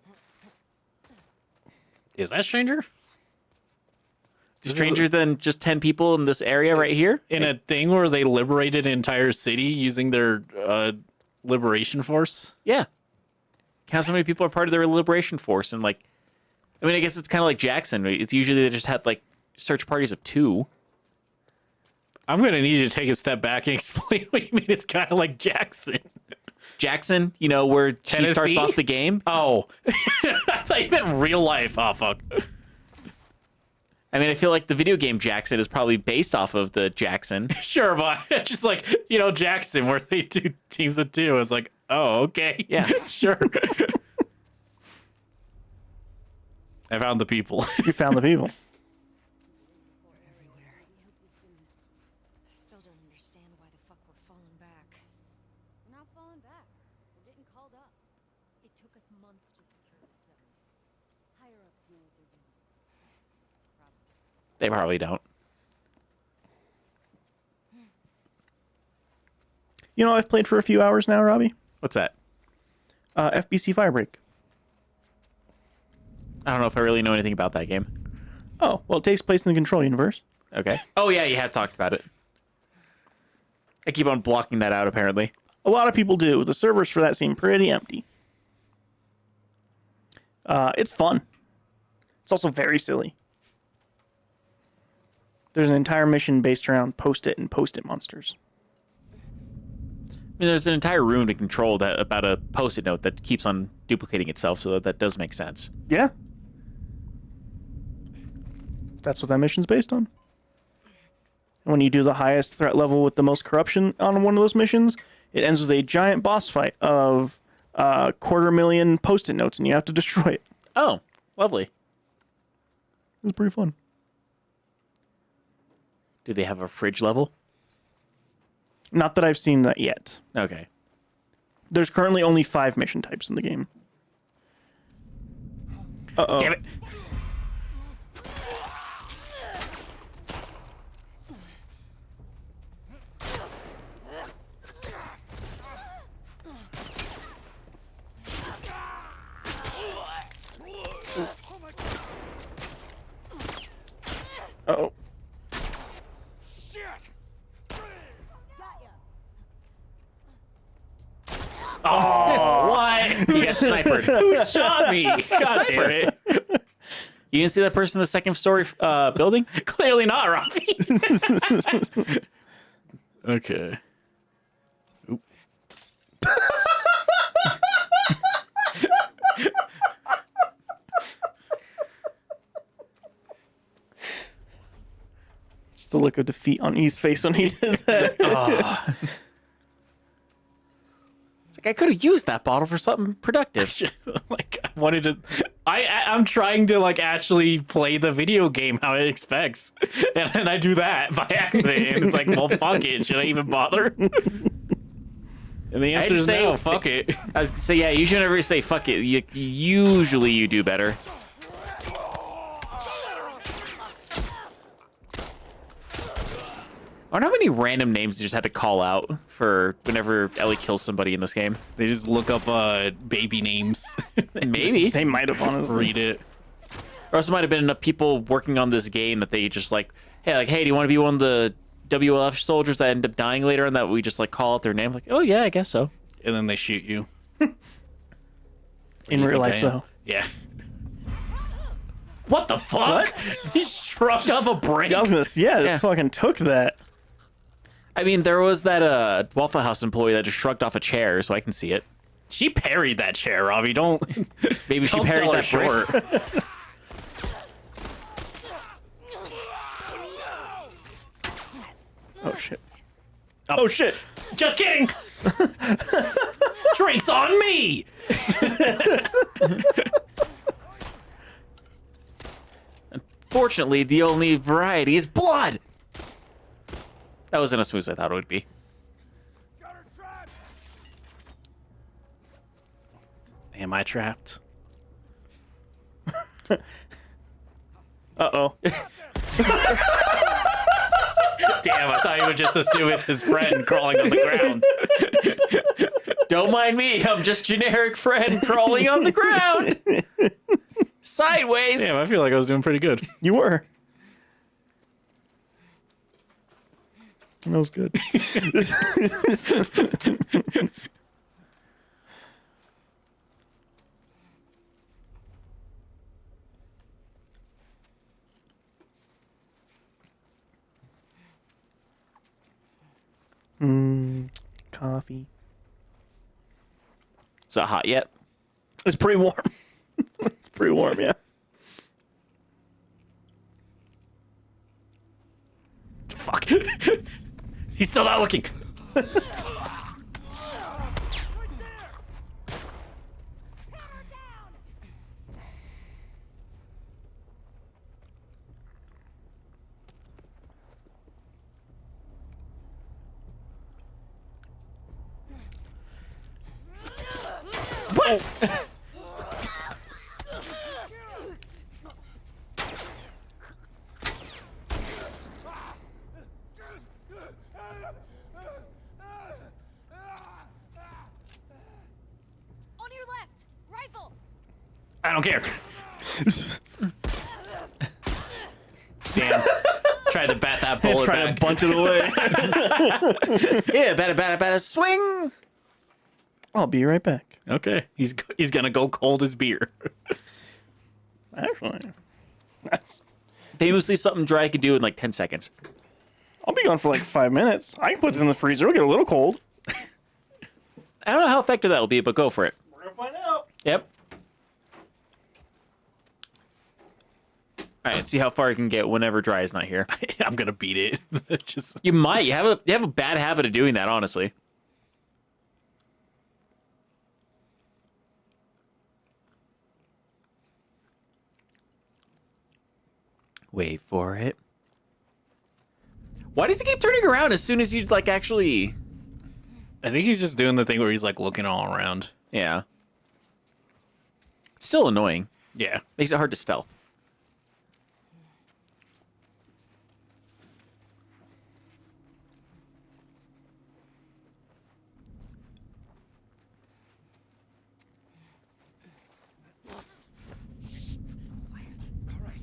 Is that Stranger? Stranger than just 10 people in this area right here? In a thing where they liberated an entire city using their liberation force? Yeah. Count how many people are part of their liberation force, and like, I mean, I guess it's kind of like Jackson. It's usually they just had like search parties of 2. I'm going to need you to take a step back and explain what you mean. It's kind of like Jackson. Jackson, you know, where she starts Tennessee? off the game. Oh. I thought you meant real life. Oh, fuck. I mean, I feel like the video game Jackson is probably based off of the Jackson. Sure, but just like, you know, Jackson, where they do teams of 2. It's like, oh, okay. Yeah. Sure. I found the people. You found the people. Everywhere. I still don't understand why the fuck we're falling back. We're not falling back. We're getting called up. It took us months to secure the city. Higher ups know what they're doing. Probably. They probably don't. You know, I've played for a few hours now, Robbie. What's that? FBC Firebreak. I don't know if I really know anything about that game. Oh, well, it takes place in the Control universe. Okay. Oh, yeah, you have talked about it. I keep on blocking that out, apparently. A lot of people do. The servers for that seem pretty empty. It's fun. It's also very silly. There's an entire mission based around Post-it and Post-it monsters. I mean, there's an entire room to control that about a Post-it note that keeps on duplicating itself, so that does make sense. Yeah. That's what that mission's based on. When you do the highest threat level with the most corruption on one of those missions, it ends with a giant boss fight of 250,000 Post-it notes, and you have to destroy it. Oh, lovely. It was pretty fun. Do they have a fridge level? Not that I've seen that yet. Okay. There's currently only 5 mission types in the game. Uh-oh. Damn it. Uh-oh. What? You got sniped. Who shot me? God damn it. You didn't see that person in the second story building? Clearly not, Rafi. Okay. Just the look of defeat on E's face when he did that. It's like I could have used that bottle for something productive. Like I wanted to. I'm trying to like actually play the video game how it expects, and I do that by accident. And it's like, well, fuck it. Should I even bother? And the answer is no. Fuck it. I was say yeah. You should never say fuck it. Usually you do better. I wonder how many random names you just had to call out for whenever Ellie kills somebody in this game. They just look up baby names. Maybe. They might have honestly. Read it. Or else there might have been enough people working on this game that they just like, hey, do you want to be one of the WLF soldiers that end up dying later and that we just like call out their name? Like, oh yeah, I guess so. And then they shoot you. In real life, I am? though. Yeah. What the fuck? What? He shrugged off a brick. I was gonna, yeah, Yeah. just fucking took that. I mean, there was that Waffle House employee that just shrugged off a chair, so I can see it. She parried that chair, Robbie. Don't. Maybe she Don't parried sell her that brick. short. Oh shit. Oh shit. Just kidding. Drinks on me. Fortunately, the only variety is blood. That wasn't as smooth as I thought it would be. Am I trapped? Uh-oh. Damn, I thought you would just assume it's his friend crawling on the ground. Don't mind me. I'm just generic friend crawling on the ground. Sideways. Damn, I feel like I was doing pretty good. You were. That was good. Coffee. Is it hot yet? It's pretty warm. It's pretty warm, yeah. Fuck. He's still not looking. What? On your left! Rifle! I don't care. Damn. Tried to bat that bullet Trying back. to bunt it away. Yeah, better, swing. I'll be right back. Okay. He's gonna go cold as beer. Actually, that's famously something dry could do in like 10 seconds. I'll be gone for like 5 minutes. I can put this in the freezer. It'll get a little cold. I don't know how effective that will be, but go for it. We're gonna find out. Yep. All right, see how far you can get whenever dry is not here. I'm gonna beat it. Just You might. You have a bad habit of doing that, honestly. Wait for it. Why does he keep turning around as soon as you like actually? I think he's just doing the thing where he's like looking all around. Yeah. It's still annoying. Yeah. Makes it hard to stealth. All right. Just relax.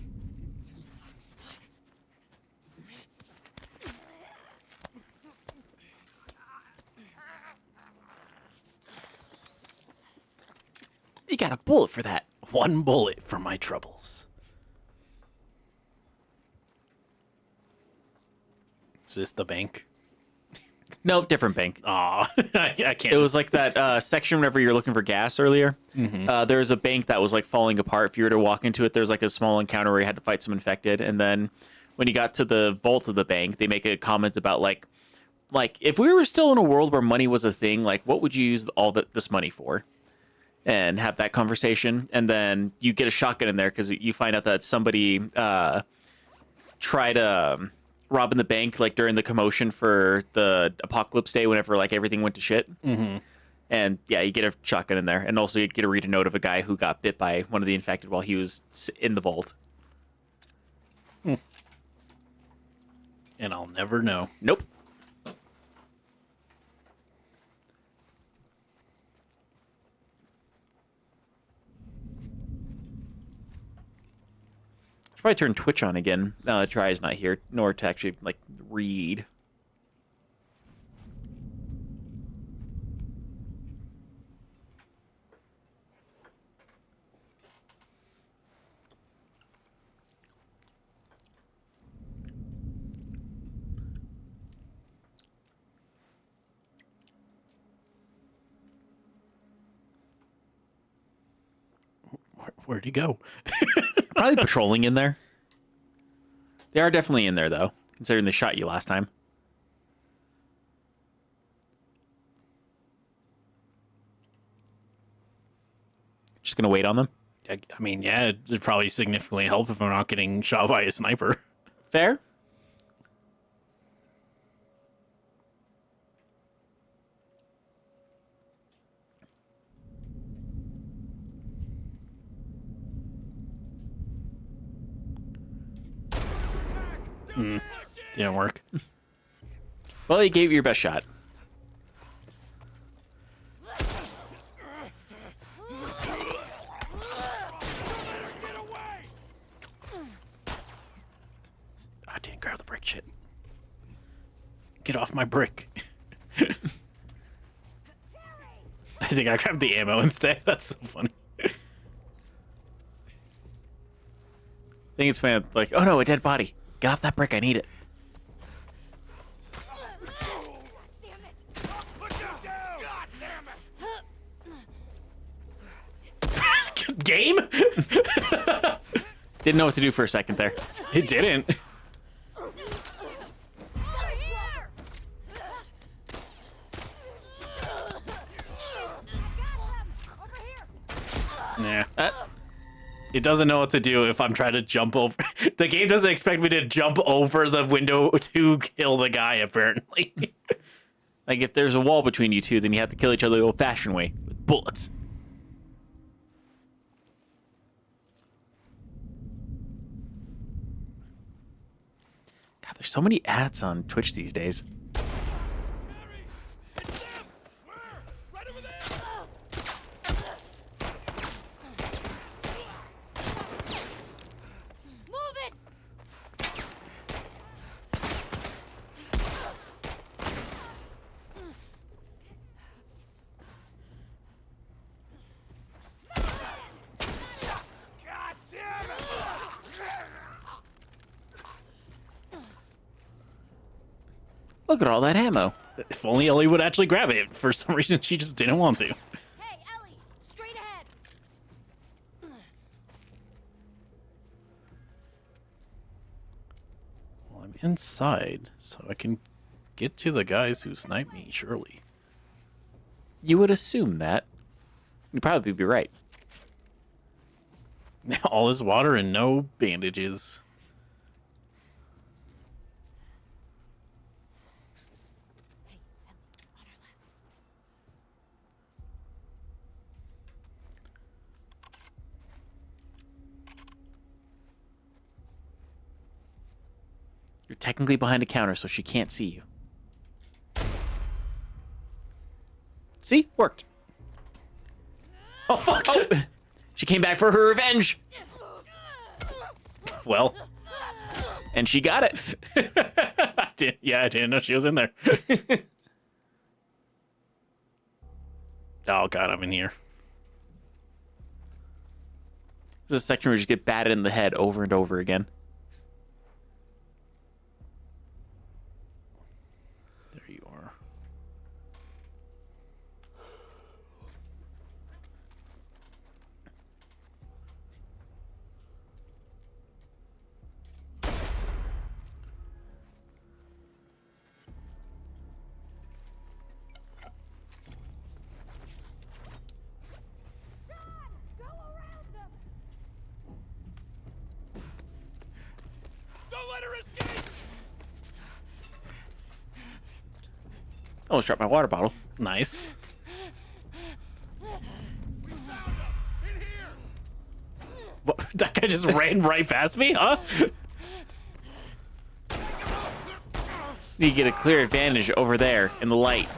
You got a bullet for that. One bullet for my troubles. Is this the bank? No, different bank. Aw, I can't. It was like that section whenever you're looking for gas earlier. There was a bank that was like falling apart. If you were to walk into it, there's like a small encounter where you had to fight some infected. And then when you got to the vault of the bank, they make a comment about like if we were still in a world where money was a thing, like what would you use all this money for? And have that conversation. And then you get a shotgun in there because you find out that somebody tried robbing the bank like during the commotion for the apocalypse day whenever like everything went to shit. And yeah, you get a shotgun in there, and also you get to read a note of a guy who got bit by one of the infected while he was in the vault. And I'll never know. Nope. Should probably turn Twitch on again. Try's not here, nor to actually like read. Where'd he go? Probably patrolling in there. They are definitely in there, though, considering they shot you last time. Just gonna wait on them. I mean, yeah, it'd probably significantly help if I'm not getting shot by a sniper. Fair. Didn't work. Well, you gave it your best shot. I didn't grab the brick shit. Get off my brick. I think I grabbed the ammo instead. That's so funny. I think it's funny, like, oh no, a dead body. Get off that brick, I need it. Game? Didn't know what to do for a second there. It didn't. Yeah. It doesn't know what to do if I'm trying to jump over. The game doesn't expect me to jump over the window to kill the guy, apparently. Like, if there's a wall between you two, then you have to kill each other the old-fashioned way, with bullets. God, there's so many ads on Twitch these days. Move it! Look at all that ammo. If only Ellie would actually grab it. For some reason, she just didn't want to. Hey, Ellie! Straight ahead! Well, I'm inside, so I can get to the guys who sniped me, surely. You would assume that. You'd probably be right. All this water and no bandages. Hey, Ellie, on our left. You're technically behind a counter, so she can't see you. See? Worked. Oh, fuck! Oh! She came back for her revenge! Well, And she got it. I didn't know she was in there. Oh, God, I'm in here. This is a section where you just get batted in the head over and over again. There you are. Almost dropped my water bottle. Nice. What, that guy just ran right past me, huh? You get a clear advantage over there in the light.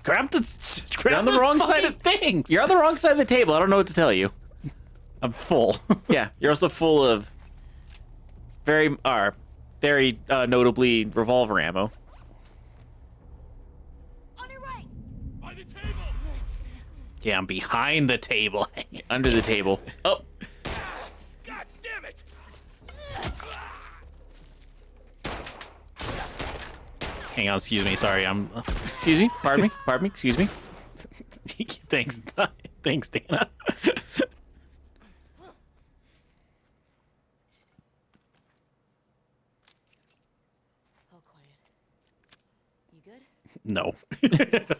Grab the on the wrong side of things. You're on the wrong side of the table. I don't know what to tell you. I'm full. Yeah, you're also full of very notably revolver ammo. On your right! Yeah, I'm behind the table. Under the table. Oh, God damn it! Hang on, excuse me. Sorry, I'm. excuse me. Pardon me. Pardon me. Excuse me. Thanks, thanks, Dana. All quiet. You good? No.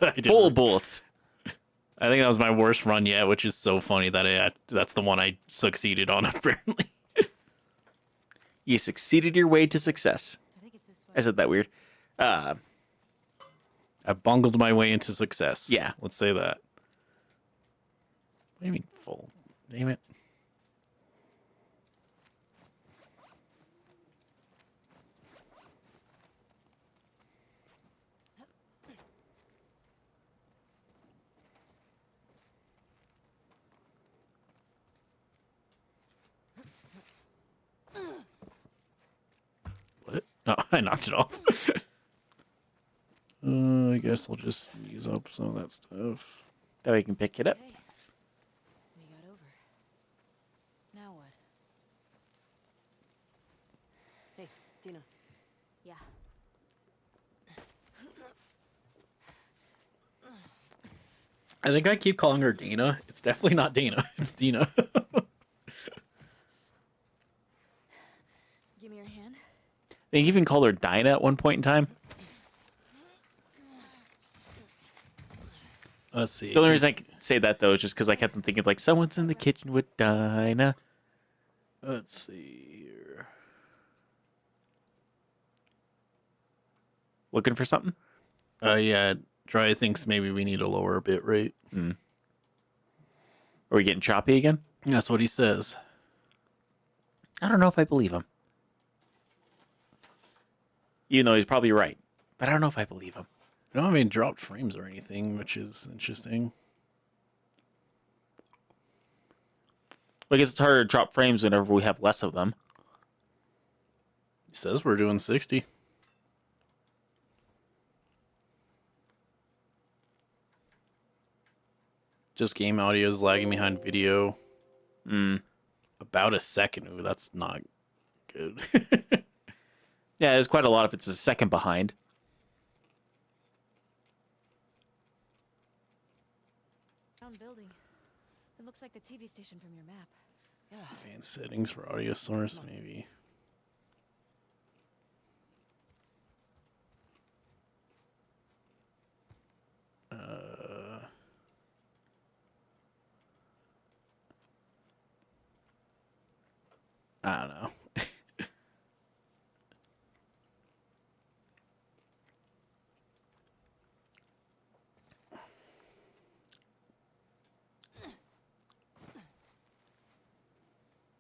I didn't. Full of bullets. I think that was my worst run yet, which is so funny that that's the one I succeeded on, apparently. You succeeded your way to success. I think it's this way. I said that weird. I bungled my way into success. Yeah. Let's say that. What do you mean full? Damn it. What? No, I knocked it off. I guess I'll just use up some of that stuff. That way you can pick it up. Okay. We got over. Now what? Hey, Dina. Yeah. I think I keep calling her Dana. It's definitely not Dana. It's Dina. Give me your hand. I think you even called her Dinah at one point in time. Let's see. The only reason I could say that, though, is just because I kept thinking, like, someone's in the kitchen with Dinah. Let's see here. Looking for something? Yeah. Dry thinks maybe we need a lower bit rate. Are we getting choppy again? That's what he says. I don't know if I believe him. Even though he's probably right. But I don't know if I believe him. I don't have any dropped frames or anything, which is interesting. Well, I guess it's harder to drop frames whenever we have less of them. He says we're doing 60. Just game audio is lagging behind video. A about a second. Ooh, that's not good. Yeah, there's quite a lot if it's a second behind. Round building. It looks like the TV station from your map. Yeah. Advanced settings for audio source, maybe. I don't know. I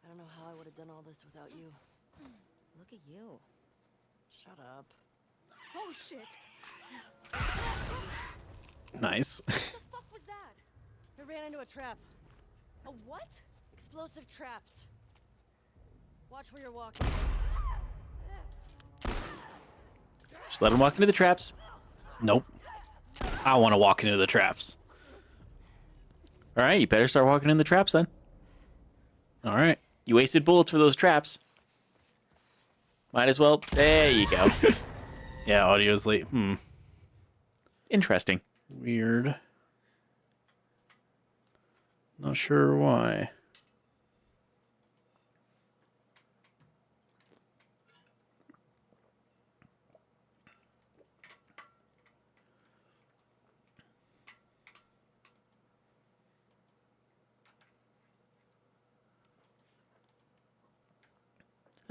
don't know how I would have done all this without you. Look at you. Shut up. Oh shit! Nice. What the fuck was that? I ran into a trap. A what? Explosive traps. Watch where you're walking. Just let him walk into the traps. Nope. I want to walk into the traps. All right, you better start walking in the traps then. All right. You wasted bullets for those traps. Might as well. There you go. Yeah, audio's late. Interesting. Weird. Not sure why.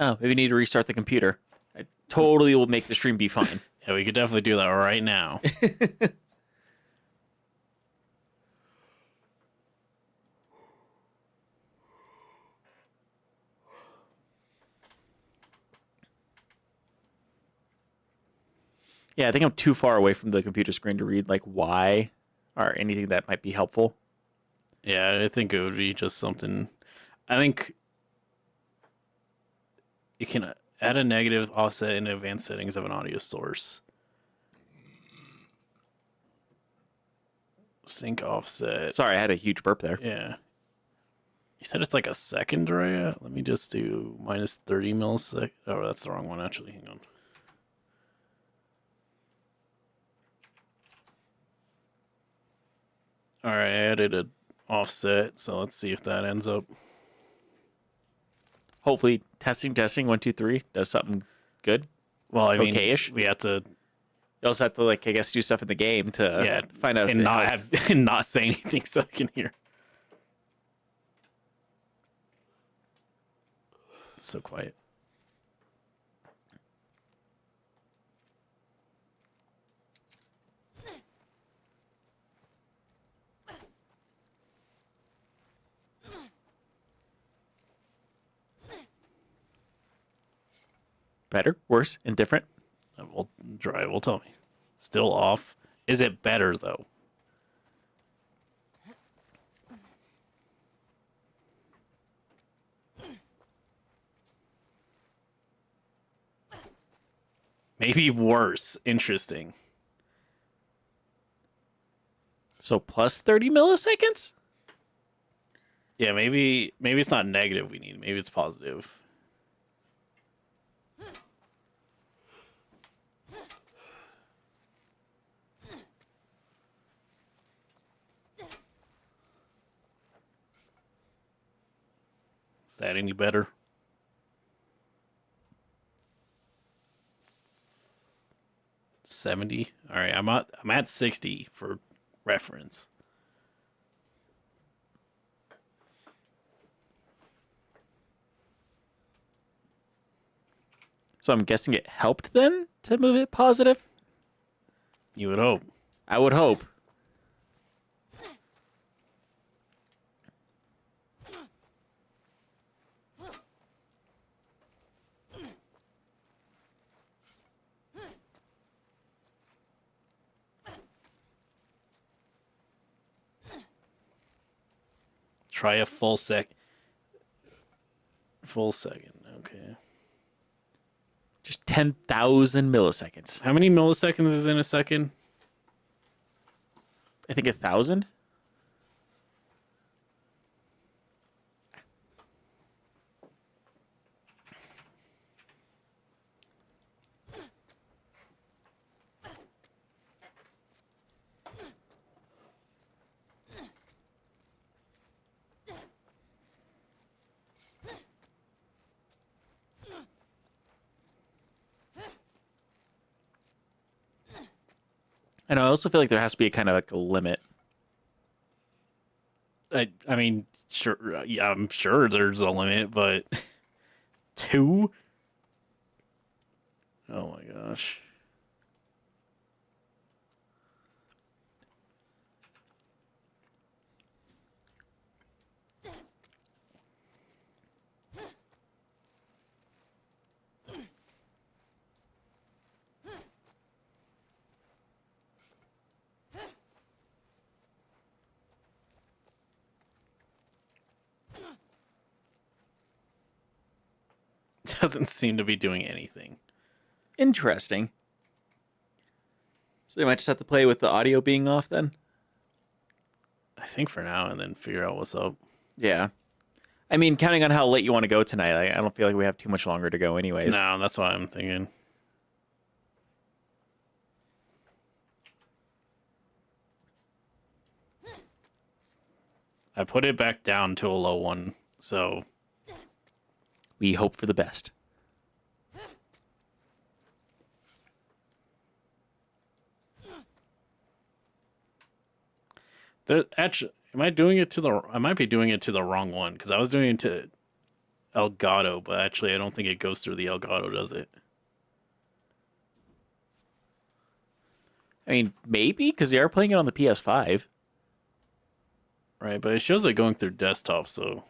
Oh, maybe we need to restart the computer. I totally will make the stream be fine. Yeah, we could definitely do that right now. Yeah, I think I'm too far away from the computer screen to read like why or anything that might be helpful. Yeah, I think it would be just something. I think you can add a negative offset in advanced settings of an audio source. Sync offset. Sorry, I had a huge burp there. Yeah. You said it's like a second, right? Let me just do minus 30 milliseconds. Oh, that's the wrong one, actually. Hang on. All right, I added an offset, so let's see if that ends up. Hopefully, testing, 1, 2, 3 does something good. Well, I mean, Okay-ish. we have to You also have to like I guess do stuff in the game to find out if and it not helped. have and not say anything so I can hear. It's so quiet. Better, worse, indifferent. Well, Dry will tell me. Still off. Is it better though? Maybe worse. Interesting. So plus 30 milliseconds? Yeah, maybe it's not negative we need. Maybe it's positive. Is that any better? $70. All right, I'm at 60 for reference. So I'm guessing it helped then to move it positive? You would hope. I would hope. Try a full second. Full second. Okay. Just 10,000 milliseconds. How many milliseconds is in a second? I think 1,000. I know. I also feel like there has to be a kind of like a limit. I mean, sure, yeah, I'm sure there's a limit, but 2? Oh my gosh. Doesn't seem to be doing anything. Interesting. So they might just have to play with the audio being off then? I think for now, and then figure out what's up. Yeah. I mean, counting on how late you want to go tonight, I don't feel like we have too much longer to go anyways. No, that's what I'm thinking. I put it back down to a low one, so We hope for the best. actually, am I doing it to the? I might be doing it to the wrong one because I was doing it to Elgato, but actually, I don't think it goes through the Elgato, does it? I mean, maybe, because they are playing it on the PS5. Right, but it shows it going through desktop, so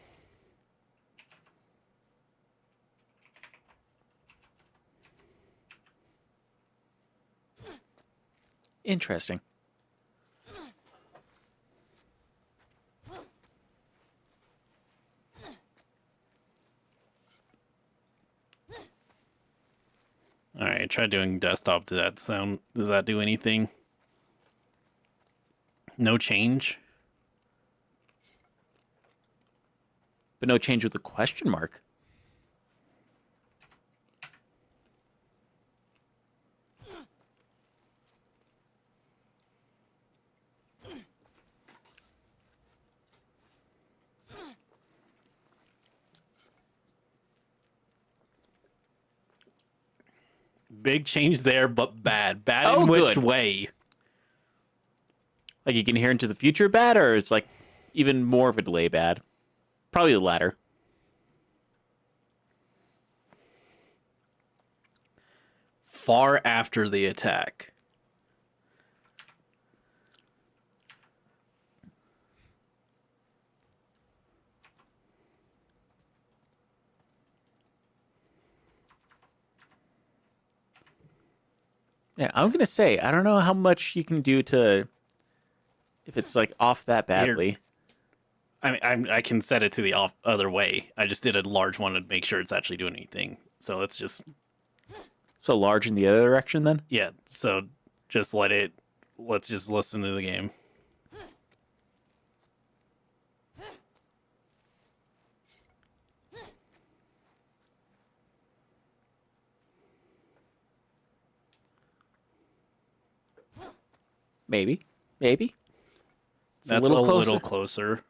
Interesting. all right. Try doing desktop to that sound. Does that do anything? No change. But no change with the question mark. Big change there, but bad. Bad Oh, in which good. way? Like you can hear into the future bad, or it's like even more of a delay bad? Probably the latter. Far after the attack. Yeah, I'm gonna say I don't know how much you can do to if it's like off that badly. I mean, I can set it to the other way. I just did a large one to make sure it's actually doing anything. So let's just, So large in the other direction then? yeah. So just let's just listen to the game. Maybe. Maybe. It's That's a little closer. little closer.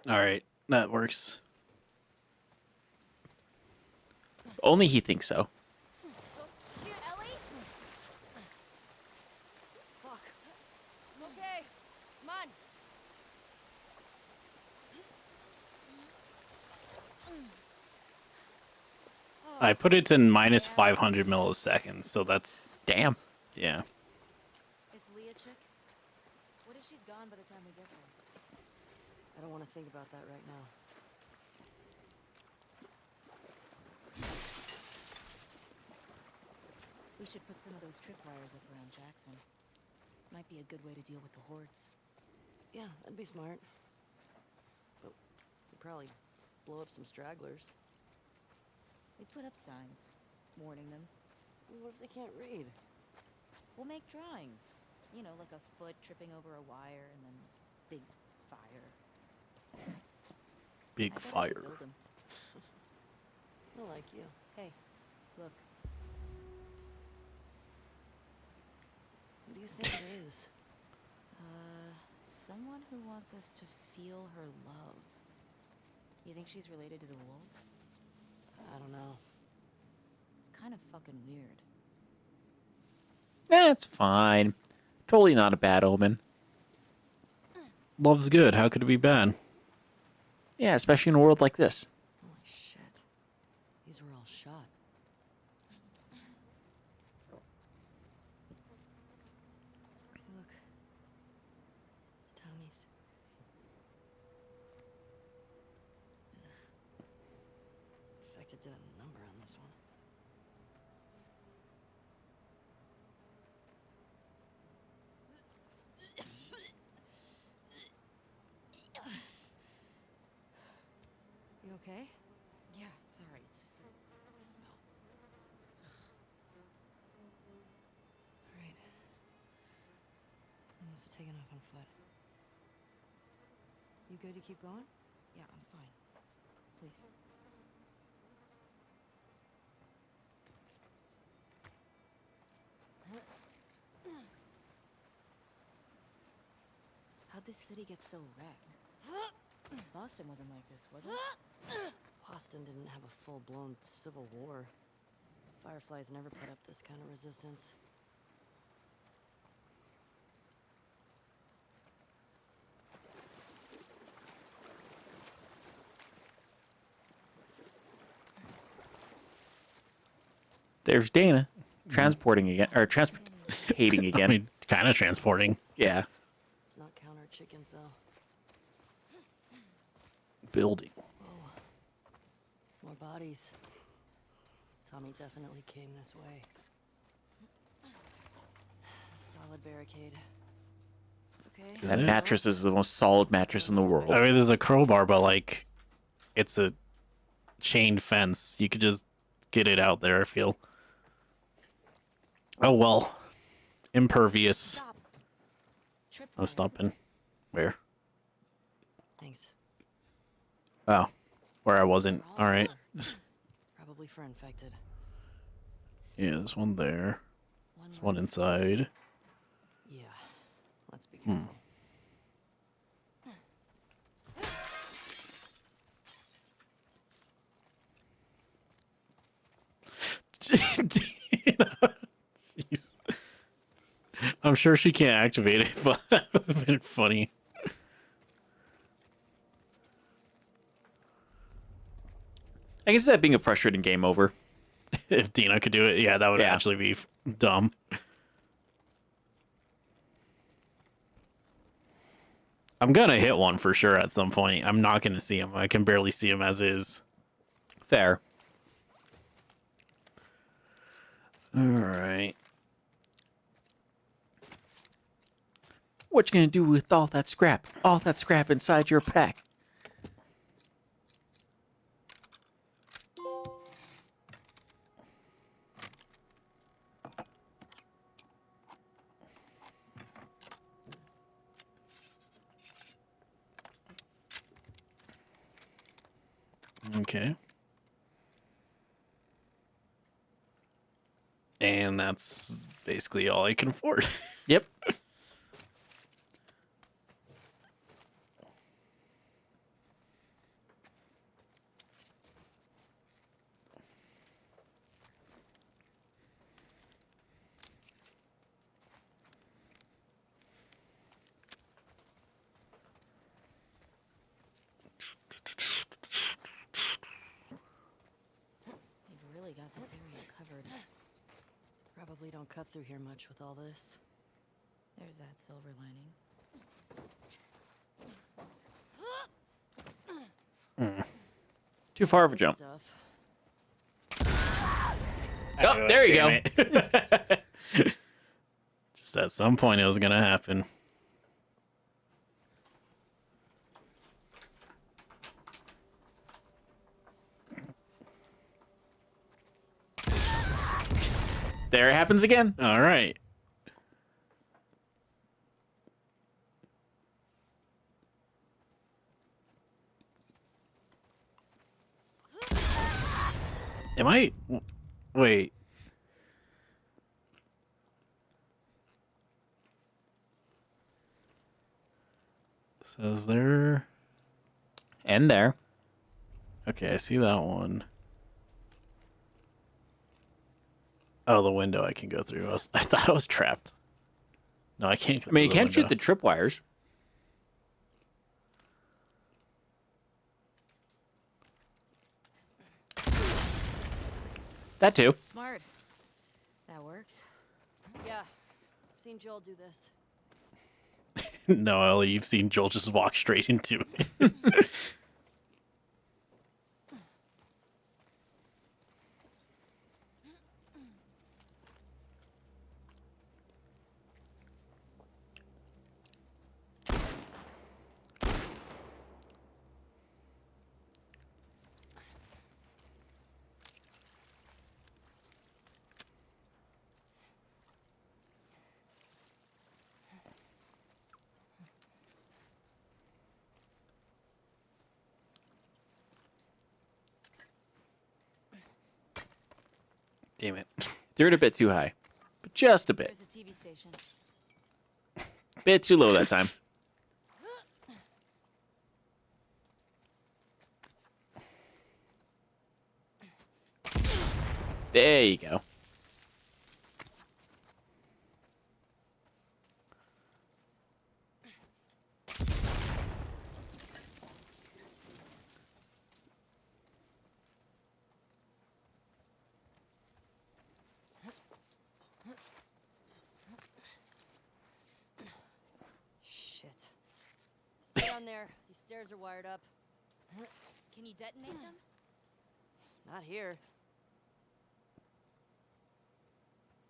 All right, that works. Only he thinks so. Shoot, Ellie! Fuck. Okay, come on. I put it to minus 500 milliseconds, so that's, Damn. yeah. Is Lee a chick? What if she's gone by the time we get there? I don't want to think about that right now. We should put some of those tripwires up around Jackson. Might be a good way to deal with the hordes. Yeah, that'd be smart. But we'd probably blow up some stragglers. We put up signs, warning them. What if they can't read? We'll make drawings. You know, like a foot tripping over a wire and then big fire. Big I bet I fire. could build 'em. I like you. Hey, look. Who do you think it is? Someone who wants us to feel her love. You think she's related to the wolves? I don't know. It's kind of fucking weird. That's fine. Totally not a bad omen. Love's good. How could it be bad? Yeah, especially in a world like this. Holy shit. These were all shot. Look. It's Tommy's. Infected did a number on this one. You okay? Yeah, sorry. It's just the smell. Alright. I must have taken off on foot. You good to keep going? Yeah, I'm fine. Please. How'd this city get so wrecked? Boston wasn't like this, was it? Boston didn't have a full-blown civil war. Fireflies never put up this kind of resistance. There's Dana transporting again, or transportating I again. mean, kind of transporting. Yeah. Let's not count our chickens, though. Building. More bodies. Tommy definitely came this way. Solid barricade. Okay. Is That it? mattress is the most solid mattress in the world. I mean, there's a crowbar, but like, it's a chain fence. You could just get it out there, I feel. Oh, well. Impervious. Stop. I was stopping. Where? Thanks. Oh. Where I wasn't. We're all Alright. here. Probably for infected. Yeah, there's one there. There's one more. inside. Yeah. Let's be careful. Jeez. I'm sure she can't activate it, but that would have been funny. I can see that being a frustrating game over. If Dina could do it, yeah, that would Yeah. actually be dumb. I'm gonna hit one for sure at some point. I'm not gonna see him. I can barely see him as is. Fair. All right. What you gonna do with all that scrap? All that scrap inside your pack? Okay. And that's basically all I can afford. Yep. They've really got this area covered. Probably don't cut through here much with all this. There's that silver lining. Too far of a jump. Stuff. Oh, there you go. go. Just at some point it was gonna happen. There it happens again. All right. Am I? Wait. Says there. And there. Okay, I see that one. Oh, the window I can go through. I thought I was trapped. No, I can't. I mean, you can't shoot the tripwires. That too. Smart. That works. Yeah. I've seen Joel do this. No, Ellie, you've seen Joel just walk straight into it. Damn it. Threw it a bit too high. But just a bit. There's a TV station. Bit too low that time. There you go. Shit. Stay on there. These stairs are wired up. Can you detonate them? Not here.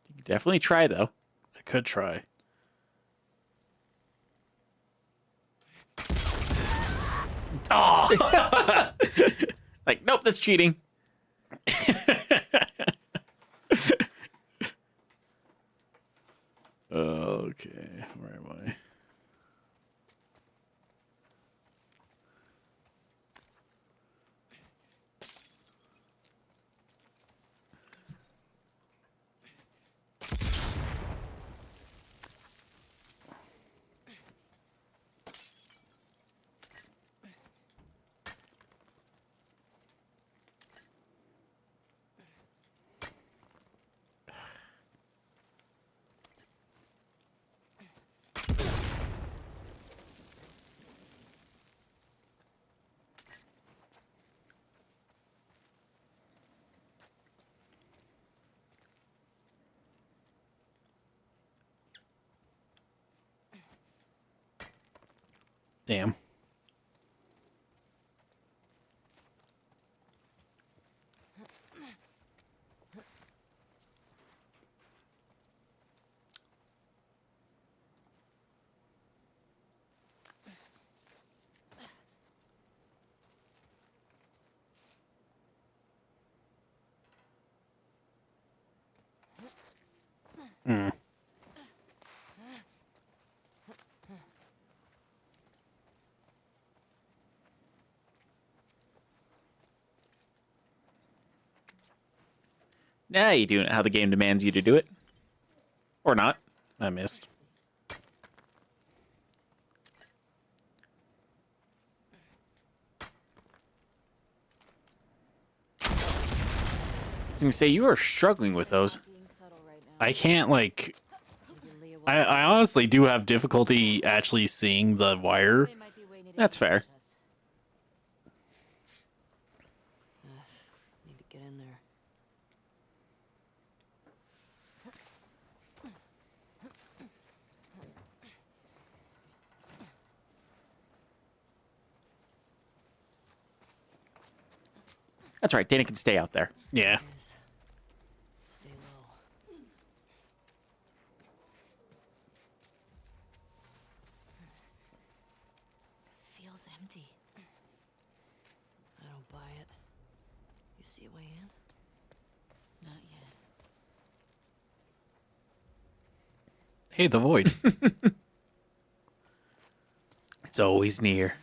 You can definitely try though. I could try. Oh! Like, nope, that's cheating. Okay, where am I? Damn. Hmm. Nah, you doing it how the game demands you to do it. Or not. I missed. I was gonna say, you are struggling with those. Not being subtle right now. I can't, like... Maybe Leah will- I honestly do have difficulty actually seeing the wire. They might be waiting to That's fair. catch us. Need to get in there. That's right, Dana can stay out there. Yeah. Yes. Stay low. Feels empty. I don't buy it. You see a way in? Not yet. Hey, the void. It's always near.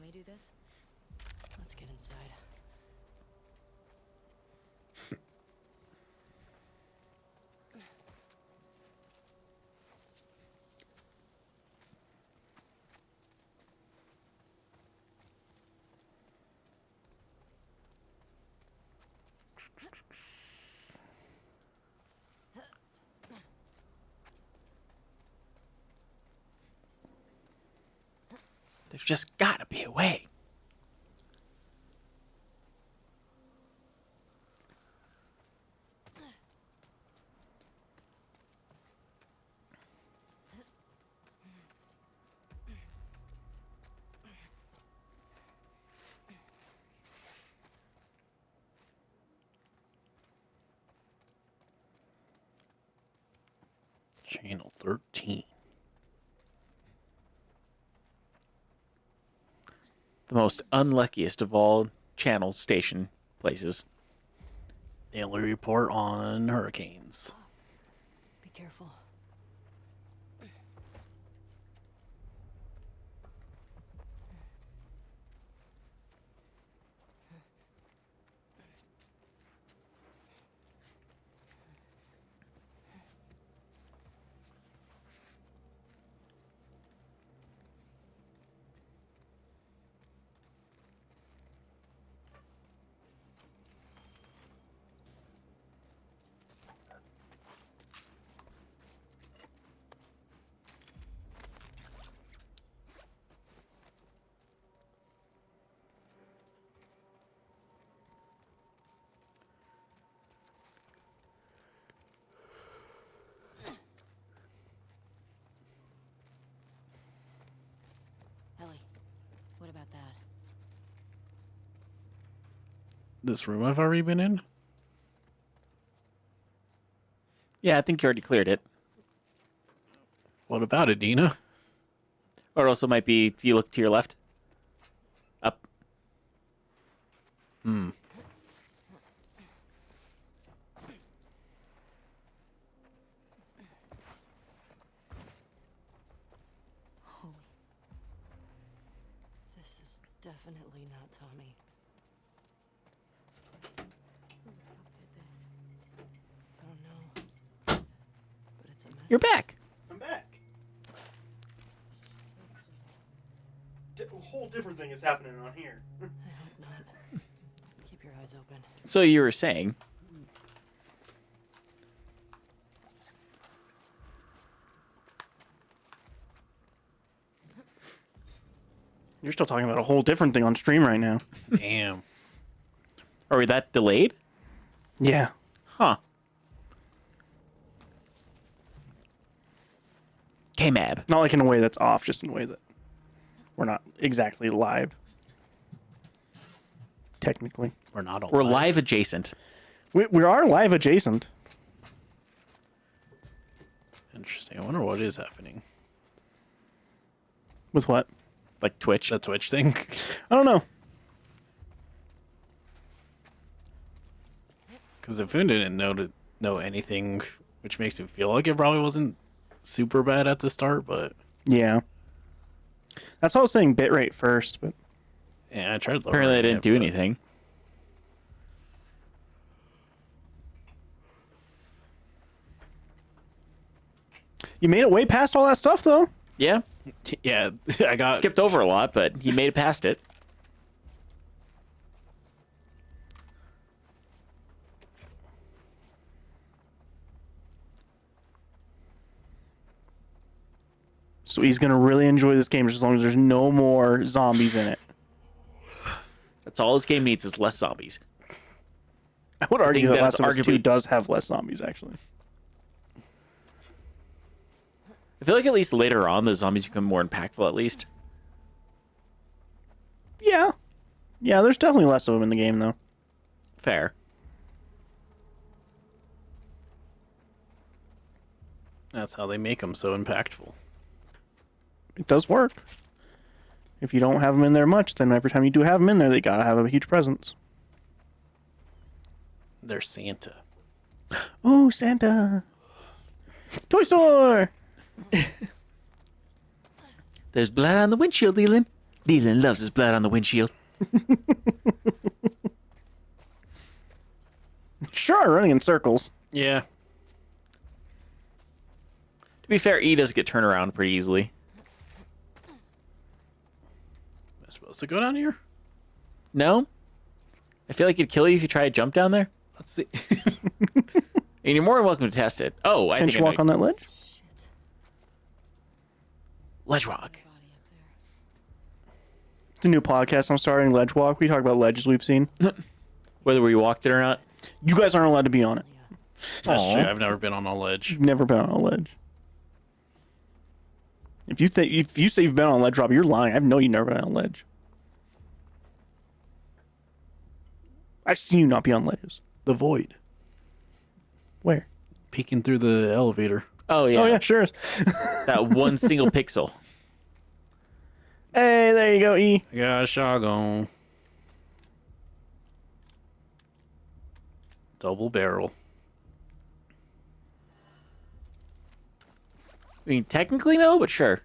me do this? Let's get inside. There's just gotta be a way. Channel 13. The most unluckiest of all channel station places. Daily report on hurricanes. Be careful. Ellie, what about that? This room I've already been in? Yeah, I think you already cleared it. What about it, Dina? Or it also might be if you look to your left. Up. This is definitely not Tommy. Who the fuck did this? I don't know. But it's a mess. You're back. I'm back. A whole different thing is happening on here. I hope not. Keep your eyes open. So you were saying. You're still talking about a whole different thing on stream right now. Damn. Are we that delayed? Yeah. Huh. K-Mab. Not like in a way that's off, just in a way that we're not exactly live. Technically. We're not all We're live adjacent. We are live adjacent. Interesting. I wonder what is happening. With what? Like Twitch. The Twitch thing? I don't know. Because the Foon didn't know anything, which makes me feel like it probably wasn't super bad at the start, but Yeah. That's why I was saying bitrate first, but yeah, I tried. Apparently lowering they didn't it, do but- anything. you made it way past all that stuff though. Yeah. Yeah, I got Skipped over a lot, but he made it past it. So he's gonna really enjoy this game just as long as there's no more zombies in it. That's all this game needs is less zombies. I would argue that that Last is of Us 2 arguably- does have less zombies actually. I feel like at least later on the zombies become more impactful at least. Yeah. Yeah, there's definitely less of them in the game though. Fair. That's how they make them so impactful. It does work. If you don't have them in there much, then every time you do have them in there, they gotta have a huge presence. They're Santa. Oh, Santa! Toy store! There's blood on the windshield, Leland. Leland loves his blood on the windshield. Sure, running in circles. Yeah. To be fair, E does get turned around pretty easily. Am I supposed to go down here? No? I feel like it'd kill you if you try to jump down there. Let's see. And you're more than welcome to test it. Oh, I Can't think you I walk know. on that ledge? Shit. Ledge walk. Body up there. It's a new podcast I'm starting, Ledge Walk. We talk about ledges we've seen. Whether we walked it or not. You guys aren't allowed to be on it. That's Aw. true. I've never been on a ledge. You've never been on a ledge. If you say you've been on a ledge, Rob, you're lying. I know you've never been on a ledge. I've seen you not be on ledges. The void. Where? Peeking through the elevator. Oh, yeah. Oh yeah, sure is. That one single pixel. Hey, there you go, E. I got a shotgun. Double barrel. I mean, technically no, but sure.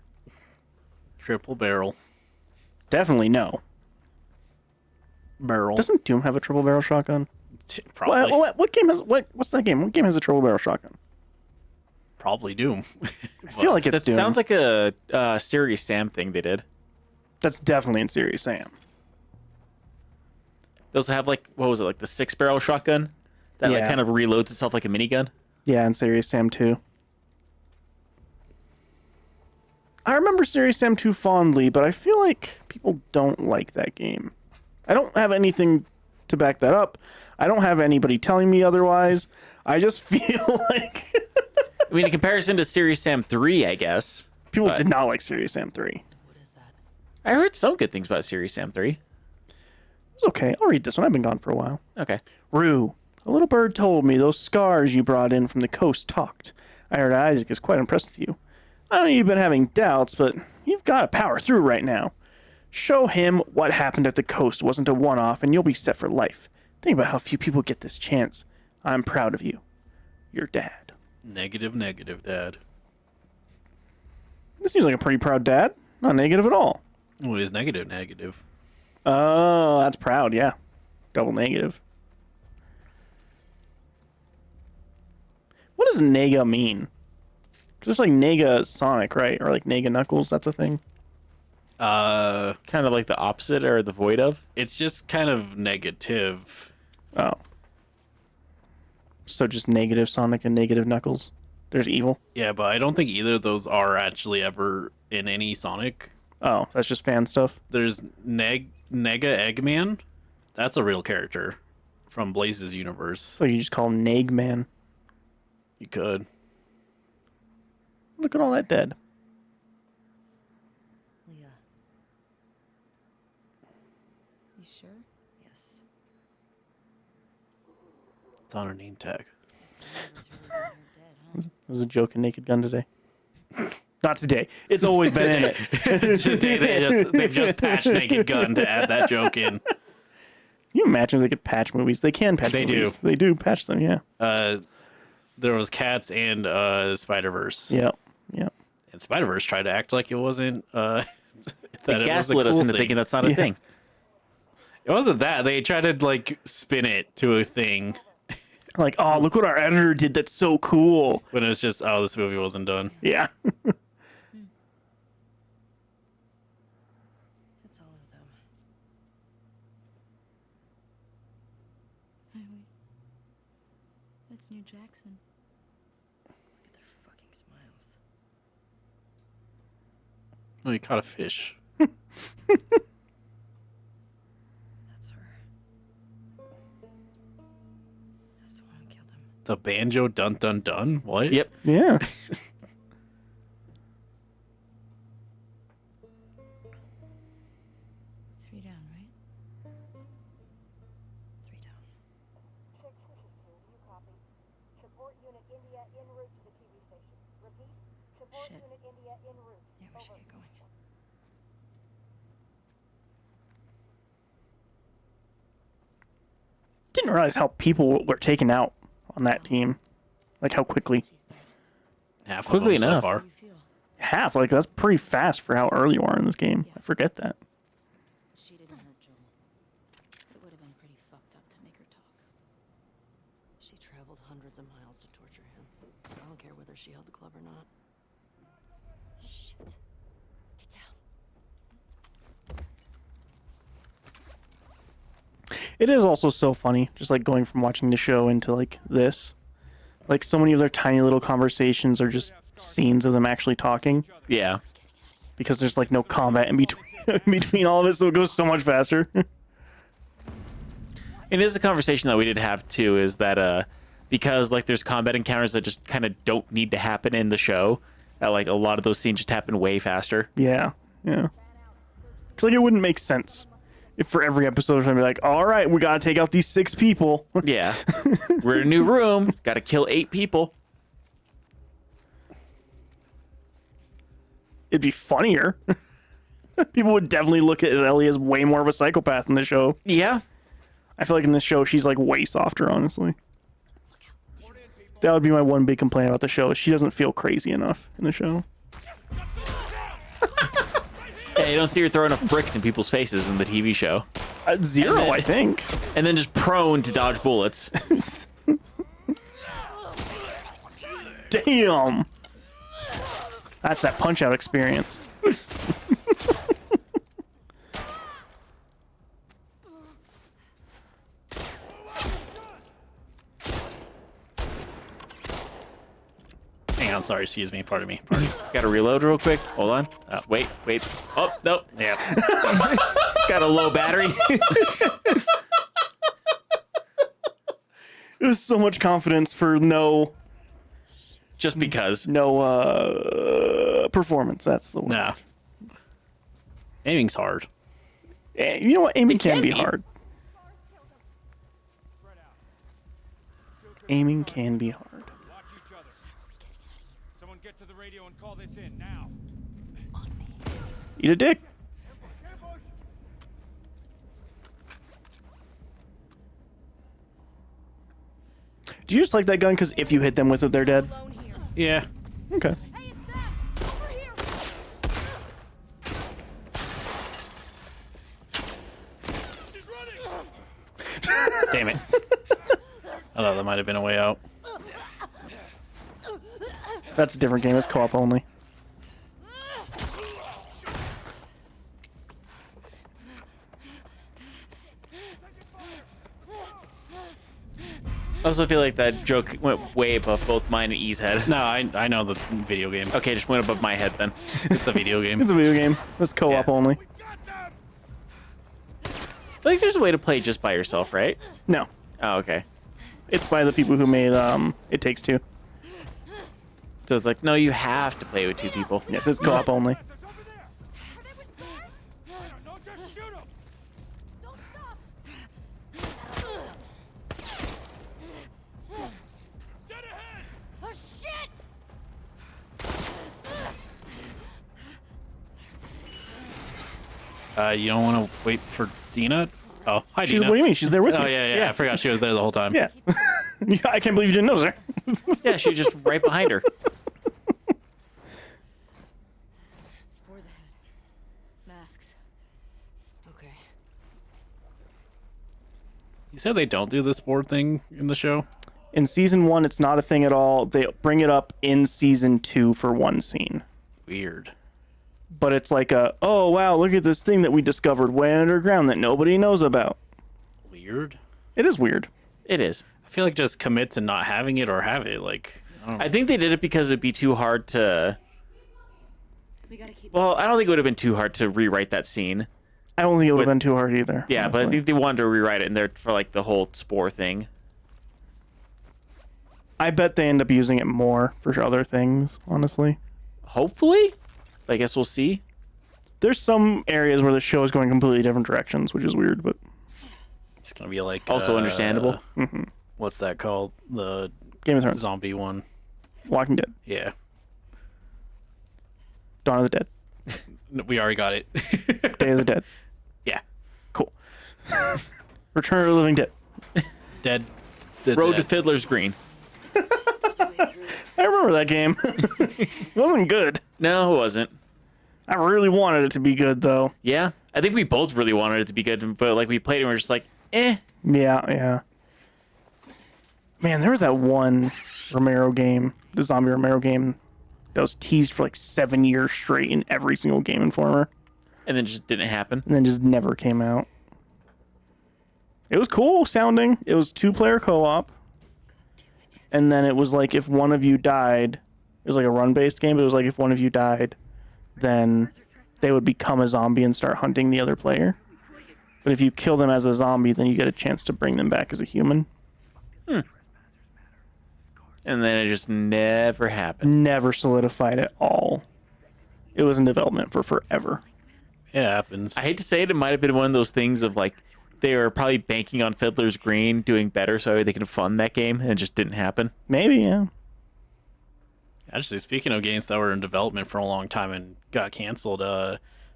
Triple barrel. Definitely no. Barrel. Doesn't Doom have a triple barrel shotgun? Probably. What game has what's that game? What game has a triple barrel shotgun? Probably Doom. I feel like it's That Doom. sounds like a Serious Sam thing they did. That's definitely in Serious Sam. They also have, like, what was it, like the 6-barrel shotgun? That, like, Yeah. kind of reloads itself like a minigun? Yeah, in Serious Sam 2. I remember Serious Sam 2 fondly, but I feel like people don't like that game. I don't have anything to back that up. I don't have anybody telling me otherwise. I just feel like I mean, in comparison to Serious Sam 3, I guess. people But- did not like Serious Sam 3. What is that? I heard some good things about Serious Sam 3. It's okay. I'll read this one. I've been gone for a while. Okay. Rue, a little bird told me those scars you brought in from the coast talked. I heard Isaac is quite impressed with you. I know you've been having doubts, but you've got to power through right now. Show him what happened at the coast wasn't a one-off, and you'll be set for life. Think about how few people get this chance. I'm proud of you. Your dad. Negative, Dad. This seems like a pretty proud dad. Not negative at all. Well, it is negative. Oh, that's proud, yeah. Double negative. What does nega mean? 'Cause it's like Nega Sonic, right? Or like Nega Knuckles, that's a thing. Kind of like the opposite or the void of. It's just kind of negative. Oh. So just negative Sonic and negative Knuckles. There's evil. Yeah, but I don't think either of those are actually ever in any Sonic. Oh, that's just fan stuff. There's Nega Eggman. That's a real character from Blaze's universe. So you just call him Nagman. You could. Look at all that dead. Leah. You sure? Yes. It's on her name tag. Guess the neighbors really think you're dead, huh? It was a joke in Naked Gun today. Not today. It's always been in it. Today they've just patched Naked Gun to add that joke in. Can you imagine if they could patch movies? They can patch They do. movies. They do patch them, yeah. There was Cats and Spider-Verse. Yep. Yep. And Spider-Verse tried to act like it wasn't that They it was a gaslit us cool into thing. thinking that's not a thing. It wasn't that. They tried to like spin it to a thing Like, oh, look what our editor did. That's so cool. when it was just, oh, this movie wasn't done. Yeah. It's all of them. That's New Jackson. Look at their fucking smiles. Oh, you caught a fish. That's her. That's the one who killed him. The banjo dun dun dun? What? Yep. Yeah. Three down, right? 3 down. Support Unit India en route to the TV station. Repeat, support Shit. Unit India en route. Yeah, we should get going. Didn't realize how people were taken out on that team. Like how quickly. Half Quickly of them enough. so How far. do you feel? Half. Like that's pretty fast for how early you are in this game. I forget that. It is also so funny, just like going from watching the show into like this. Like so many of their tiny little conversations are just scenes of them actually talking Yeah. because there's like no combat in between in between all of it, so it goes so much faster. It is a conversation that we did have too, is that because like there's combat encounters that just kind of don't need to happen in the show, that like a lot of those scenes just happen way faster. Yeah. Because like it wouldn't make sense if for every episode I'd be like, all right, we gotta take out these 6 people. Yeah. We're in a new room. Got to kill 8 people. It'd be funnier. People would definitely look at Ellie as way more of a psychopath in the show. Yeah. I feel like in this show she's like way softer, honestly. That would be my one big complaint about the show. Is she doesn't feel crazy enough in the show. Yeah, you don't see her throwing up bricks in people's faces in the TV show. 0, And then- I think. And then just prone to dodge bullets. Damn. That's that punch out experience. Hang on, sorry, excuse me, pardon me. Got to reload real quick. Hold on. Wait. Oh, nope. Yeah. Got a low battery. There's so much confidence for no Just because. performance. That's the one. Nah. Aiming's hard. You know what? Aiming It can can be be. hard. Aiming can be hard. Watch each other. Someone get to the radio and call this in now. Eat a dick. Do you just like that gun because if you hit them with it, they're dead? Yeah. Okay. Hey, it's Zach! Over here! Damn it. I thought that might have been a way out. That's a different game. It's co-op only. I also feel like that joke went way above both mine and E's head. No, I know the video game. Okay, just went above my head then. It's a video game. It's a video game. It's co-op Yeah. only. I feel like there's a way to play just by yourself, right? No. Oh, okay. It's by the people who made It Takes Two. So it's like, no, you have to play with 2 people. Yes, it's co-op only. It's over there. No, just shoot him. Don't stop! Dead ahead. Oh, shit! You don't want to wait for Dina? Oh, hi, She's, Dina. what do you mean? She's there with Oh, you. yeah. I forgot she was there the whole time. Yeah. I can't believe you didn't know, sir. Yeah, she's just right behind her. Spores ahead. Masks. Okay. You said they don't do this board thing in the show? In season 1, it's not a thing at all. They bring it up in season 2 for one scene. Weird. But it's like oh, wow, look at this thing that we discovered way underground that nobody knows about. Weird? It is weird. It is. I feel like just commit to not having it or have it. Like, I don't know. I think they did it because it'd be too hard to... We gotta keep. Well, I don't think it would have been too hard to rewrite that scene. I don't think it would have But- been too hard either. Yeah, but I honestly. think they wanted to rewrite it in there for like the whole spore thing. I bet they end up using it more for other things, honestly. Hopefully. I guess we'll see. There's some areas where the show is going completely different directions, which is weird, but It's going to be like... Also understandable. What's that called? The Game of Thrones, zombie one. Walking Dead, Yeah. Dawn of the Dead, No, we already got it. Day of the Dead. Yeah. Cool. Return of the Living Dead. Dead. Road to Dead. Fiddler's Green. I remember that game. It wasn't good. No, it wasn't. I really wanted it to be good, though. Yeah, I think we both really wanted it to be good, but like we played it and we are just like, eh. Yeah. Man, there was that one Romero game, the zombie Romero game, that was teased for like 7 years straight in every single Game Informer, And then just didn't happen. and then just never came out. It was cool sounding. It was 2-player co-op. And then it was like if one of you died, it was like a run-based game, but it was like if one of you died, then they would become a zombie and start hunting the other player. But if you kill them as a zombie, then you get a chance to bring them back as a human. And then it just never happened. Never solidified at all. It was in development for forever. It happens. I hate to say it, it might have been one of those things of like they were probably banking on Fiddler's Green doing better so they can fund that game, and it just didn't happen. Maybe, yeah. Actually, speaking of games that were in development for a long time and got canceled,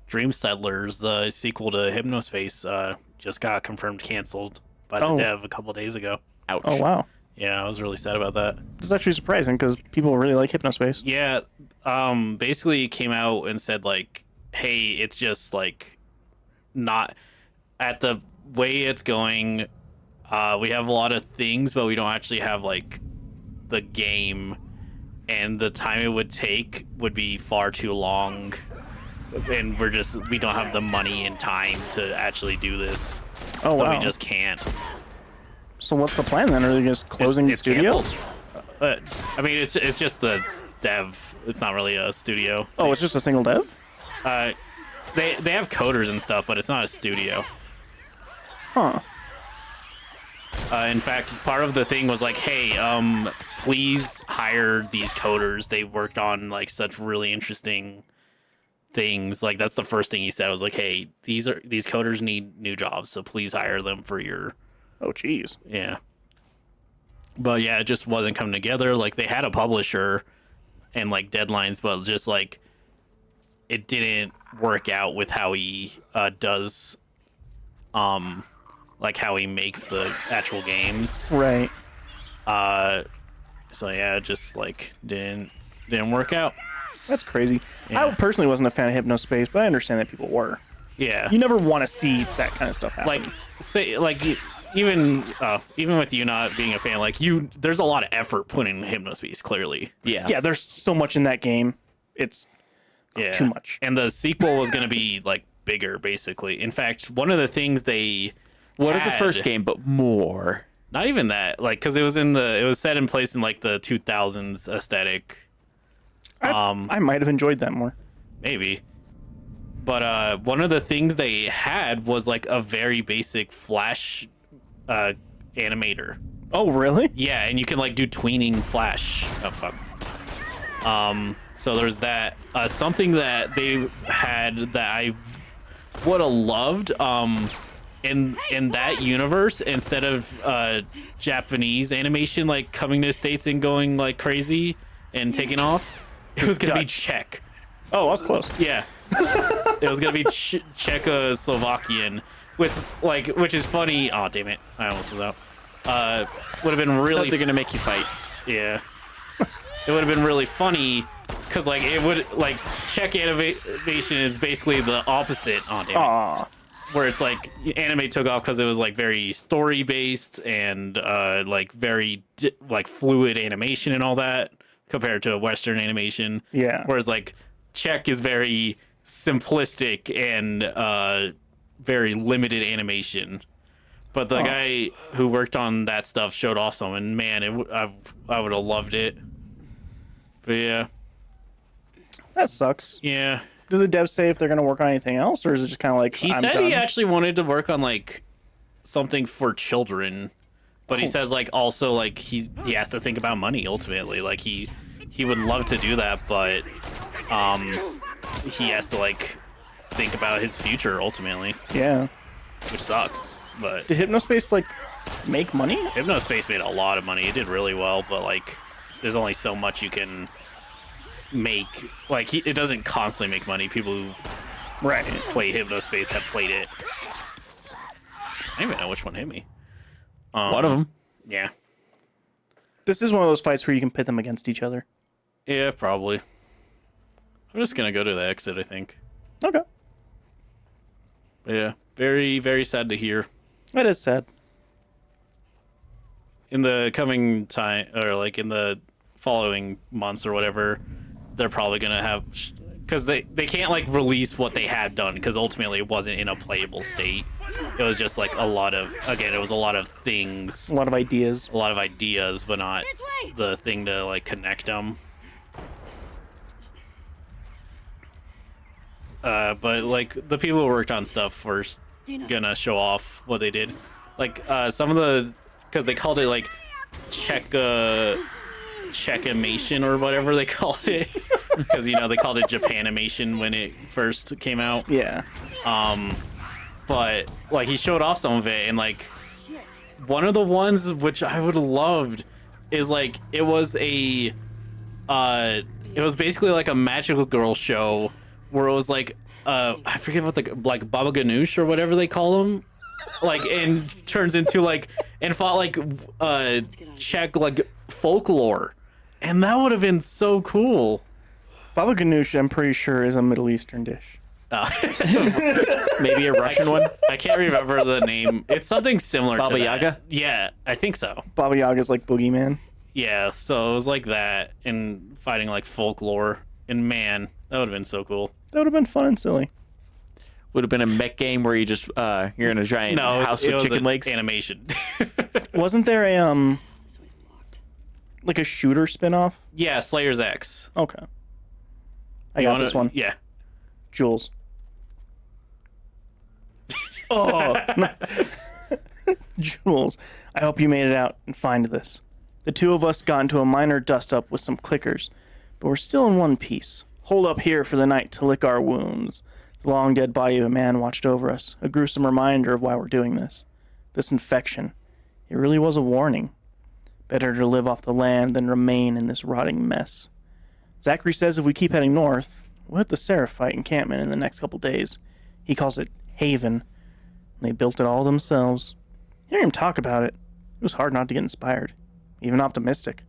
Dream Settlers, the sequel to Hypnospace, just got confirmed canceled by the dev a couple days ago. Ouch. Oh, wow. Yeah, I was really sad about that. It's actually surprising because people really like Hypnospace. Yeah, basically came out and said like, hey, it's just like not at the way it's going. We have a lot of things, but we don't actually have like the game, and the time it would take would be far too long, and we don't have the money and time to actually do this. Oh, so wow. we just can't. So what's the plan then? Are they just closing the studio? canceled. I mean, it's just the dev. It's not really a studio. Oh, it's just a single dev? They have coders and stuff, but it's not a studio. Huh. In fact, part of the thing was like, hey, please hire these coders. They worked on like such really interesting things. Like that's the first thing he said was like, hey, these coders need new jobs, so please hire them for your. Oh, jeez. Yeah. But yeah, it just wasn't coming together. Like they had a publisher and like deadlines, but just like it didn't work out with how he does like how he makes the actual games. Right. So yeah, it just like didn't work out. That's crazy. Yeah. I personally wasn't a fan of Hypnospace, but I understand that people were. Yeah. You never want to see that kind of stuff happen. Like say like even with you not being a fan, like there's a lot of effort put in Hypnospace, clearly. Yeah, there's so much in that game. It's too much. And the sequel was going to be like bigger, basically. In fact, one of the things they What of the first game, but more. Not even that, like because it was set in place in like the 2000s aesthetic. I might have enjoyed that more. Maybe. But one of the things they had was like a very basic Flash animator. Oh, really? Yeah, and you can like do tweening Flash. Oh fuck. So there's that. Something that they had that I would have loved. In that universe, instead of Japanese animation like coming to the States and going like crazy and taking off, it was gonna be Czech. Oh, I was close. Yeah, it was gonna be Czechoslovakian with like, which is funny. Oh damn it, I almost was out. Would have been really. They're gonna make you fight. Yeah, it would have been really funny because like it would like Czech animation is basically the opposite. Oh damn it. Aw. Where it's like anime took off because it was like very story based and like very like fluid animation and all that compared to Western animation. Yeah. Whereas like Czech is very simplistic and very limited animation. But the guy who worked on that stuff showed off some, and man, I would have loved it. But yeah. That sucks. Yeah. Do the devs say if they're going to work on anything else, or is it just kind of like, He I'm said done? he actually wanted to work on like something for children, but he says like also like he has to think about money ultimately. Like he would love to do that, but he has to like think about his future ultimately, Yeah. which sucks. But Did Hypnospace, like, make money? Hypnospace made a lot of money. It did really well, but like there's only so much you can make. Like it doesn't constantly make money. People who play Hypnospace have played it. I don't even know which one hit me. One of them. Yeah. This is one of those fights where you can pit them against each other. Yeah, probably. I'm just gonna go to the exit, I think. Okay. But yeah, very, very sad to hear. That is sad. In the coming time, or like in the following months or whatever, they're probably gonna have, because they can't like release what they had done because ultimately it wasn't in a playable state. It was just like a lot of things, A lot of ideas. but not the thing to like connect them. But like the people who worked on stuff were gonna show off what they did. Like some of the, because they called it like Checkimation or whatever they called it, because you know they called it Japanimation when it first came out. Yeah. But like he showed off some of it, and like one of the ones which I would have loved is like it was basically like a magical girl show where it was like I forget what the like Baba Ganoush or whatever they call them, like, and turns into like and fought like Czech like folklore, and that would have been so cool. Baba Ganoush, I'm pretty sure, is a Middle Eastern dish. Maybe a Russian one. I can't remember the name. It's something similar Baba to that. Yaga? Yeah, I think so. Baba Yaga's like Boogeyman. Yeah, so it was like that and fighting like folklore, and man, that would have been so cool. That would have been fun and silly. Would have been a mech game where you just you're in a giant house it with was chicken an legs. animation. Wasn't there a like a shooter spin-off? Yeah, Slayer's X. Okay. I got this one. Yeah. Jules. Oh. Jules, I hope you made it out and find this. The two of us got into a minor dust-up with some clickers, but we're still in one piece. Hold up here for the night to lick our wounds. The long-dead body of a man watched over us, a gruesome reminder of why we're doing this. This infection. It really was a warning. Better to live off the land than remain in this rotting mess. Zachary says if we keep heading north, we'll hit the Seraphite encampment in the next couple days. He calls it Haven. They built it all themselves. Hearing him talk about it, it was hard not to get inspired, even optimistic.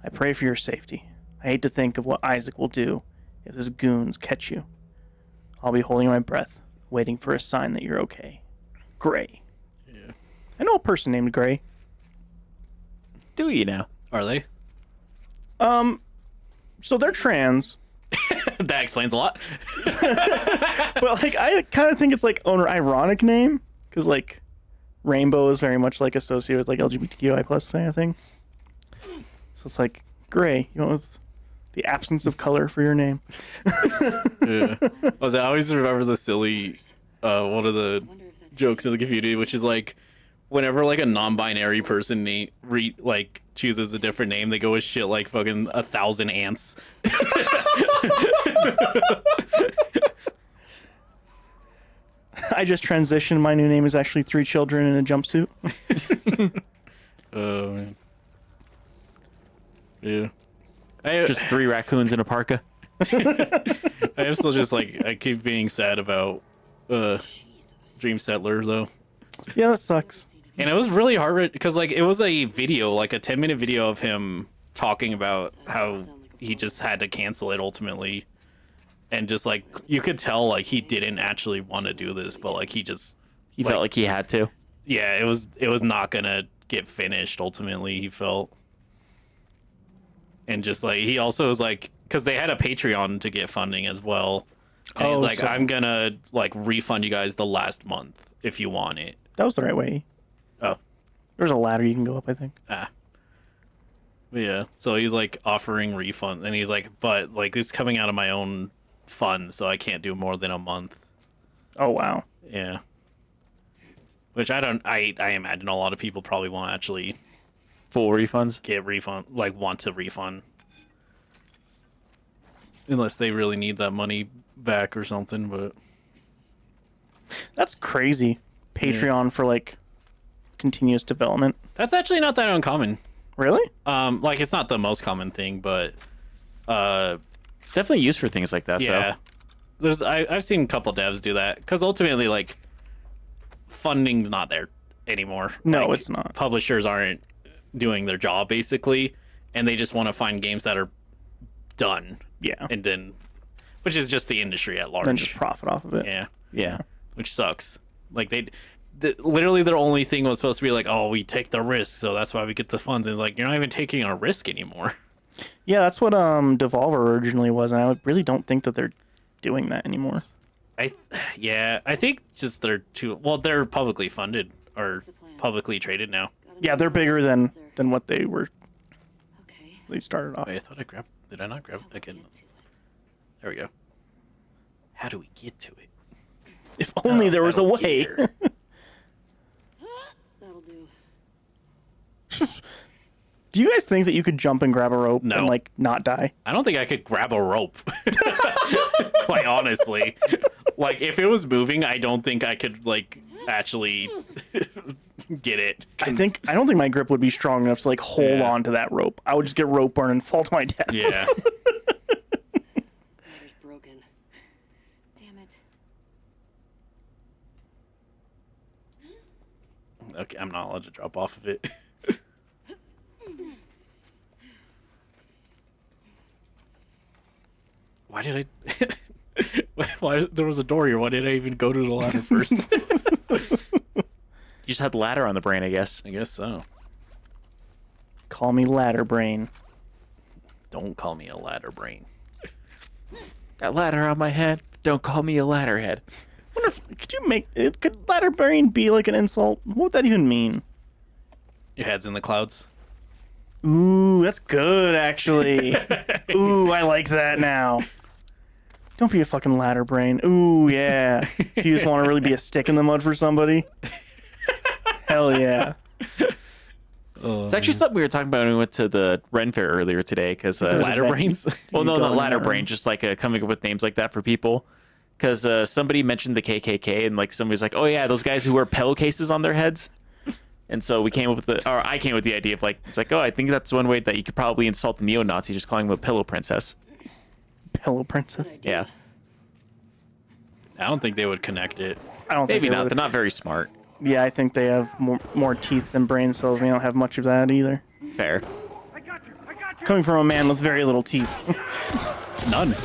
I pray for your safety. I hate to think of what Isaac will do if his goons catch you. I'll be holding my breath, waiting for a sign that you're okay. Gray. Yeah. I know a person named Gray. Do you now? Are they? So they're trans, That explains a lot. but like I kind of think it's like an ironic name because like rainbow is very much like associated with like LGBTQI plus kind of thing. So it's like Gray, you know, with the absence of color for your name. Yeah. I always remember the silly one of the jokes in the community, which is like whenever like a non-binary person like chooses a different name, they go with shit like fucking 1,000 ants. I just transitioned. My new name is actually 3 children in a jumpsuit. Oh man. Yeah. Just 3 raccoons in a parka. I am still just like I keep being sad about Dream Settler though. Yeah, that sucks. And it was really hard because like it was a video, like a 10-minute video of him talking about how he just had to cancel it ultimately. And just like you could tell like he didn't actually want to do this, but like he felt like he had to. Yeah, it was not gonna get finished ultimately, he felt. And just like he also was like, because they had a Patreon to get funding as well. And he's like, so I'm gonna like refund you guys the last month if you want it. that was the right way. Oh. There's a ladder you can go up, I think. But yeah, so he's like offering refund, and he's like, but like it's coming out of my own fund, so I can't do more than a month. Oh wow. Yeah. Which I imagine a lot of people probably won't actually Full refunds. want to refund. Unless they really need that money back or something, but That's crazy. Patreon for like continuous development. that's actually not that uncommon. Really? Like it's not the most common thing, but It's definitely used for things like that, yeah. I've seen a couple devs do that because ultimately like funding's not there anymore. No, Like, it's not. Publishers aren't doing their job basically, and they just want to find games that are done. Yeah. And then, which is just the industry at large. Then just profit off of it. Yeah, though. Yeah. which sucks. Like literally their only thing was supposed to be like, oh, we take the risk, so that's why we get the funds. And it's like you're not even taking a risk anymore. Yeah, that's what Devolver originally was, and I really don't think that they're doing that anymore. I think just they're too well. They're publicly funded or publicly traded now. Yeah, they're bigger than what they were. Okay. They started off. Wait, I thought I grabbed. Did I not grab it again? There we go. How do we get to it? If only there was a that'll way. get her. That'll do. Do you guys think that you could jump and grab a rope No. and like not die? I don't think I could grab a rope. Quite honestly, like if it was moving, I don't think I could like actually get it. I don't think my grip would be strong enough to like hold Yeah. on to that rope. I would just get rope burn and fall to my death. Yeah. Ladder's broken. Damn it. Okay, I'm not allowed to drop off of it. Why did I? Why there was a door here? Why did I even go to the ladder first? You just had the ladder on the brain, I guess. I guess so. Call me ladder brain. Don't call me a ladder brain. Got ladder on my head. Don't call me a ladder head. Wonder if could ladder brain be like an insult? What would that even mean? Your head's in the clouds. Ooh, that's good actually. Ooh, I like that now. Don't be a fucking ladder brain. Ooh, yeah. Do you just want to really be a stick in the mud for somebody? Hell yeah. It's actually something we were talking about when we went to the Ren Fair earlier today. Because Ladder brains. well, no, You not go ladder in there. brain, just like coming up with names like that for people. Because somebody mentioned the KKK, and like somebody's like, "Oh yeah, those guys who wear pillowcases on their heads." And so we came up with I came with the idea of like, it's like, oh, I think that's one way that you could probably insult the neo-Nazi, just calling them a pillow princess. Pillow princess. Yeah, I don't think they would connect it. I don't think maybe they not. would. They're not very smart. Yeah, I think they have more teeth than brain cells, and they don't have much of that either. Fair. Coming from a man with very little teeth. None.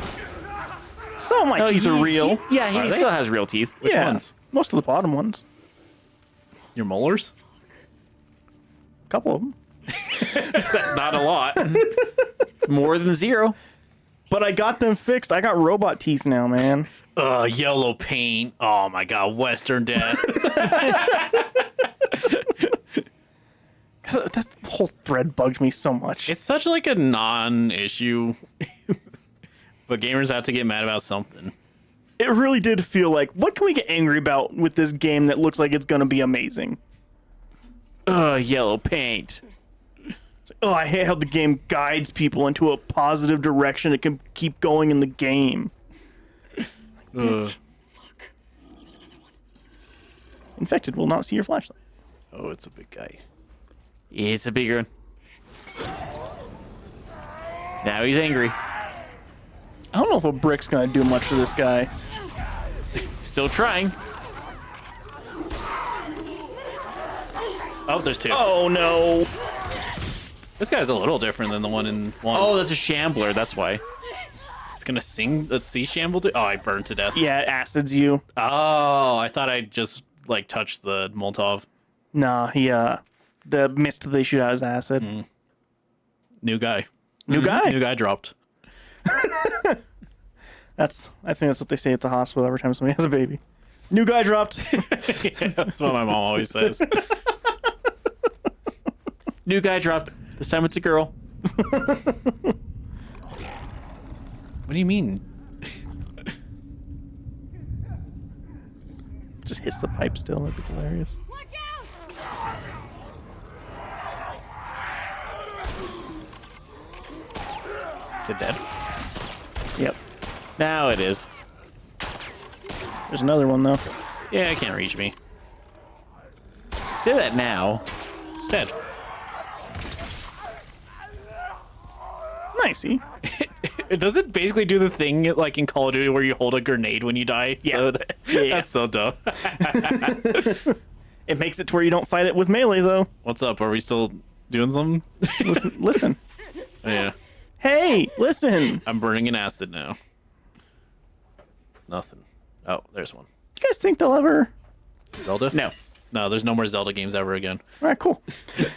So my teeth are real. He Are they? still has real teeth. Which yeah, ones? most of the bottom ones. Your molars? A couple of them. That's not a lot. It's more than 0. But I got them fixed. I got robot teeth now, man. Yellow paint. Oh my god, Western death. That whole thread bugged me so much. It's such like a non-issue, but gamers have to get mad about something. It really did feel like, what can we get angry about with this game that looks like it's gonna be amazing? Yellow paint. Oh, I hate how the game guides people into a positive direction. It can keep going in the game. Infected will not see your flashlight. Oh, it's a big guy. It's a bigger one. Now he's angry. I don't know if a brick's gonna do much to this guy. Still trying. Oh, there's 2. Oh no! This guy's a little different than the one in 1. Oh, that's a shambler. That's why. It's gonna sing. Let's see, Shamble. Oh, I burned to death. Yeah, it acids you. Oh, I thought I just like touched the Molotov. Nah, the mist that they shoot out is acid. New guy. New guy. New guy dropped. I think that's what they say at the hospital every time somebody has a baby. New guy dropped. That's what my mom always says. New guy dropped. This time it's a girl. What do you mean? Just hits the pipe still. That'd be hilarious. Is it dead? Yep. Now it is. There's another one though. Yeah, it can't reach me. Say that now. It's dead. Nice. See? Does it basically do the thing like in Call of Duty where you hold a grenade when you die? Yeah. So Yeah. That's so dumb. It makes it to where you don't fight it with melee though. What's up? Are we still doing something? Listen. Oh, yeah. Hey, listen. I'm burning an acid now. Nothing. Oh, there's one. You guys think they'll ever? Zelda? No. No, there's no more Zelda games ever again. All right, cool.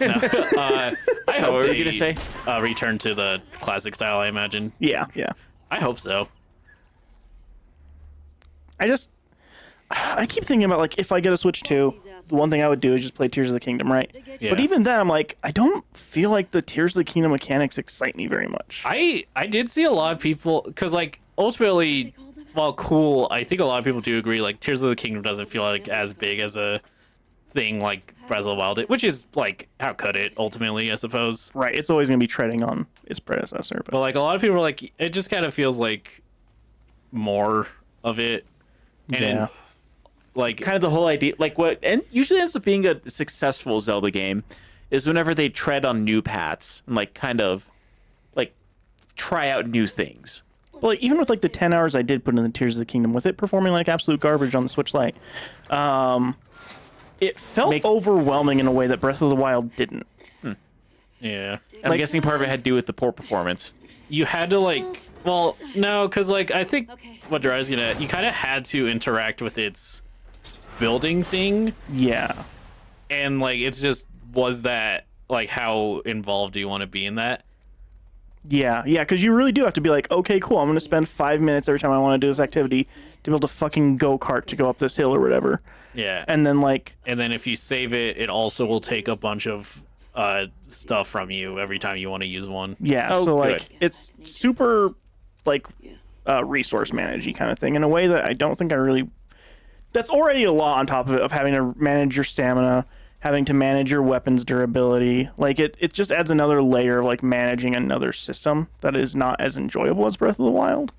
I hope What were you they, gonna say? return to the classic style. I imagine. Yeah, yeah. I hope so. I keep thinking about like if I get a Switch 2, the one thing I would do is just play Tears of the Kingdom, right? Yeah. But even then, I'm like, I don't feel like the Tears of the Kingdom mechanics excite me very much. I did see a lot of people because like ultimately, while cool, I think a lot of people do agree like Tears of the Kingdom doesn't feel like as big as a thing like Breath of the Wild did, which is like how could it ultimately, I suppose. Right, it's always gonna be treading on its predecessor. But like a lot of people are like, it just kind of feels like more of it, and Yeah. like Kind of the whole idea, like what, and usually ends up being a successful Zelda game, is whenever they tread on new paths and like kind of like try out new things. But like, even with like the 10 hours I did put in the Tears of the Kingdom, with it performing like absolute garbage on the Switch Lite, it felt overwhelming in a way that Breath of the Wild didn't. yeah, I'm guessing part of it had to do with the poor performance. you had to like, well, no, because like I think what Jiraiya's getting at, you kind of had to interact with its building thing, Yeah. and like it's just was that like how involved do you want to be in that? Yeah, because you really do have to be like, okay, cool, I'm going to spend 5 minutes every time I want to do this activity to be able to fucking go-kart to go up this hill or whatever. Yeah, And then, like, and then if you save it, it also will take a bunch of stuff from you every time you want to use one. yeah, Oh, so, good. like, it's super, like, resource managey kind of thing in a way that I don't think I really... That's already a lot on top of it, of having to manage your stamina, having to manage your weapons durability. Like, it just adds another layer of, like, managing another system that is not as enjoyable as Breath of the Wild.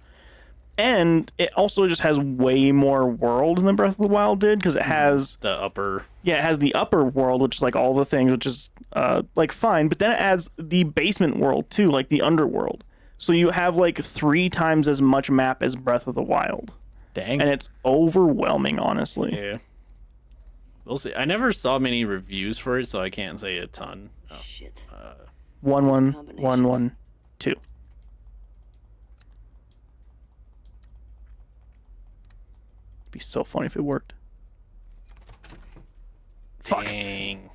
And it also just has way more world than Breath of the Wild did, because it has... The upper, Yeah, it has the upper world, which is like all the things, which is like fine, but then it adds the basement world too, like the underworld. So you have like 3 times as much map as Breath of the Wild, Dang. and it's overwhelming, honestly. yeah. We'll see. I never saw many reviews for it, so I can't say a ton. Oh. Shit. 1-1-1-1-2. It'd be so funny if it worked. Fuck. Dang.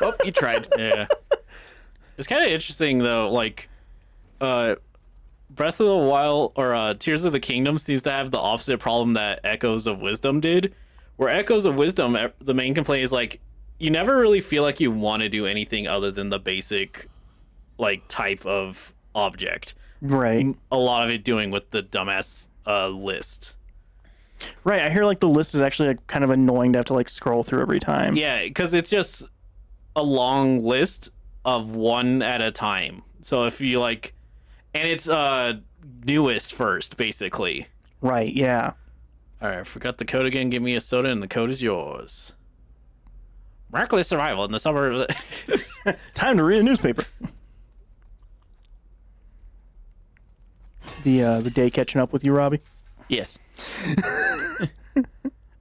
Oh, you tried. Yeah. It's kind of interesting though, like Breath of the Wild or Tears of the Kingdom seems to have the opposite problem that Echoes of Wisdom did. Where Echoes of Wisdom, the main complaint is like you never really feel like you want to do anything other than the basic like type of object. Right. A lot of it doing with the dumbass list. Right. I hear like the list is actually like kind of annoying to have to like scroll through every time. Yeah, because it's just a long list of one at a time. So if you like, and it's newest first, basically. Right. Yeah. All right, I forgot the code again. Give me a soda, and the code is yours. Miraculous survival in the summer. Time to read a newspaper. The day catching up with you, Robbie. Yes. I've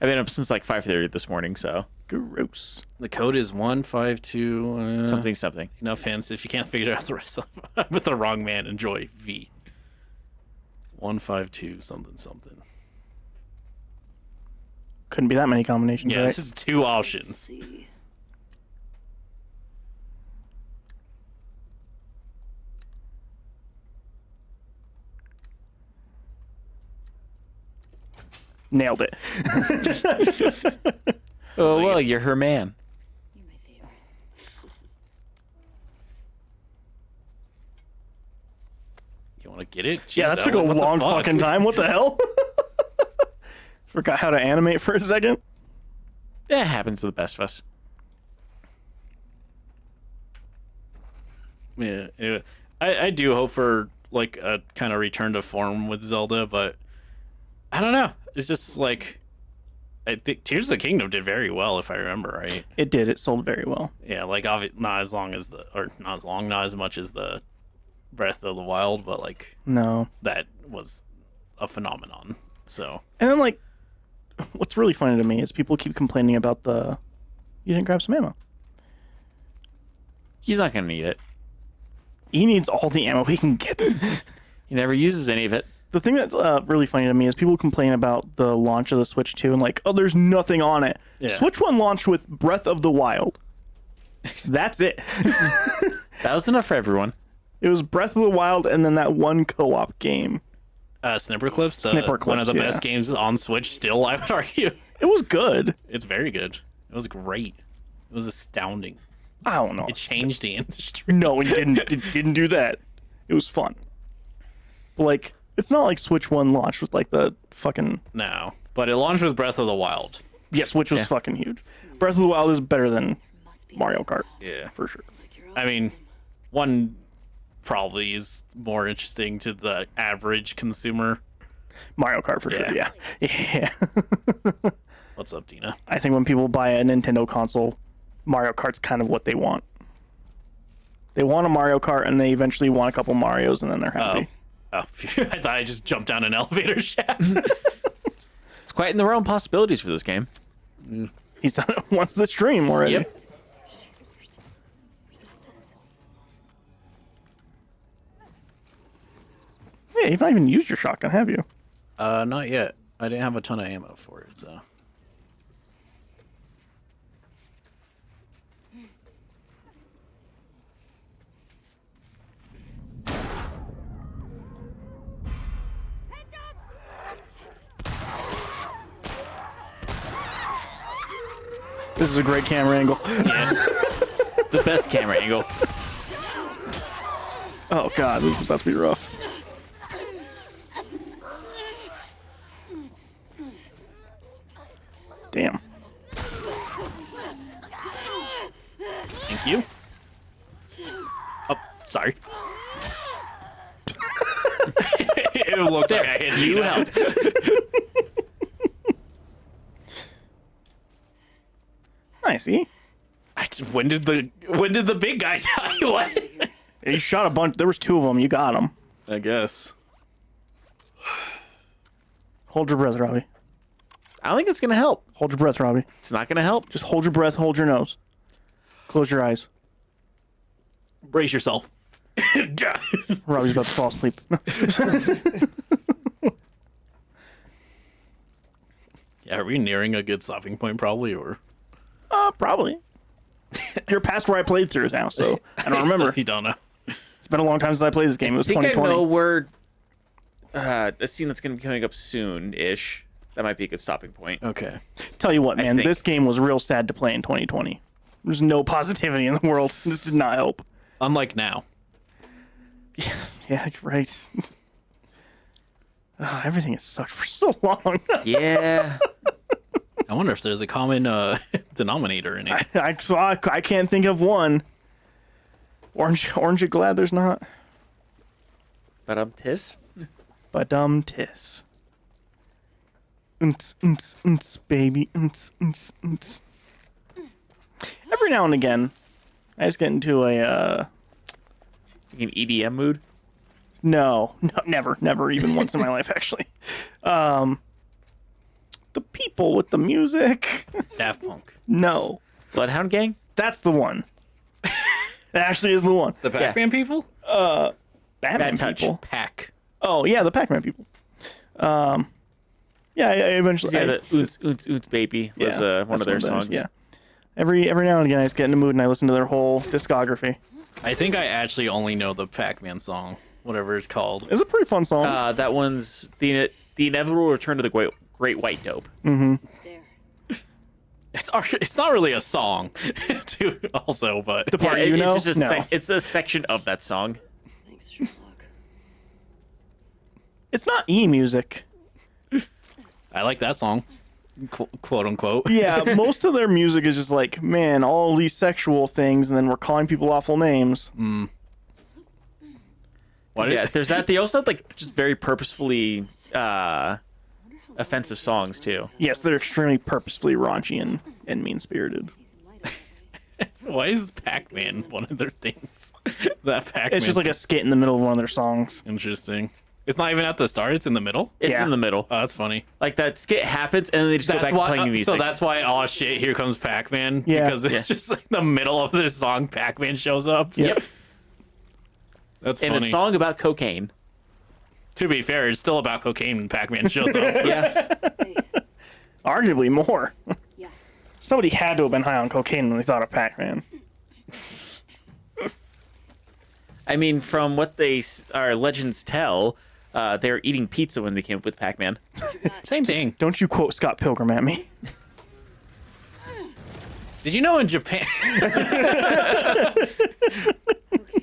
been up since like 5:30 this morning, so Gross. The code is 152 something. Enough hints. If you can't figure out the rest of I'm with the wrong man, enjoy V. 152 something. Couldn't be that many combinations, Yeah, right? this is 2 options. See. Nailed it. Oh well, you're her man. You're my favorite. You want to get it? Yeah, that Jeez, took a what the long fuck? fucking time. What the hell? Forgot how to animate for a second. Yeah, it happens to the best of us. Yeah, I do hope for like a kind of return to form with Zelda, but I don't know. It's just like I think Tears of the Kingdom did very well, if I remember right. It did. It sold very well. Yeah, like not as much as the Breath of the Wild, but like No. that was a phenomenon. So And then, like, what's really funny to me is people keep complaining about you didn't grab some ammo. He's not gonna need it. He needs all the ammo he can get. He never uses any of it. The thing that's really funny to me is people complain about the launch of the Switch 2 and like, oh, there's nothing on it. Yeah. Switch 1 launched with Breath of the Wild. That's it. That was enough for everyone. It was Breath of the Wild and then that one co-op game. Snipper Clips. Snipper One of Clips, the best games on Switch. Still, I would argue. It was good. It's very good. It was great. It was astounding. I don't know. It changed the industry. No, it didn't. It didn't do that. It was fun. But like, it's not like Switch 1 launched with like the fucking. No, but it launched with Breath of the Wild. Yes, which was fucking huge. Breath of the Wild is better than Mario Kart. Yeah. For sure. I mean, one probably is more interesting to the average consumer. Mario Kart for sure. Yeah. Yeah. What's up, Dina? I think when people buy a Nintendo console, Mario Kart's kind of what they want. They want a Mario Kart and they eventually want a couple Marios and then they're happy. Oh, phew. I thought I just jumped down an elevator shaft. It's quite in the realm of possibilities for this game. He's done it once the stream already. Yep. Yeah, you've not even used your shotgun, have you? Not yet. I didn't have a ton of ammo for it, so. This is a great camera angle. Yeah. The best camera angle. Oh god, this is about to be rough. Damn. Thank you. Oh, sorry. It looked like I hit you. Helped. Nice, see? When did the big guy die? What? You shot a bunch. There was 2 of them. You got them. I guess. Hold your breath, Robbie. I don't think it's gonna help. Hold your breath, Robbie. It's not gonna help. Just hold your breath. Hold your nose. Close your eyes. Brace yourself. Robbie's about to fall asleep. Yeah, are we nearing a good stopping point probably, or? Probably. You're past where I played through now, so I don't remember. You don't know. It's been a long time since I played this game. It was I think I 2020. know where a scene that's gonna be coming up soon-ish. That might be a good stopping point. Okay. Tell you what, man, think- this game was real sad to play in 2020. There's no positivity in the world. This did not help. Unlike now. Yeah, you're right. Everything has sucked for so long. Yeah. I wonder if there's a common denominator in it. I can't think of one. Orange, you glad there's not? But tis. But tis. Baby. Every now and again, I just get into a In EDM mood. no, never even once in my life actually. The people with the music. Daft Punk. No, Bloodhound Gang. that's the one. That actually is the one. The Pac-Man people? Batman Bad Touch. people. Pac. Oh yeah, the Pac-Man people. Yeah, I eventually. Yeah, the Oons Oons Oons Baby was yeah, one of that's their songs. Yeah. Every now and again, I just get in the mood and I listen to their whole discography. I think I actually only know the Pac-Man song, whatever it's called. It's a pretty fun song. That one's the Inevitable Return to the Great White Dope. There. It's not really a song, too. Also, but the part Yeah, you know, it's just no, it's a section of that song. Thanks, Sherlock. it's not e-music. I like that song, quote unquote. Yeah, most of their music is just like, man, all these sexual things, and then we're calling people awful names. What Yeah, there's that. They also have like just very purposefully offensive songs too. Yes, they're extremely purposefully raunchy and mean-spirited. Why is Pac-Man one of their things? That Pac-Man. It's just like a skit in the middle of one of their songs. Interesting. It's not even at the start. It's in the middle. It's Yeah. in the middle. Oh, that's funny. Like that skit happens and then they just go back to playing the music. So that's why, oh shit, here comes Pac-Man. Yeah. Because it's just like the middle of the song, Pac-Man shows up. Yep. That's in funny. a song about cocaine. To be fair, it's still about cocaine when Pac-Man shows up. Yeah. Arguably more. Yeah. Somebody had to have been high on cocaine when they thought of Pac-Man. I mean, from what our legends tell, they were eating pizza when they came up with Pac-Man. Same thing. Don't you quote Scott Pilgrim at me. Did you know in Japan?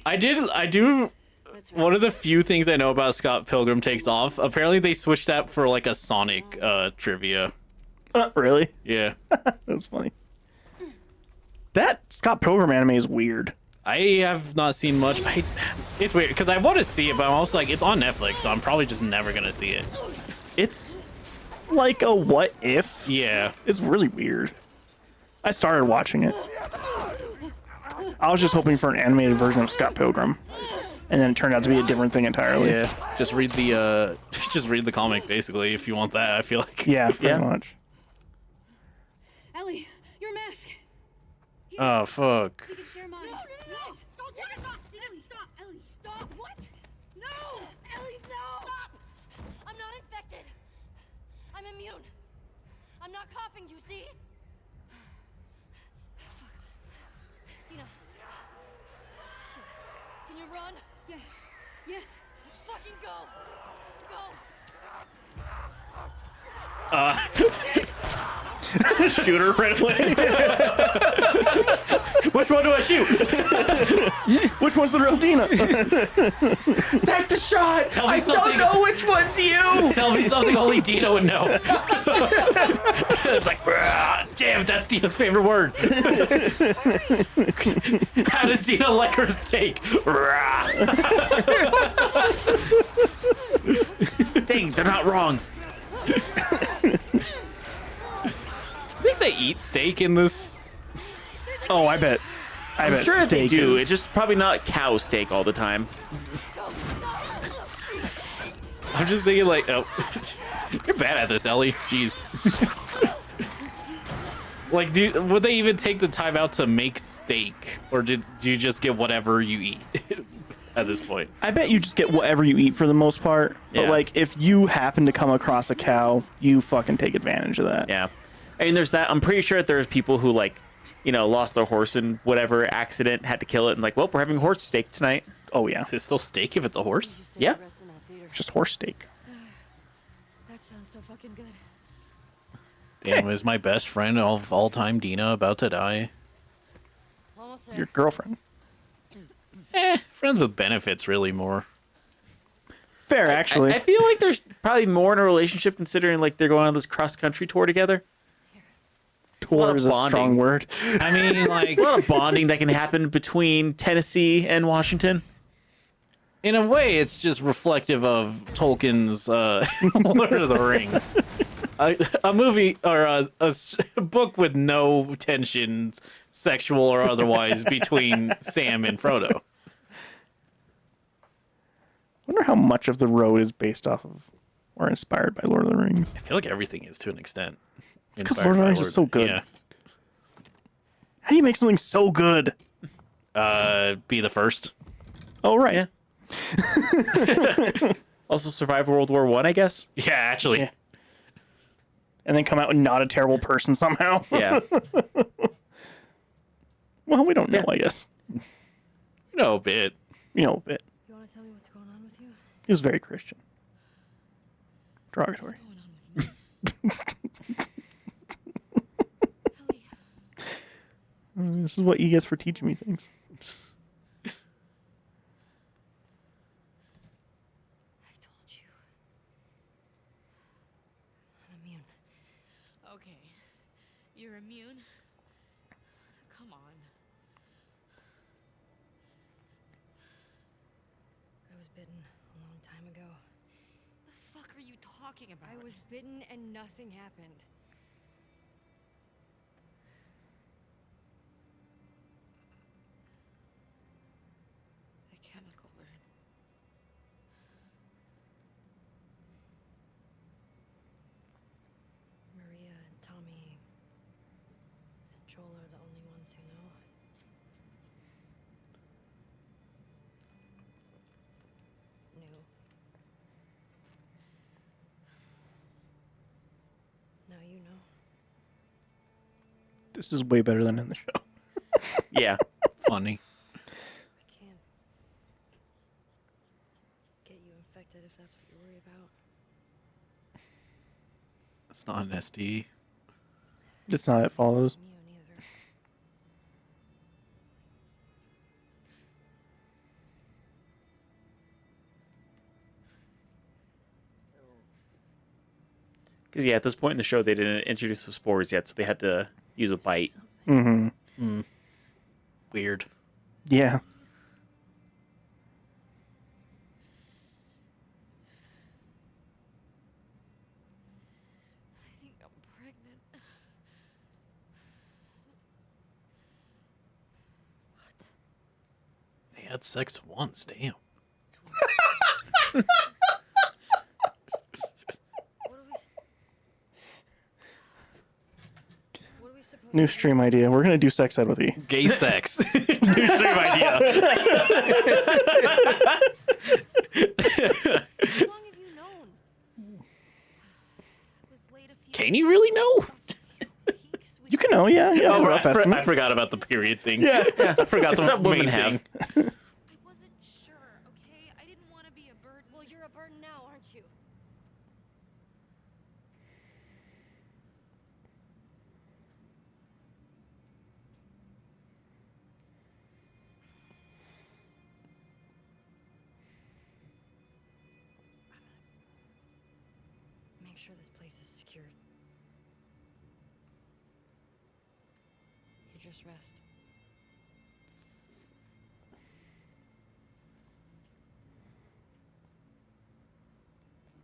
I do. That's right. One of the few things I know about Scott Pilgrim Takes Off. Apparently, they switched that for like a Sonic trivia. Really? Yeah, That's funny. That Scott Pilgrim anime is weird. I have not seen much. It's weird because I want to see it, but I'm also like, it's on Netflix, so I'm probably just never gonna see it. It's like a what if. Yeah, It's really weird. I started watching it. I was just hoping for an animated version of Scott Pilgrim, and then it turned out to be a different thing entirely. yeah. Just read the comic basically if you want that. I feel like. Yeah, pretty Yeah. much. Ellie, your mask. Oh fuck. You can share mine. No, don't take it. Ellie, stop. Ellie, stop. What? No, Ellie, no. Stop! I'm not infected. I'm immune. I'm not coughing, do you see? Fuck. Dina. Shit. Can you run? Yeah. Yes. Let's fucking go. Go. Shoot her right away. Which one do I shoot? Which one's the real Dina? Take the shot! Tell me I something. don't know which one's you! Tell me something only Dina would know. It's like, "Rah, damn, that's Dina's favorite word. How does Dina like her steak? Rah. Dang, they're not wrong. I think they eat steak in this. Oh, I bet. I'm sure they steak do. is- It's just probably not cow steak all the time. I'm just thinking like, oh, you're bad at this, Ellie. Jeez. Like, would they even take the time out to make steak, or do you just get whatever you eat at this point? I bet you just get whatever you eat for the most part. But Yeah. like, if you happen to come across a cow, you fucking take advantage of that. Yeah. I mean, there's that. I'm pretty sure that there's people who, like, lost their horse in whatever accident, had to kill it, and like, well, we're having horse steak tonight. Oh yeah, Is it still steak if it's a horse? You say Yeah. the rest in that theater. just horse steak. That sounds so fucking good. Damn, is my best friend of all time, Dina, about to die? Almost there. Your girlfriend. Friends with benefits, really more. Fair, actually. I feel like there's probably more in a relationship considering like they're going on this cross country tour together. a lot Tour of is a strong bonding. word. I mean, like, There's a lot of bonding that can happen between Tennessee and Washington. in a way, it's just reflective of Tolkien's Lord of the Rings. A movie or a book with no tensions, sexual or otherwise, between Sam and Frodo. Wonder how much of the road is based off of or inspired by Lord of the Rings. I feel like everything is to an extent. It's 'cause inspired Lord of the by Rings is so good. Yeah. How do you make something so good? Be the first. Oh right. Yeah. Also survive World War I guess. Yeah, actually. Yeah. And then come out and not a terrible person somehow. Yeah. Well, we don't know, I guess. No bit. You know a bit. You want to tell me what's going on with you? He was very Christian. Derogatory. This is what he gets for teaching me things. I told you. I'm immune. Okay. You're immune? Come on. I was bitten a long time ago. The fuck are you talking about? I was bitten and nothing happened. The chemical burn. Maria and Tommy and Joel are the only ones who know. Knew. This is way better than in the show. Yeah. Funny. I can't get you infected if that's what you're worried about. It's not an SD. It's not. It follows. Immune either. Because yeah, at this point in the show, they didn't introduce the spores yet, so they had to use a bite. Mm-hmm. Weird. Yeah. I think I'm pregnant. What? They had sex once. Damn. What are we supposed New to stream idea. We're gonna do sex ed with you. Gay sex. New stream idea. How long have you known? It was late a few Can you really know? weeks. You can know, yeah. Yeah. Oh, rough I estimate. forgot about the period thing. Yeah. I forgot the Some women main have. thing. I wasn't sure, okay? I didn't want to be a burden. Well, you're a burden now, aren't you? Make sure this place is secured. You just rest.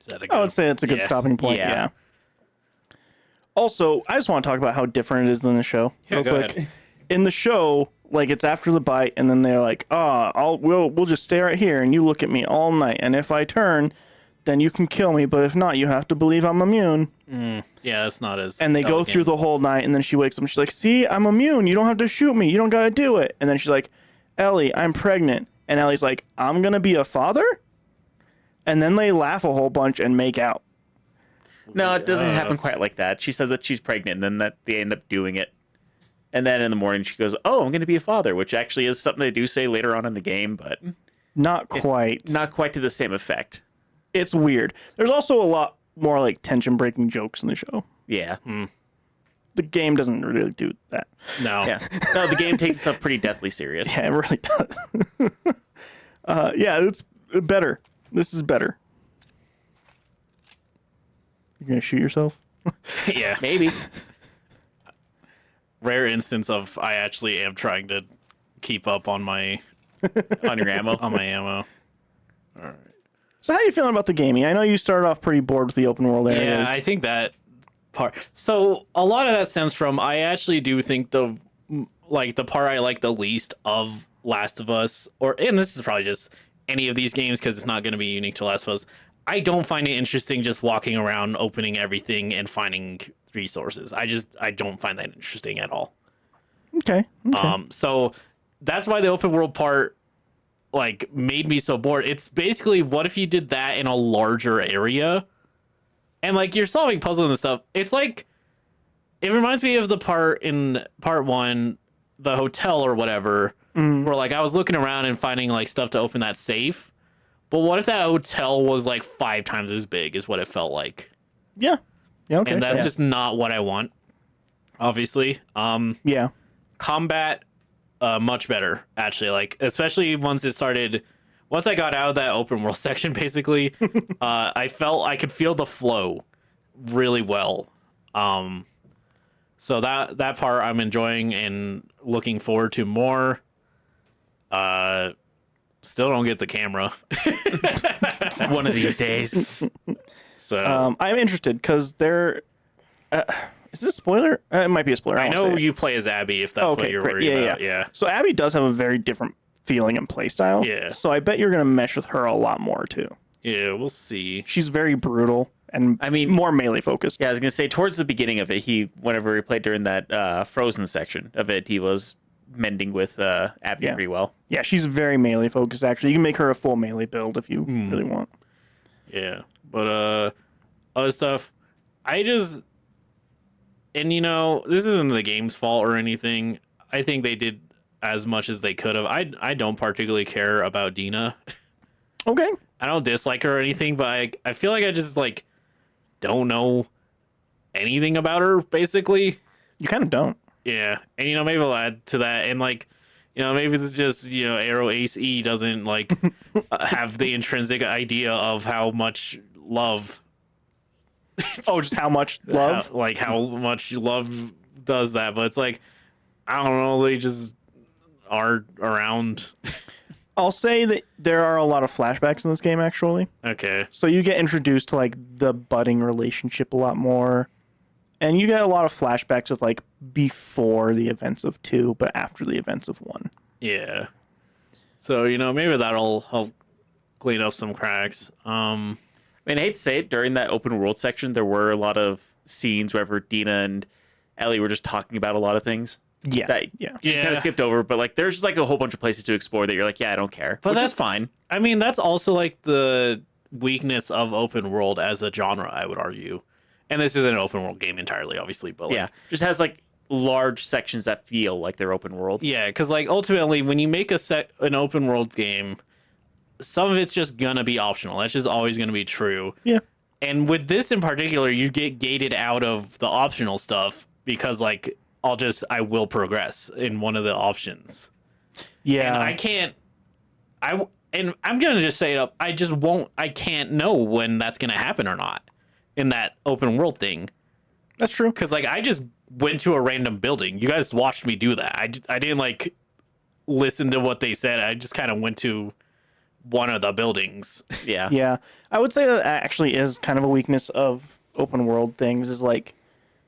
Is that a I good- would say it's a good Yeah. stopping point. Yeah. Yeah. Also, I just want to talk about how different it is than the show. Yeah, real go quick. ahead. In the show, like it's after the bite, and then they're like, we'll just stay right here, and you look at me all night, and if I turn, then you can kill me, but if not, you have to believe I'm immune. Yeah, that's not as. And they go through the whole night, and then she wakes up, and she's like, see, I'm immune. You don't have to shoot me. You don't got to do it. And then she's like, Ellie, I'm pregnant. And Ellie's like, I'm going to be a father? And then they laugh a whole bunch and make out. No, it doesn't happen quite like that. She says that she's pregnant, and then that they end up doing it. And then in the morning, she goes, "Oh, I'm going to be a father," which actually is something they do say later on in the game, but Not quite. not quite to the same effect. It's weird. There's also a lot more like tension breaking jokes in the show. Yeah, The game doesn't really do that. No. yeah. No, the game takes itself pretty deathly serious. Yeah, it really does. Yeah, it's better. This is better. You're gonna shoot yourself? Yeah. Maybe. Rare instance of I actually am trying to keep up on my On your ammo. ammo. So how you feeling about the gaming? I know you started off pretty bored with the open world areas. Yeah, I think that part. So a lot of that stems from I actually do think the part I like the least of Last of Us, and this is probably just any of these games because it's not going to be unique to Last of Us. I don't find it interesting just walking around, opening everything, and finding resources. I don't find that interesting at all. Okay. So that's why the open world part like made me so bored. It's basically what if you did that in a larger area and like you're solving puzzles and stuff. It's like it reminds me of the part in part 1, the hotel or whatever, where like I was looking around and finding like stuff to open that safe. But what if that hotel was like 5 times as big is what it felt like? Yeah. Yeah. Okay. And that's yeah. just not what I want. Obviously. Yeah. Combat much better actually, like especially once I got out of that open world section basically. I felt I could feel the flow really well. So that part I'm enjoying and looking forward to more. Still don't get the camera. One of these days. So I'm interested because there. Is this a spoiler? It might be a spoiler. I won't know say it. you play as Abby if that's Okay, what you're great. worried Yeah, about. yeah. Yeah. So Abby does have a very different feeling and play style. Yeah. So I bet you're gonna mesh with her a lot more too. Yeah, we'll see. She's very brutal and I mean- more melee focused. Yeah, I was gonna say towards the beginning of it, whenever he played during that Frozen section of it, he was mending with Abby Yeah. pretty well. Yeah, she's very melee focused. Actually, you can make her a full melee build if you really want. and this isn't the game's fault or anything. I think they did as much as they could have. I don't particularly care about Dina. Okay. I don't dislike her or anything, but I feel like I just like don't know anything about her basically. You kind of don't. Yeah, and maybe I'll add to that, and like maybe it's just Arrow Ace E doesn't like have the intrinsic idea of how much love. Oh, just how much love? How much love does that, but it's like I don't know, they just are around. I'll say that there are a lot of flashbacks in this game, actually. Okay. So you get introduced to like the budding relationship a lot more, and you get a lot of flashbacks with like before the events of 2, but after the events of 1. Yeah. So maybe that'll help clean up some cracks. I hate to say it, during that open world section, there were a lot of scenes wherever Dina and Ellie were just talking about a lot of things. Yeah. That just kind of skipped over, but like there's just like a whole bunch of places to explore that you're like, yeah, I don't care, But which that's is fine. I mean, that's also like the weakness of open world as a genre, I would argue. And this isn't an open world game entirely, obviously, but Yeah, just has like large sections that feel like they're open world. yeah, because like ultimately, when you make an open world game, some of it's just gonna be optional. That's just always gonna be true. Yeah. And with this in particular, you get gated out of the optional stuff because like I will progress in one of the options. Yeah. And I can't. And I'm gonna just say it up. I just won't. I can't know when that's gonna happen or not in that open world thing. That's true. Because like I just went to a random building. You guys watched me do that. I didn't like listen to what they said. I just kind of went to one of the buildings. Yeah. Yeah. I would say that actually is kind of a weakness of open world things is like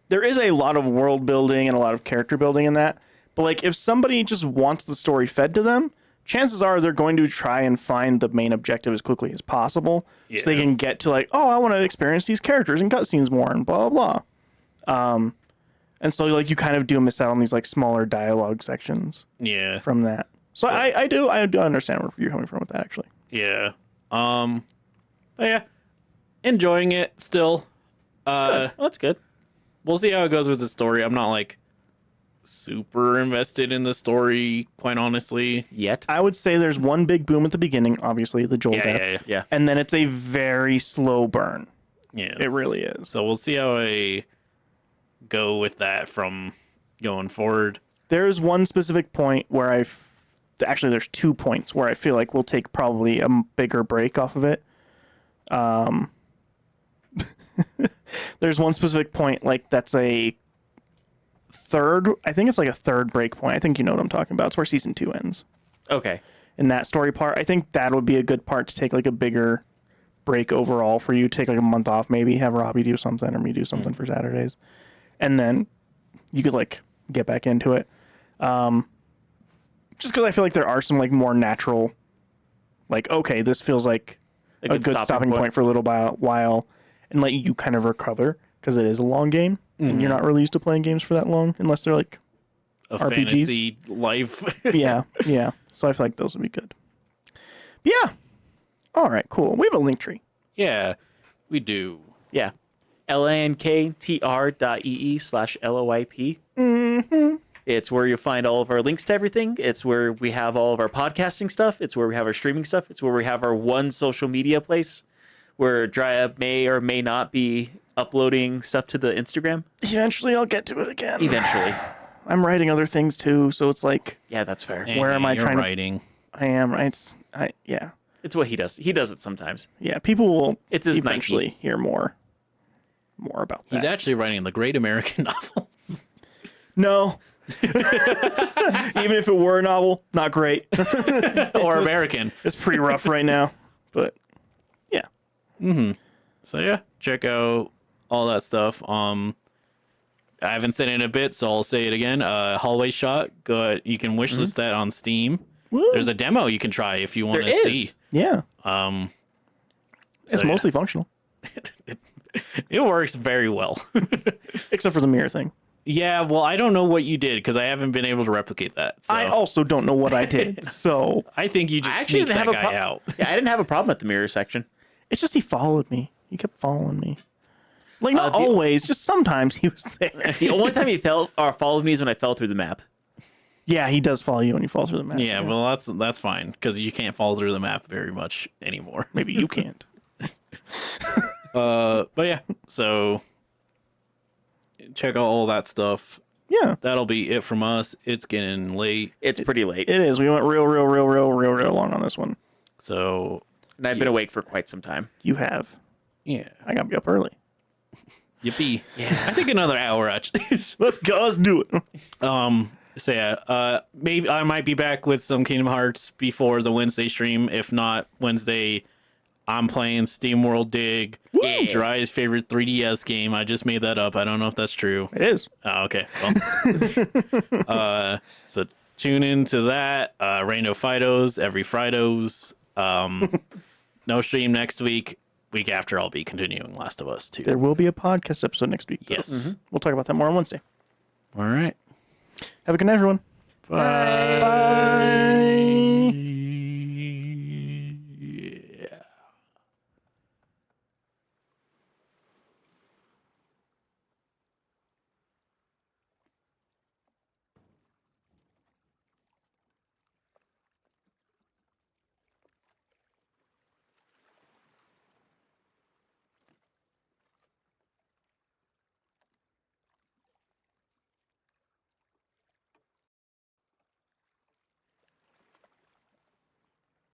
there is a lot of world building and a lot of character building in that. But like if somebody just wants the story fed to them, chances are they're going to try and find the main objective as quickly as possible so they can get to like, oh, I want to experience these characters and cutscenes more and blah, blah, blah. And so like you kind of do miss out on these like smaller dialogue sections Yeah. from that. So I do understand where you're coming from with that actually. Yeah. But yeah. Enjoying it still. Well, that's good. We'll see how it goes with the story. I'm not like super invested in the story, quite honestly. Yet. I would say there's one big boom at the beginning, obviously the Joel death. Yeah. And then it's a very slow burn. Yeah. It really is. So we'll see how I go with that from going forward. There's one specific point where actually there's 2 points where I feel like we'll take probably a bigger break off of it. There's one specific point like that's a third, I think it's like a third break point. I think you know what I'm talking about. It's where season 2 ends. Okay. In that story part, I think that would be a good part to take like a bigger break overall for you. Take like a month off, maybe have Robbie do something or me do something for Saturdays. And then you could like get back into it. Just because I feel like there are some like more natural, like, okay, this feels like a good stopping point for a little while and let you kind of recover because it is a long game and you're not really used to playing games for that long unless they're like A RPGs. fantasy life. Yeah. So I feel like those would be good. But yeah. All right, cool. We have a link tree. Yeah, we do. Yeah. lanktr.ee/LOIP. Mm-hmm. It's where you'll find all of our links to everything. It's where we have all of our podcasting stuff. It's where we have our streaming stuff. It's where we have our one social media place where Dryad may or may not be uploading stuff to the Instagram. Eventually I'll get to it again. Eventually. I'm writing other things too, so it's like, Yeah, that's fair. Where am I You're trying to- writing? I am. Yeah. It's what he does. He does it sometimes. Yeah, people will It's his eventually Nike. hear more about that. He's actually writing the Great American Novel. No. Even if it were a novel, not great. Or American. It's pretty rough right now, but yeah. So yeah, check out all that stuff. I haven't said it in a bit, so I'll say it again. Hallway Shot. You can wishlist that on Steam. Woo. There's a demo you can try if you want There to is. see. Yeah. So, It's mostly functional, It works very well. except for the mirror thing. Yeah, well, I don't know what you did because I haven't been able to replicate that. So I also don't know what I did. So I think you just I actually sneaked didn't that have a guy out. Yeah, I didn't have a problem at the mirror section. it's just he followed me. He kept following me. Like not always, just sometimes he was there. The only time he fell or followed me is when I fell through the map. Yeah, he does follow you when you fall through the map. Yeah, well, that's fine because you can't fall through the map very much anymore. Maybe you can't. But yeah, so check out all that stuff. Yeah, That'll be it from us. It's getting late, It's pretty late, it is. We went real long on this one. so and I've been awake for quite some time. You have. yeah, I gotta be up early. yippee. Yeah, I think another hour actually. Let's go. Let's do it. So yeah, maybe I might be back with some Kingdom Hearts before the Wednesday stream. If not Wednesday, I'm playing Steam World Dig, Jiraiya's favorite 3DS game. I just made that up. I don't know if that's true. It is. Oh, okay. Well, so tune into that. Rando Fidos every Fridays. No stream next week. Week after, I'll be continuing Last of Us 2. There will be a podcast episode next week. Though. Yes. We'll talk about that more on Wednesday. All right. Have a good night, everyone. Bye. Bye.